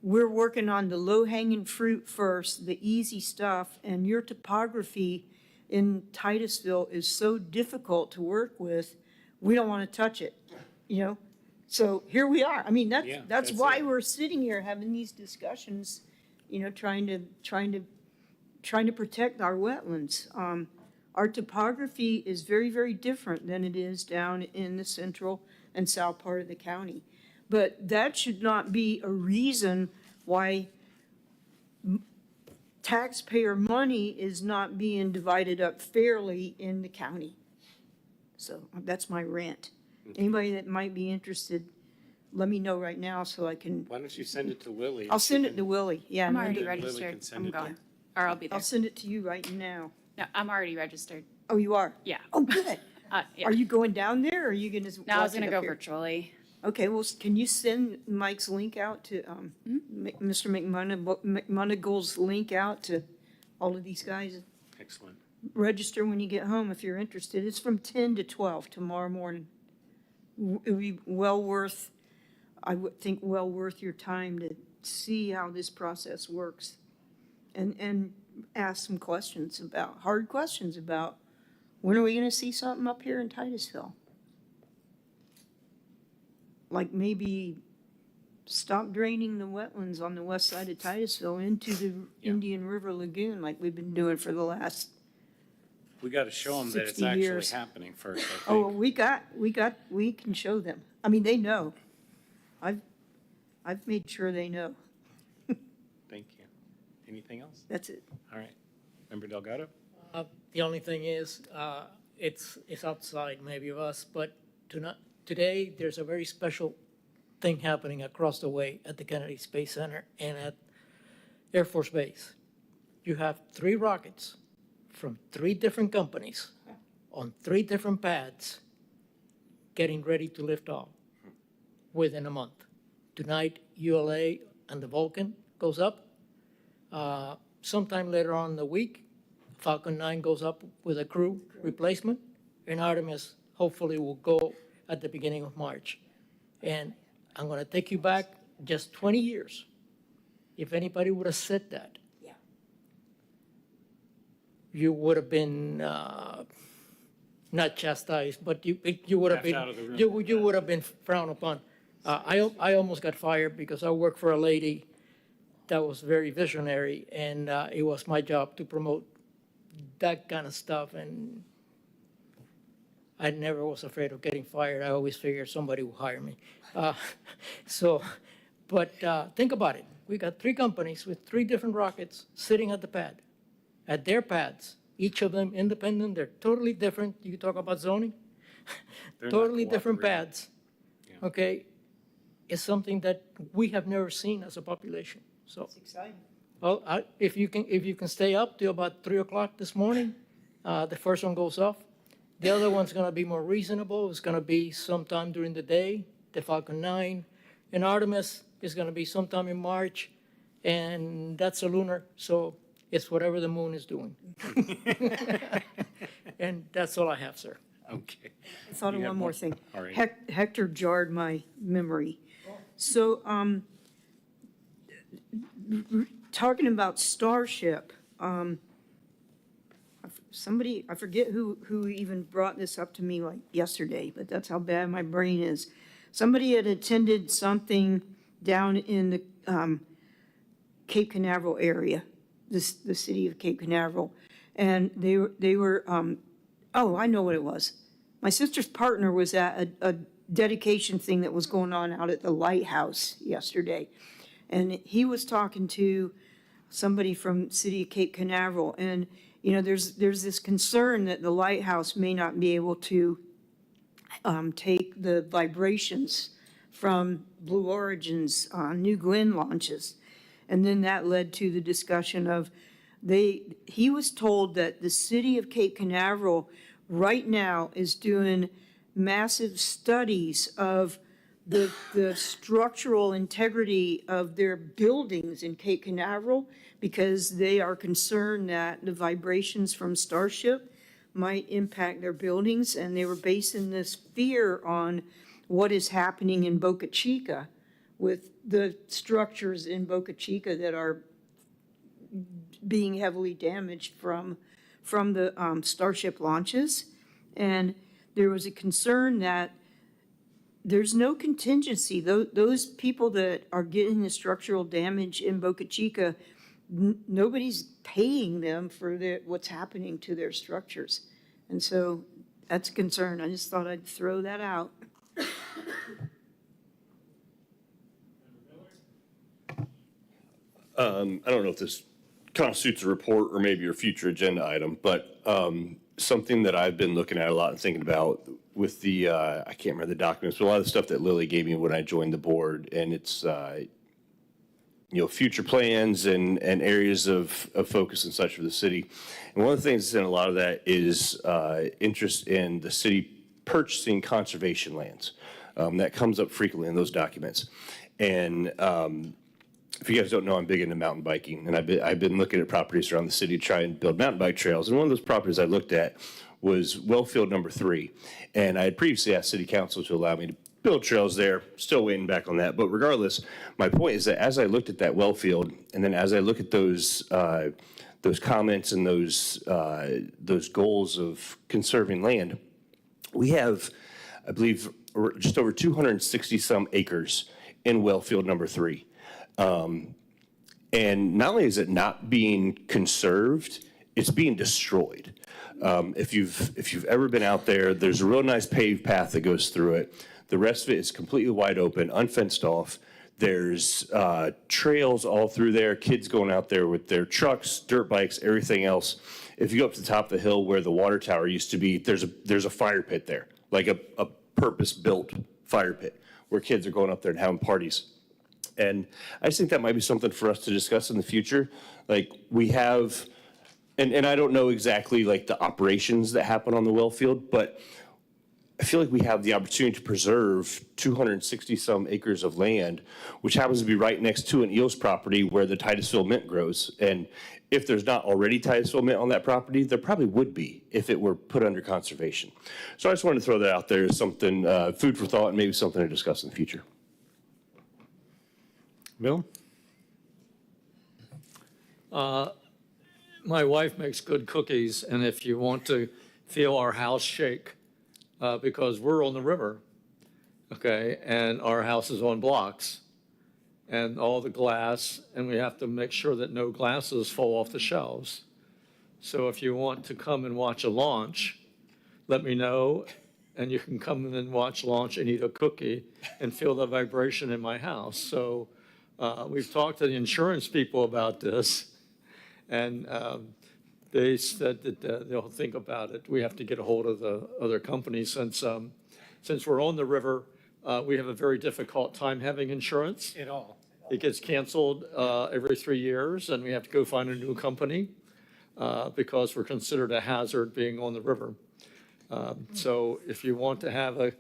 we're working on the low-hanging fruit first, the easy stuff, and your topography in Titusville is so difficult to work with, we don't want to touch it, So here we are. I mean, Yeah, that's that's why it. we're sitting here having these discussions, trying to protect our wetlands. Our topography is very, very different than it is down in the central and south part of the county. But that should not be a reason why taxpayer money is not being divided up fairly in the county. So that's my rant. Anybody that might be interested, let me know right now so I can, Why don't you send it to Lily? I'll send it to Willie, yeah. I'm and already Lily registered. can send I'm it to- going. Or I'll be there. I'll send it to you right now. No, I'm already registered. Oh, you are? Yeah. Oh, good. Yeah. Are you going down there or are you gonna? No, I was watch it gonna up go here? virtually. Okay, well, can you send Mike's link out to, Mr. McMonagle's link out to all of these guys? Excellent. Register when you get home if you're interested. It's from 10 to 12 tomorrow morning. It would be well worth, I would think, well worth your time to see how this process works. And ask some questions about, hard questions about, when are we gonna see something up here in Titusville? Like maybe stop draining the wetlands on the west side of Titusville into the Yeah. Indian River Lagoon like we've been doing for the last, We got to show them that it's 60 actually years. happening first, I oh, think. we can show them. I mean, they know. I've made sure they know. Thank you. Anything else? That's it. All right. Member Delgado? The only thing is, it's outside maybe of us, but today, there's a very special thing happening across the way at the Kennedy Space Center and at Air Force Base. You have 3 rockets from 3 different companies on 3 different pads getting ready to lift off within a month. Tonight, ULA and the Vulcan goes up. Sometime later on in the week, Falcon 9 goes up with a crew replacement, and Artemis hopefully will go at the beginning of March. And I'm going to take you back just 20 years. If anybody would have said that, you would have been not chastised, but you would have Laughed out of the room. been you would have been frowned upon. I almost got fired because I worked for a lady that was very visionary, and it was my job to promote that kind of stuff. And I never was afraid of getting fired. I always figured somebody would hire me. But think about it. We got 3 companies with 3 different rockets sitting at the pad, at their pads, each of them independent. They're totally different. You talk about zoning, They're not totally different cooperating. pads. Yeah. Okay, it's something that we have never seen as a population. So, It's exciting. well, if you can stay up till about 3 o'clock this morning, the first one goes off. The other one's gonna be more reasonable. It's gonna be sometime during the day, the Falcon 9. And Artemis is gonna be sometime in March, and that's a lunar, so it's whatever the moon is doing. And that's all I have, sir. Okay. I thought of You have one more one? thing. All right. Hector jarred my memory. So, talking about Starship, somebody, I forget who even brought this up to me like yesterday, but that's how bad my brain is. Somebody had attended something down in the Cape Canaveral area, the city of Cape Canaveral, and they were oh, I know what it was. My sister's partner was at a dedication thing that was going on out at the lighthouse yesterday. And he was talking to somebody from city of Cape Canaveral. And, you know, there's this concern that the lighthouse may not be able to take the vibrations from Blue Origin's New Glenn launches. And then that led to the discussion of he was told that the city of Cape Canaveral right now is doing massive studies of the structural integrity of their buildings in Cape Canaveral because they are concerned that the vibrations from Starship might impact their buildings, and they were basing this fear on what is happening in Boca Chica with the structures in Boca Chica that are being heavily damaged from the Starship launches. And there was a concern that there's no contingency. Those people that are getting the structural damage in Boca Chica, nobody's paying them for what's happening to their structures. And so that's a concern. I just thought I'd throw that out. I don't know if this constitutes a report or maybe your future agenda item, but something that I've been looking at a lot and thinking about with the, I can't remember the documents, but a lot of the stuff that Lily gave me when I joined the board, and it's, you know, future plans and areas of focus and such for the city. And one of the things that's in a lot of that is interest in the city purchasing conservation lands. That comes up frequently in those documents. And if you guys don't know, I'm big into mountain biking, and I've been looking at properties around the city to try and build mountain bike trails. And one of those properties I looked at was Wellfield number 3. And I had previously asked city council to allow me to build trails there, still waiting back on that. But regardless, my point is that as I looked at that Wellfield, and then as I look at those comments and those goals of conserving land, we have, I believe, just over 260 some acres in Wellfield number 3. And not only is it not being conserved, it's being destroyed. If you've ever been out there, there's a real nice paved path that goes through it. The rest of it is completely wide open, unfenced off. There's trails all through there, kids going out there with their trucks, dirt bikes, everything else. If you go up to the top of the hill where the water tower used to be, there's a fire pit there, like a purpose-built fire pit where kids are going up there and having parties. And I just think that might be something for us to discuss in the future. Like we have, and I don't know exactly like the operations that happen on the well field, but I feel like we have the opportunity to preserve 260 some acres of land, which happens to be right next to an Eels property where the Titusville mint grows. And if there's not already Titusville mint on that property, there probably would be if it were put under conservation. So I just wanted to throw that out there as something, food for thought, and maybe something to discuss in the future. Bill? My wife makes good cookies, and if you want to feel our house shake, because we're on the river, okay, and our house is on blocks, and all the glass, and we have to make sure that no glasses fall off the shelves. So if you want to come and watch a launch, let me know, and you can come in and watch launch and eat a cookie and feel the vibration in my house. So we've talked to the insurance people about this, and they said that they'll think about it. We have to get a hold of the other company since we're on the river. We have a very difficult time having insurance. At all. It gets canceled every 3 years, and we have to go find a new company because we're considered a hazard being on the river. So if you want to have a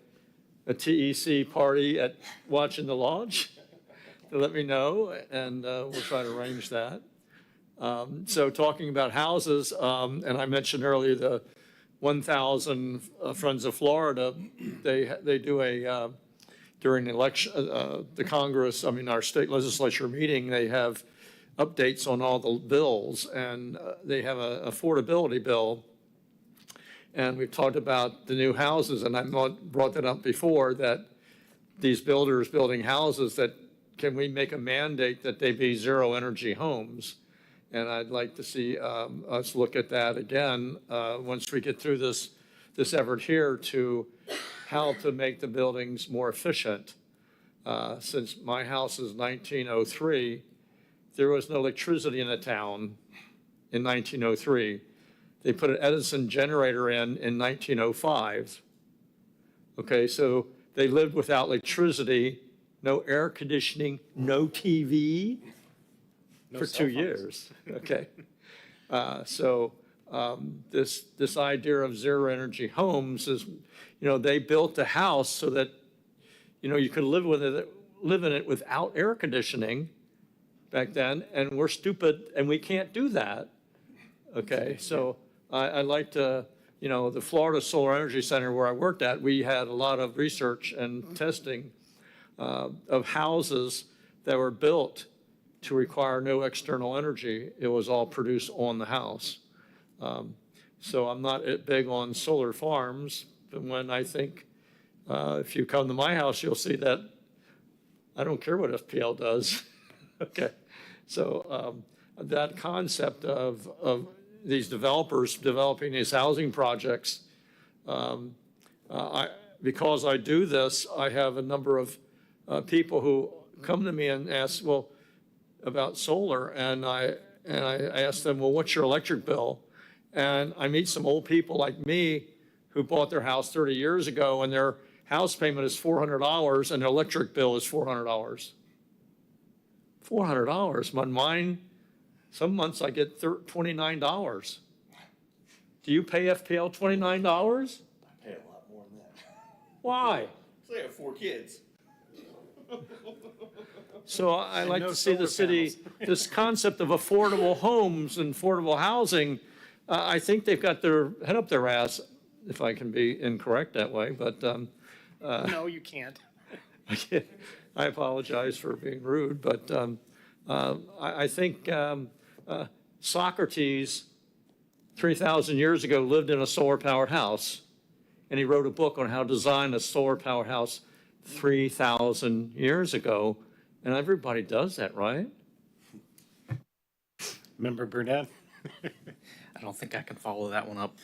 TEC party at watching the launch, let me know, and we'll try to arrange that. So talking about houses, and I mentioned earlier 1,000 Friends of Florida, they do a, during the election, the Congress, I mean, our state legislature meeting, they have updates on all the bills, and they have an affordability bill. And we've talked about the new houses, and I brought that up before, that these builders building houses, that can we make a mandate that they be zero energy homes? And I'd like to see us look at that again once we get through this effort here to how to make the buildings more efficient. Since my house is 1903, there was no electricity in the town in 1903. They put an Edison generator in 1905. Okay, so they lived without electricity, no air conditioning, no TV for 2 years. Okay, this idea of zero energy homes is, they built a house so that, you could live in it without air conditioning back then, and we're stupid and we can't do that. Okay, so I'd like to, the Florida Solar Energy Center where I worked at, we had a lot of research and testing of houses that were built to require no external energy. It was all produced on the house. So I'm not big on solar farms, but when I think, if you come to my house, you'll see that I don't care what FPL does. Okay, so that concept of these developers developing these housing projects, because I do this, I have a number of people who come to me and ask, well, about solar, and I ask them, well, what's your electric bill? And I meet some old people like me who bought their house 30 years ago, and their house payment is $400, and their electric bill is $400. $400. On mine, some months I get $29. Do you pay FPL $29? I pay a lot more than that. Why? Because I have 4 kids. So I like no to see the solar city, this concept of affordable homes and affordable housing, I think they've got their head up their ass, if I can be incorrect that way, but No, you can't. I apologize for being rude, but I think Socrates, 3,000 years ago, lived in a solar-powered house, and he wrote a book on how to design a solar-powered house 3,000 years ago, and everybody does that, right? Member Burnett? I don't think I can follow that one up.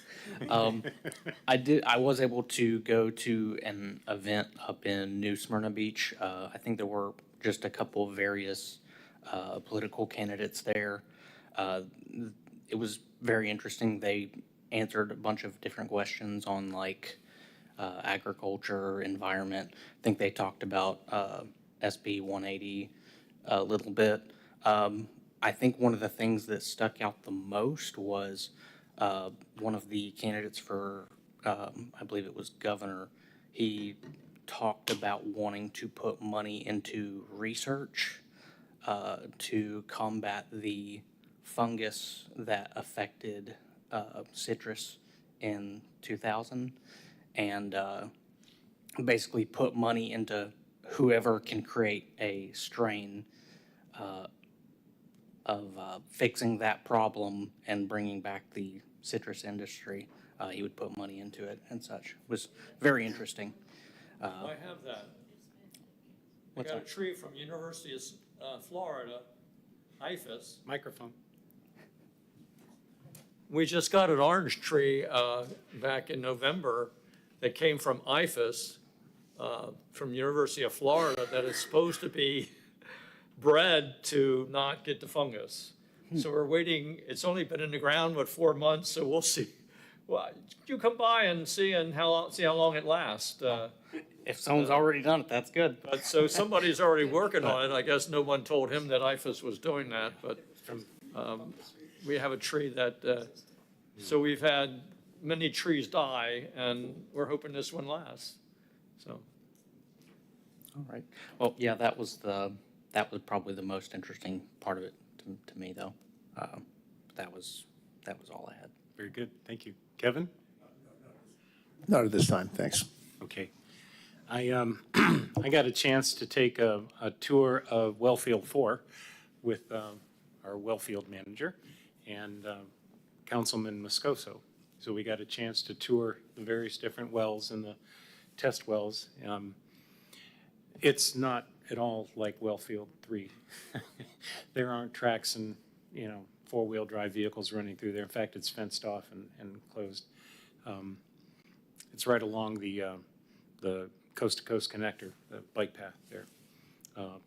I was able to go to an event up in New Smyrna Beach. I think there were just a couple of various political candidates there. It was very interesting. They answered a bunch of different questions on agriculture, environment. I think they talked about SB 180 a little bit. I think one of the things that stuck out the most was one of the candidates for, I believe it was governor, he talked about wanting to put money into research to combat the fungus that affected citrus in 2000, and basically put money into whoever can create a strain of fixing that problem and bringing back the citrus industry. He would put money into it and such. It was very interesting. I have that. I got a tree from University of Florida, IFAS. Microphone. We just got an orange tree back in November that came from IFAS, from University of Florida, that is supposed to be bred to not get the fungus. So we're waiting. It's only been in the ground, 4 months, so we'll see. Well, you come by and see how long it lasts. If someone's already done it, that's good. But so somebody's already working on it. I guess no one told him that IFAS was doing that, but we have a tree that, so we've had many trees die, and we're hoping this one lasts, so. All right. Well, yeah, that was probably the most interesting part of it to me, though. That was all I had. Very good. Thank you. Kevin? Not at this time, thanks. Okay. I I got a chance to take a tour of Wellfield 4 with our Wellfield manager and Councilman Moscoso. So we got a chance to tour the various different wells and the test wells. It's not at all like Wellfield 3. There aren't tracks and, you know, four-wheel drive vehicles running through there. In fact, it's fenced off and closed. It's right along the coast-to-coast connector, the bike path there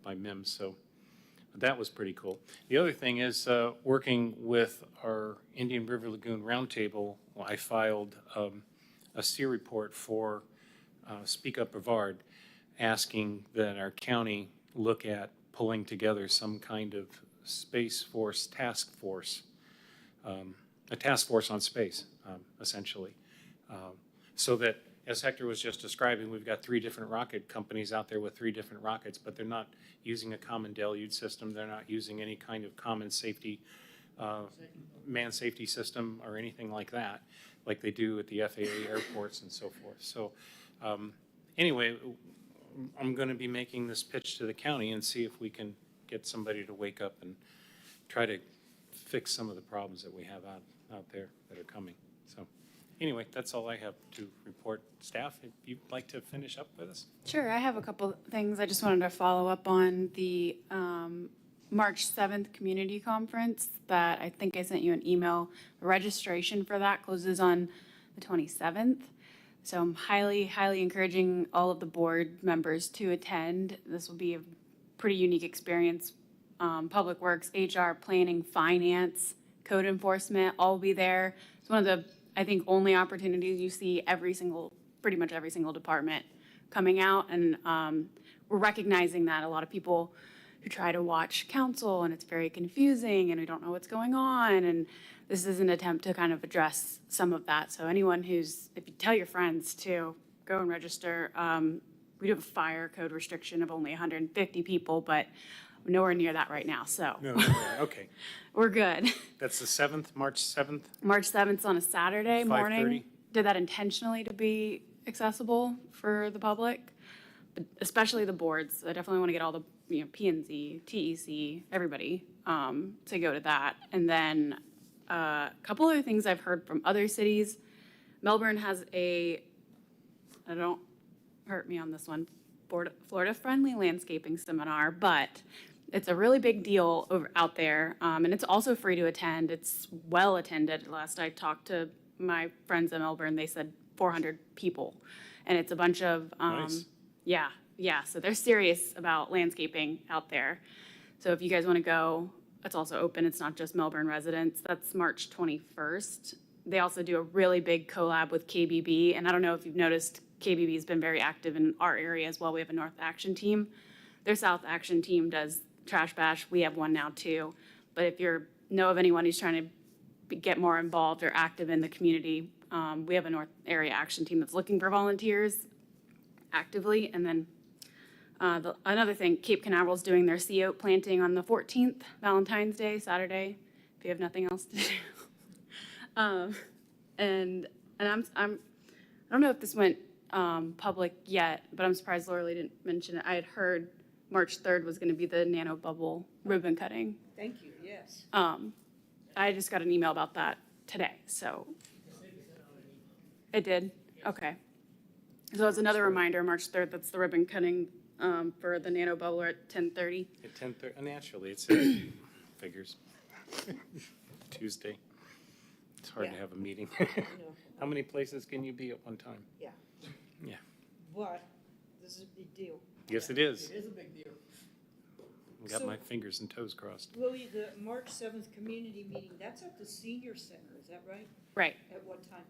by MIMS. So that was pretty cool. The other thing is working with our Indian River Lagoon Roundtable, I filed a SEER report for Speak Up Brevard, asking that our county look at pulling together some kind of Space Force task force, a task force on space, essentially. So that, as Hector was just describing, we've got 3 different rocket companies out there with 3 different rockets, but they're not using a common deluge system. They're not using any kind of common safety, man safety system or anything like that, like they do at the FAA airports and so forth. So anyway, I'm going to be making this pitch to the county and see if we can get somebody to wake up and try to fix some of the problems that we have out there that are coming. So anyway, that's all I have to report. Staff, if you'd like to finish up with us? Sure, I have a couple things. I just wanted to follow up on the March 7th community conference that I think I sent you an email. The registration for that closes on the 27th. So I'm highly encouraging all of the board members to attend. This will be a pretty unique experience. Public Works, HR, Planning, Finance, Code Enforcement, all will be there. It's one of the, I think, only opportunities you see pretty much every single department coming out. And we're recognizing that a lot of people who try to watch council and it's very confusing and we don't know what's going on. And this is an attempt to kind of address some of that. So anyone if you tell your friends to go and register, we do have a fire code restriction of only 150 people, but we're nowhere near that right now. So No, okay. we're good. That's the 7th, March 7th? March 7th 's on a Saturday 5:30? morning. Did that intentionally to be accessible for the public, but especially the boards. I definitely want to get all the P&Z, TEC, everybody to go to that. And then a couple other things I've heard from other cities. Melbourne has don't hurt me on this one, Florida-friendly landscaping seminar, but it's a really big deal out there, and it's also free to attend. It's well attended. Last I talked to my friends in Melbourne, they said 400 people, and it's a bunch of Nice. yeah. So they're serious about landscaping out there. So if you guys want to go, it's also open. It's not just Melbourne residents. That's March 21st. They also do a really big collab with KBB, and I don't know if you've noticed, KBB has been very active in our area as well. We have a North Action team. Their South Action team does Trash Bash. We have one now too. But if you know of anyone who's trying to get more involved or active in the community, we have a North Area Action team that's looking for volunteers actively. And then another thing, Cape Canaveral's doing their sea oak planting on the 14th, Valentine's Day, Saturday, if you have nothing else to do. And I don't know if this went public yet, but I'm surprised Laura Lee didn't mention it. I had heard March 3rd was going to be the nano bubble ribbon cutting. Thank you, yes. I just got an email about that today, so. It did? Okay. So it's another reminder, March 3rd, that's the ribbon cutting for the nano bubble at 10:30. At 10:30, naturally, it's figures. Tuesday. It's hard to Yeah. have a meeting. know. How many places can you be at one time? Yeah. Yeah. But this is a big deal. Yes, it is. It is a big deal. Got So- my fingers and toes crossed. Willie, the March 7th community meeting, that's at the senior center, is that right? Right. At what time?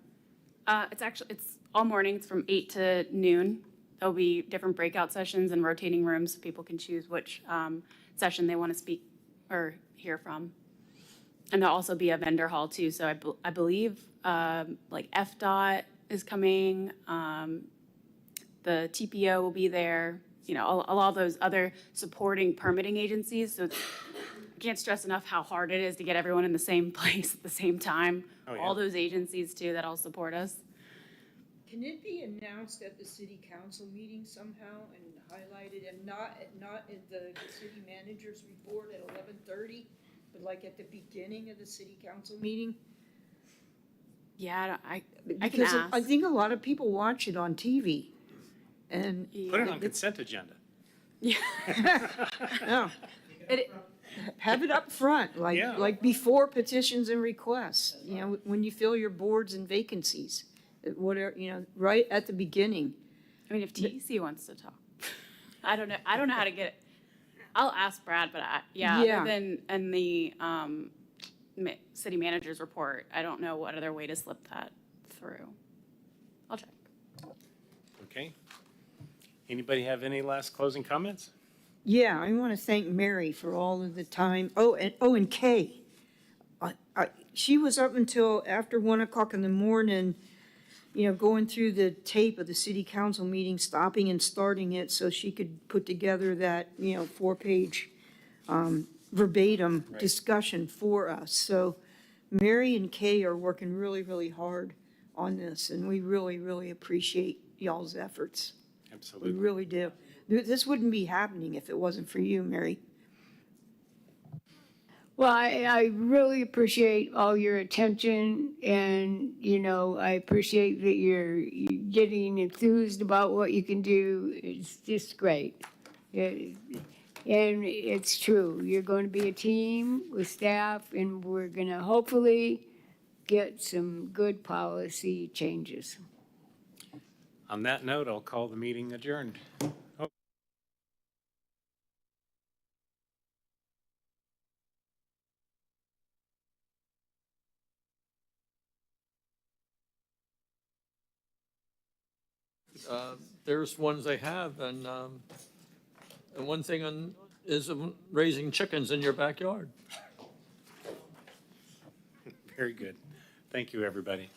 It's all morning. It's from 8 to noon. There'll be different breakout sessions and rotating rooms so people can choose which session they want to speak or hear from. And there'll also be a vendor hall too. So I believe like FDOT is coming. The TPO will be there. You know, all those other supporting permitting agencies. So I can't stress enough how hard it is to get everyone in the same place at the same time. Oh, yeah. All those agencies too that all support us. Can it be announced at the city council meeting somehow and highlighted, and not in the city manager's report at 11:30, but like at the beginning of the city council meeting? Yeah, I can Because ask. I think a lot of people watch it on TV, and Put it on consent agenda. yeah, It, have it up front, Yeah. like before petitions and requests. You know, when you fill your boards and vacancies, whatever, you know, right at the beginning. I mean, if TEC wants to talk, I don't know how to get it. I'll ask Brad, but Yeah. other than in the city manager's report, I don't know what other way to slip that through. I'll check. Okay. Anybody have any last closing comments? Yeah, I want to thank Mary for all of the time. And Kay. She was up until after 1 o'clock in the morning, you know, going through the tape of the city council meeting, stopping and starting it so she could put together that, you know, 4-page verbatim discussion for us. So Mary and Kay are working really, really hard on this, and we really, really appreciate y'all's efforts. We Absolutely. really do. This wouldn't be happening if it wasn't for you, Mary. Well, I really appreciate all your attention, and, you know, I appreciate that you're getting enthused about what you can do. It's just great. And it's true. You're going to be a team with staff, and we're going to hopefully get some good policy changes. On that note, I'll call the meeting adjourned. There's ones they have, and one thing is raising chickens in your backyard. Very good. Thank you, everybody.